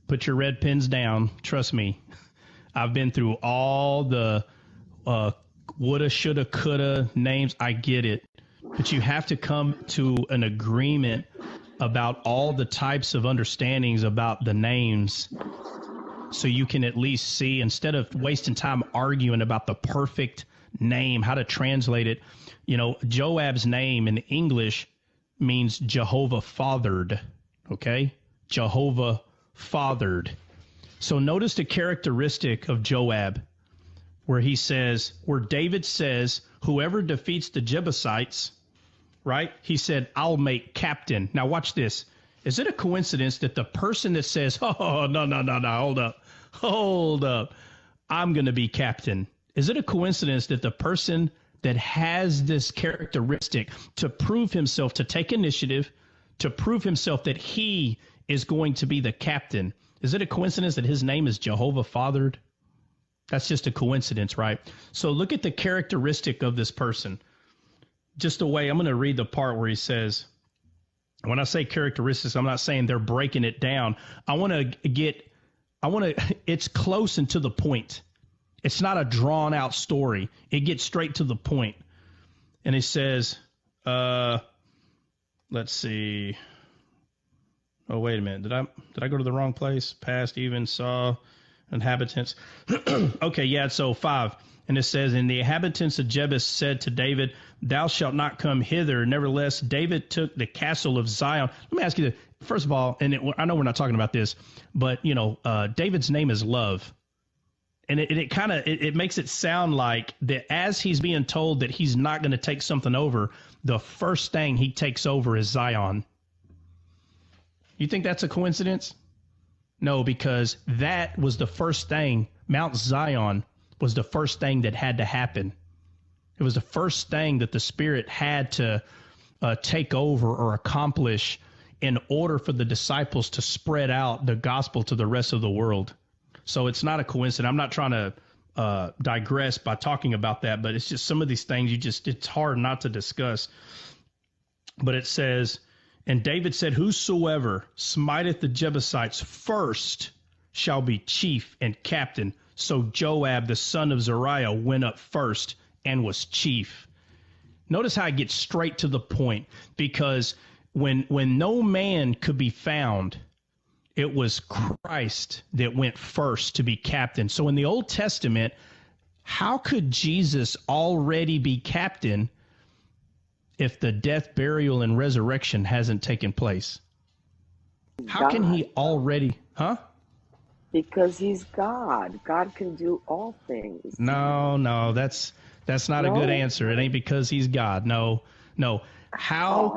put your red pens down. Trust me, I've been through all the woulda, shoulda, coulda names. I get it. But you have to come to an agreement about all the types of understandings about the names, so you can at least see, instead of wasting time arguing about the perfect name, how to translate it. You know, Joab's name in English means Jehovah fathered. Okay? Jehovah fathered. So notice the characteristic of Joab, where David says, whoever defeats the Jebusites, right? He said, I'll make captain. Now watch this. Is it a coincidence that the person that says, oh, no, hold up, I'm going to be captain? Is it a coincidence that the person that has this characteristic to prove himself, to take initiative, to prove himself that he is going to be the captain, is it a coincidence that his name is Jehovah fathered? That's just a coincidence, right? So look at the characteristic of this person. Just the way, I'm going to read the part where he says, when I say characteristics, I'm not saying they're breaking it down. It's close and to the point. It's not a drawn out story. It gets straight to the point. And he says, let's see. Oh, wait a minute. Did I go to the wrong place? Past, even, saw, inhabitants. Okay, yeah, so 5. And it says, and the inhabitants of Jebus said to David, thou shalt not come hither. Nevertheless, David took the castle of Zion. Let me ask you this. First of all, I know we're not talking about this, but, David's name is Love. And it makes it sound like that as he's being told that he's not going to take something over, the first thing he takes over is Zion. You think that's a coincidence? No, because that was the first thing. Mount Zion was the first thing that had to happen. It was the first thing that the Spirit had to take over or accomplish in order for the disciples to spread out the gospel to the rest of the world. So it's not a coincidence. I'm not trying to digress by talking about that, but it's just some of these things it's hard not to discuss. But it says, and David said, whosoever smiteth the Jebusites first shall be chief and captain. So Joab, the son of Zeruiah, went up first and was chief. Notice how I get straight to the point, because when no man could be found, it was Christ that went first to be captain. So in the Old Testament, how could Jesus already be captain if the death, burial, and resurrection hasn't taken place? How can he already, Because he's God. God can do all things. No, that's not a good answer. It ain't because he's God. No. How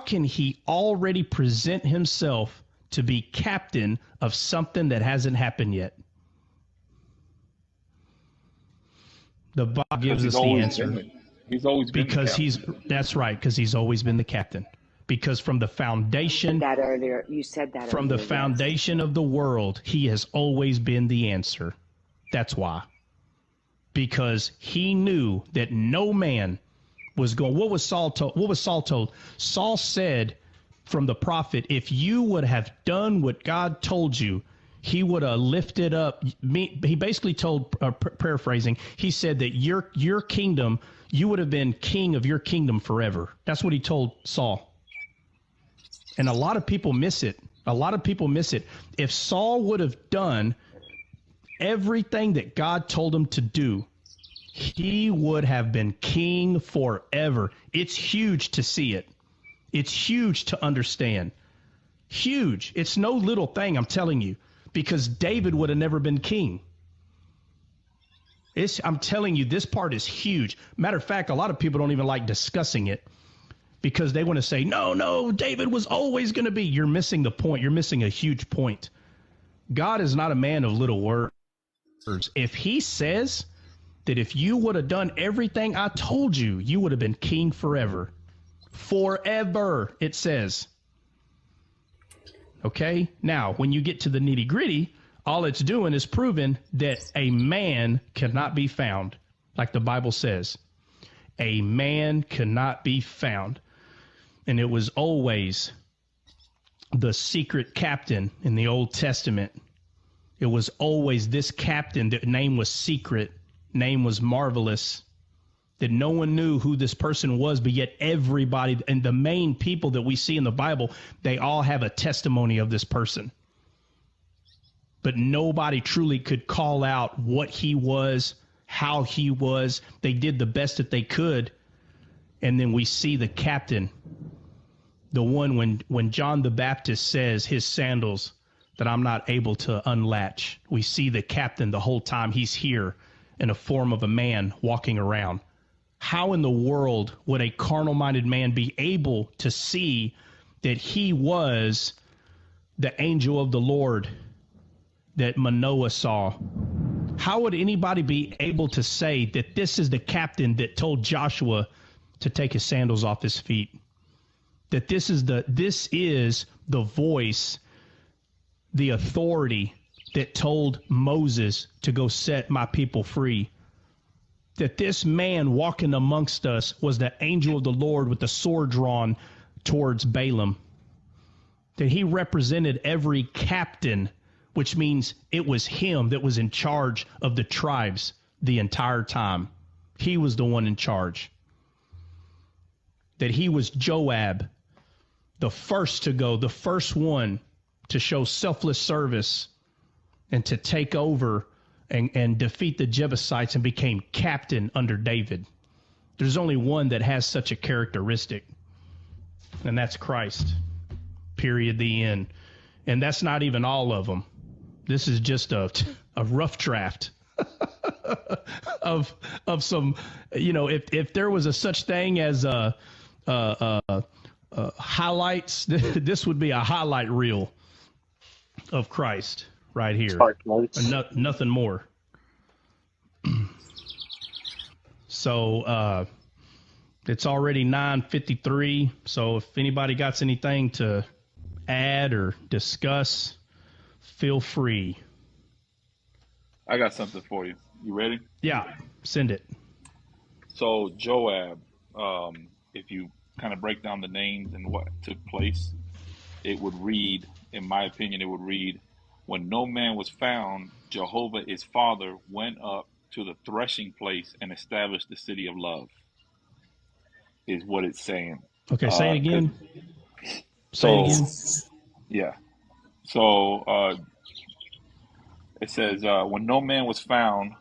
can he already present himself to be captain of something that hasn't happened yet? The Bible gives us the answer. He's always been because that's right, because he's always been the captain. Because from the foundation, you said that from earlier, the foundation of the world, he has always been the answer. That's why. Because he knew that no man was going. What was Saul told? Saul said from the prophet, if you would have done what God told you, he would have lifted up me. He basically told, paraphrasing, he said that your kingdom, you would have been king of your kingdom forever. That's what he told Saul. And a lot of people miss it. If Saul would have done everything that God told him to do, he would have been king forever. It's huge to see it. It's huge to understand. Huge. It's no little thing, I'm telling you, because David would have never been king. I'm telling you, this part is huge. Matter of fact, a lot of people don't even like discussing it because they want to say, no, David was always going to be. You're missing the point. You're missing a huge point. God is not a man of little words. If he says that if you would have done everything I told you, you would have been king forever. Forever, it says. Okay? Now, when you get to the nitty gritty, all it's doing is proving that a man cannot be found, like the Bible says. A man cannot be found. And it was always the secret captain in the Old Testament. It was always this captain. The name was secret. Name was marvelous. That no one knew who this person was, but yet everybody, and the main people that we see in the Bible, they all have a testimony of this person. But nobody truly could call out what he was, how he was. They did the best that they could. And then we see the captain, the one when John the Baptist says his sandals that I'm not able to unlatch. We see the captain the whole time he's here in a form of a man walking around. How in the world would a carnal-minded man be able to see that he was the angel of the Lord that Manoah saw? How would anybody be able to say that this is the captain that told Joshua to take his sandals off his feet? That this is the voice, the authority that told Moses to go set my people free? That this man walking amongst us was the angel of the Lord with the sword drawn towards Balaam? That he represented every captain, which means it was him that was in charge of the tribes the entire time. He was the one in charge. That he was Joab, the first to go, the first one to show selfless service and to take over and defeat the Jebusites and became captain under David. There's only one that has such a characteristic, and that's Christ. Period. The end. And that's not even all of them. This is just a rough draft of some, if there was a such thing as highlights, this would be a highlight reel of Christ right here. Nothing more. So it's already 9:53. So if anybody got anything to add or discuss, feel free. I got something for you. You ready? Yeah, send it. So Joab, if you kind of break down the names and what took place, it would read, in my opinion, when no man was found, Jehovah his father went up to the threshing place and established the city of love, is what it's saying. Okay, say it again. Say it again. Yeah. So it says, when no man was found,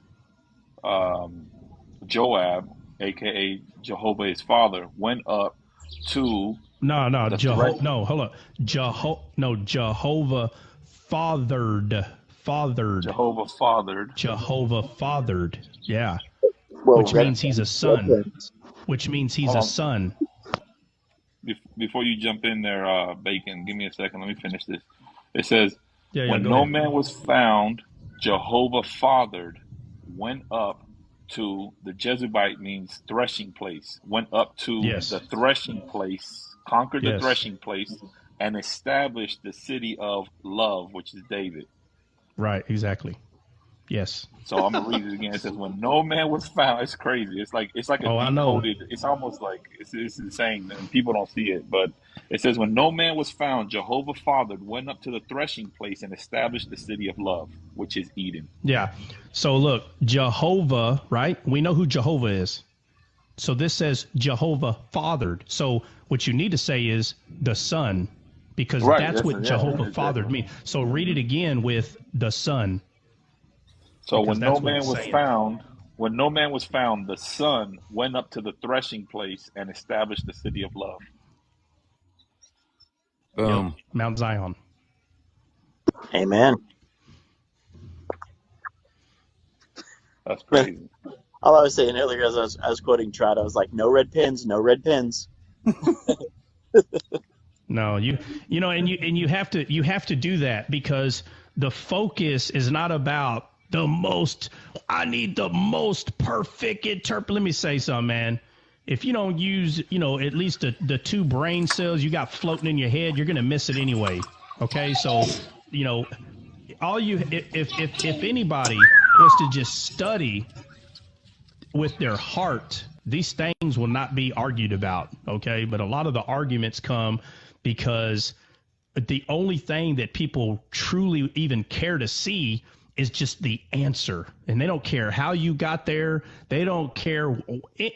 Joab, a.k.a. Jehovah his father, went up to... Jehovah fathered. Jehovah fathered. Yeah. Well, which means he's a son. Which means he's a son. Before you jump in there, Bacon, give me a second. Let me finish this. It says, when no man was found, Jehovah fathered, went up to, the Jezebite means threshing place, went up to the threshing place, conquered the threshing place, and established the city of love, which is David. Right, exactly. Yes. So I'm gonna read it again. It says, "When no man was found." It's crazy. It's like a decoded. It's almost like it's insane, and people don't see it. But it says, "When no man was found, Jehovah fathered, went up to the threshing place and established the city of love, which is Eden." Yeah. So look, Jehovah, right? We know who Jehovah is. So this says Jehovah fathered. So what you need to say is the son, because that's what Jehovah fathered means. So read it again with the son. So when no man was found, When no man was found, the Son went up to the threshing place and established the city of love. Boom. Yep. Mount Zion. Amen. That's crazy. All I was saying earlier as I was quoting Trout, I was like, no red pins, no red pins. No, you know, and you have to do that because the focus is not about I need the most perfect interpret. Let me say something, man. If you don't use, at least the two brain cells you got floating in your head, you're going to miss it anyway. Okay. So, if anybody was to just study with their heart, these things will not be argued about. Okay. But a lot of the arguments come because the only thing that people truly even care to see is just the answer. And they don't care how you got there. They don't care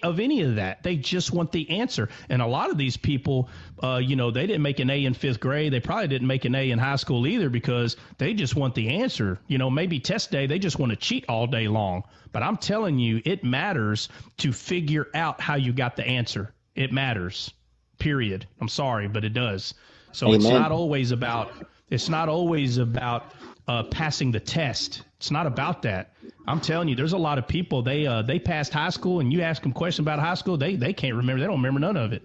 of any of that. They just want the answer. And a lot of these people, they didn't make an A in fifth grade. They probably didn't make an A in high school either because they just want the answer. Maybe test day, they just want to cheat all day long. But I'm telling you, it matters to figure out how you got the answer. It matters, period. I'm sorry, but it does. So Amen. It's not always about passing the test. It's not about that. I'm telling you, there's a lot of people, they passed high school and you ask them questions about high school, they can't remember. They don't remember none of it.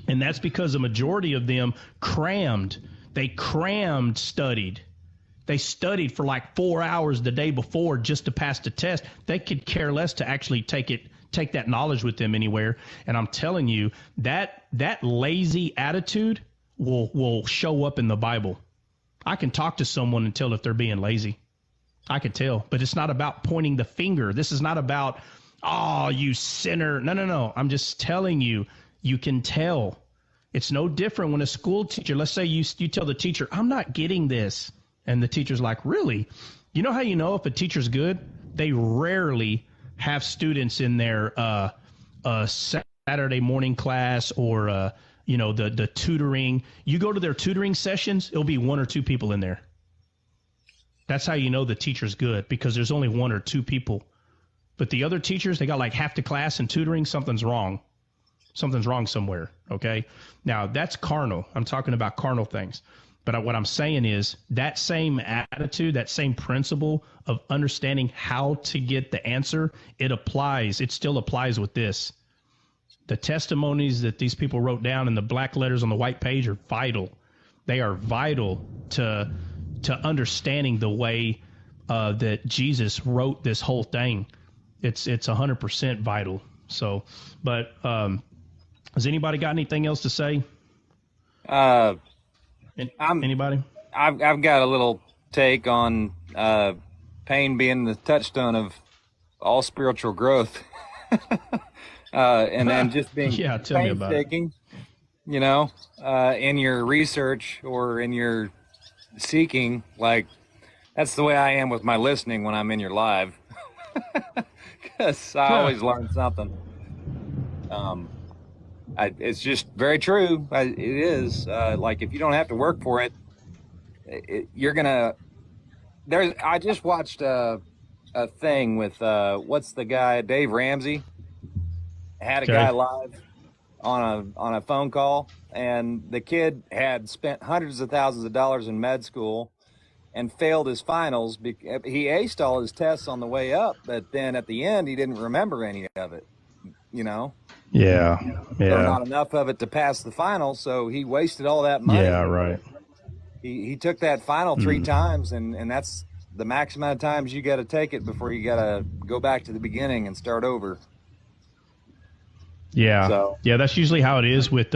And that's because the majority of them crammed. They studied. They studied for like 4 hours the day before just to pass the test. They could care less to actually take that knowledge with them anywhere. And I'm telling you, that lazy attitude will show up in the Bible. I can talk to someone and tell if they're being lazy. I can tell, but it's not about pointing the finger. This is not about, oh, you sinner. No. I'm just telling you, you can tell. It's no different when a school teacher, let's say you tell the teacher, I'm not getting this. And the teacher's like, really? You know how you know if a teacher's good? They rarely have students in their Saturday morning class or the tutoring. You go to their tutoring sessions, it'll be one or two people in there. That's how you know the teacher's good, because there's only one or two people. But the other teachers, they got like half the class in tutoring. Something's wrong. Something's wrong somewhere, okay? Now, that's carnal. I'm talking about carnal things. But what I'm saying is that same attitude, that same principle of understanding how to get the answer, it still applies with this. The testimonies that these people wrote down in the black letters on the white page are vital. They are vital to understanding the way that Jesus wrote this whole thing. It's 100% vital. So, but has anybody got anything else to say? Anybody? I've got a little take on pain being the touchstone of all spiritual growth. And then just being tell me about painstaking, in your research or in your seeking. Like, that's the way I am with my listening when I'm in your live, because I always learn something. It's just very true. It is like, if you don't have to work for it, you're gonna. I just watched a thing with what's the guy, Dave Ramsey. Had a guy live on a phone call, and the kid had spent hundreds of thousands of dollars in med school and failed his finals. He aced all his tests on the way up, but then at the end he didn't remember any of it. Yeah. So not enough of it to pass the final, so he wasted all that money. Yeah, right. He took that final 3 times, and that's the max amount of times you got to take it before you got to go back to the beginning and start over. Yeah. So. Yeah, that's usually how it is with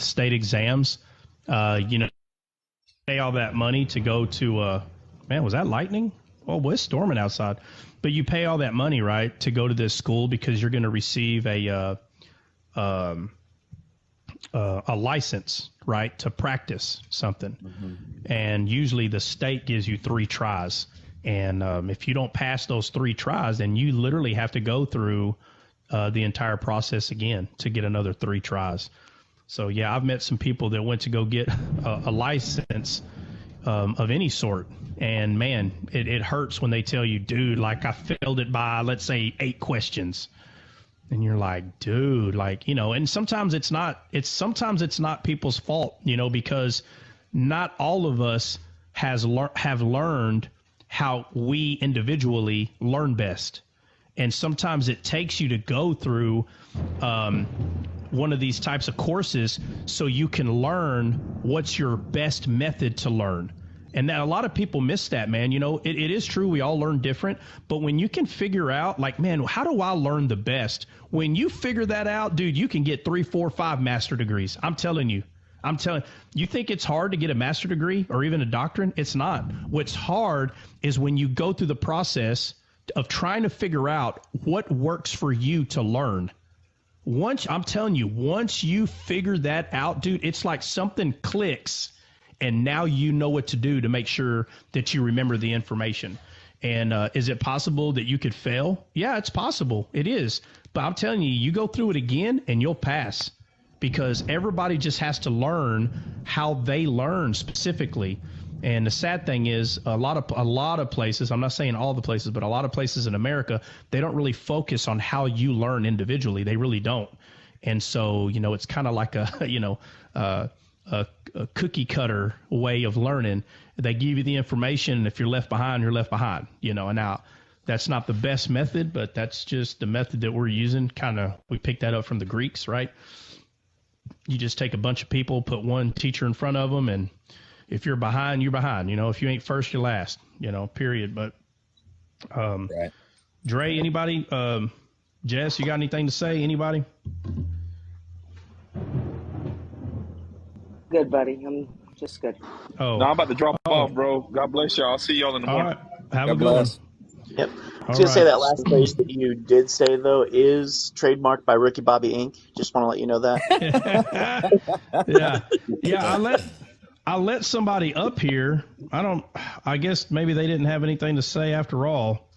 state exams. Pay all that money to go to man, was that lightning? Oh, well, it's storming outside. But you pay all that money, right, to go to this school because you're going to receive a license, right, to practice something. Mm-hmm. And usually the state gives you 3 tries. And if you don't pass those 3 tries, then you literally have to go through the entire process again to get another 3 tries. So, yeah, I've met some people that went to go get a license of any sort. And man, it hurts when they tell you, dude, like I failed it by, let's say, 8 questions. And you're like, dude, like, you know, and sometimes it's not people's fault, you know, because not all of us have learned how we individually learn best. And sometimes it takes you to go through one of these types of courses so you can learn what's your best method to learn. And that a lot of people miss that, man. You know, it is true. We all learn different. But when you can figure out, like, man, how do I learn the best? When you figure that out, dude, you can get 3, 4, 5 master degrees. I'm telling you. You think it's hard to get a master degree or even a doctorate? It's not. What's hard is when you go through the process of trying to figure out what works for you to learn. I'm telling you, once you figure that out, dude, it's like something clicks. And now you know what to do to make sure that you remember the information. And is it possible that you could fail? Yeah, it's possible. It is. But I'm telling you, you go through it again and you'll pass, because everybody just has to learn how they learn specifically. And the sad thing is a lot of places, I'm not saying all the places, but a lot of places in America, they don't really focus on how you learn individually. They really don't. And so, you know, it's kind of like a cookie cutter way of learning. They give you the information, and if you're left behind, you're left behind, you know. And now that's not the best method, but that's just the method that we're using. We picked that up from the Greeks, right? You just take a bunch of people, put one teacher in front of them, and if you're behind, you're behind. You know, if you ain't first, you're last, you know, period. But right. Dre, anybody? Jess, you got anything to say? Anybody? Good, buddy. I'm just good. Oh, no, I'm about to drop off, bro. God bless y'all. I'll see y'all in the morning. Right. Have a good one. Yep. I was going to say that last phrase that you did say, though, is trademarked by Ricky Bobby Inc. Just want to let you know that. Yeah. I let somebody up here. I guess maybe they didn't have anything to say after all.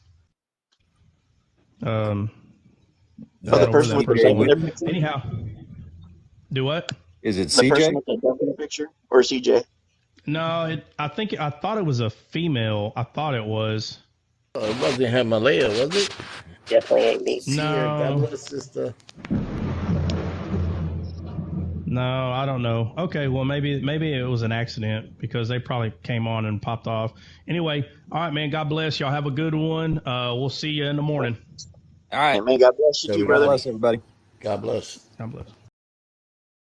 The person with the picture? Anyhow. Do what? Is it the CJ? person with the picture or CJ? No, I thought it was a female. I thought it was. Oh, it wasn't Himalaya, was it? Definitely ain't me. No. God bless, sister. No, I don't know. Okay, well maybe it was an accident, because they probably came on and popped off. Anyway, all right, man. God bless y'all. Have a good one. We'll see you in the morning. All right, man. God bless you too, brother. God bless everybody. God bless. God bless.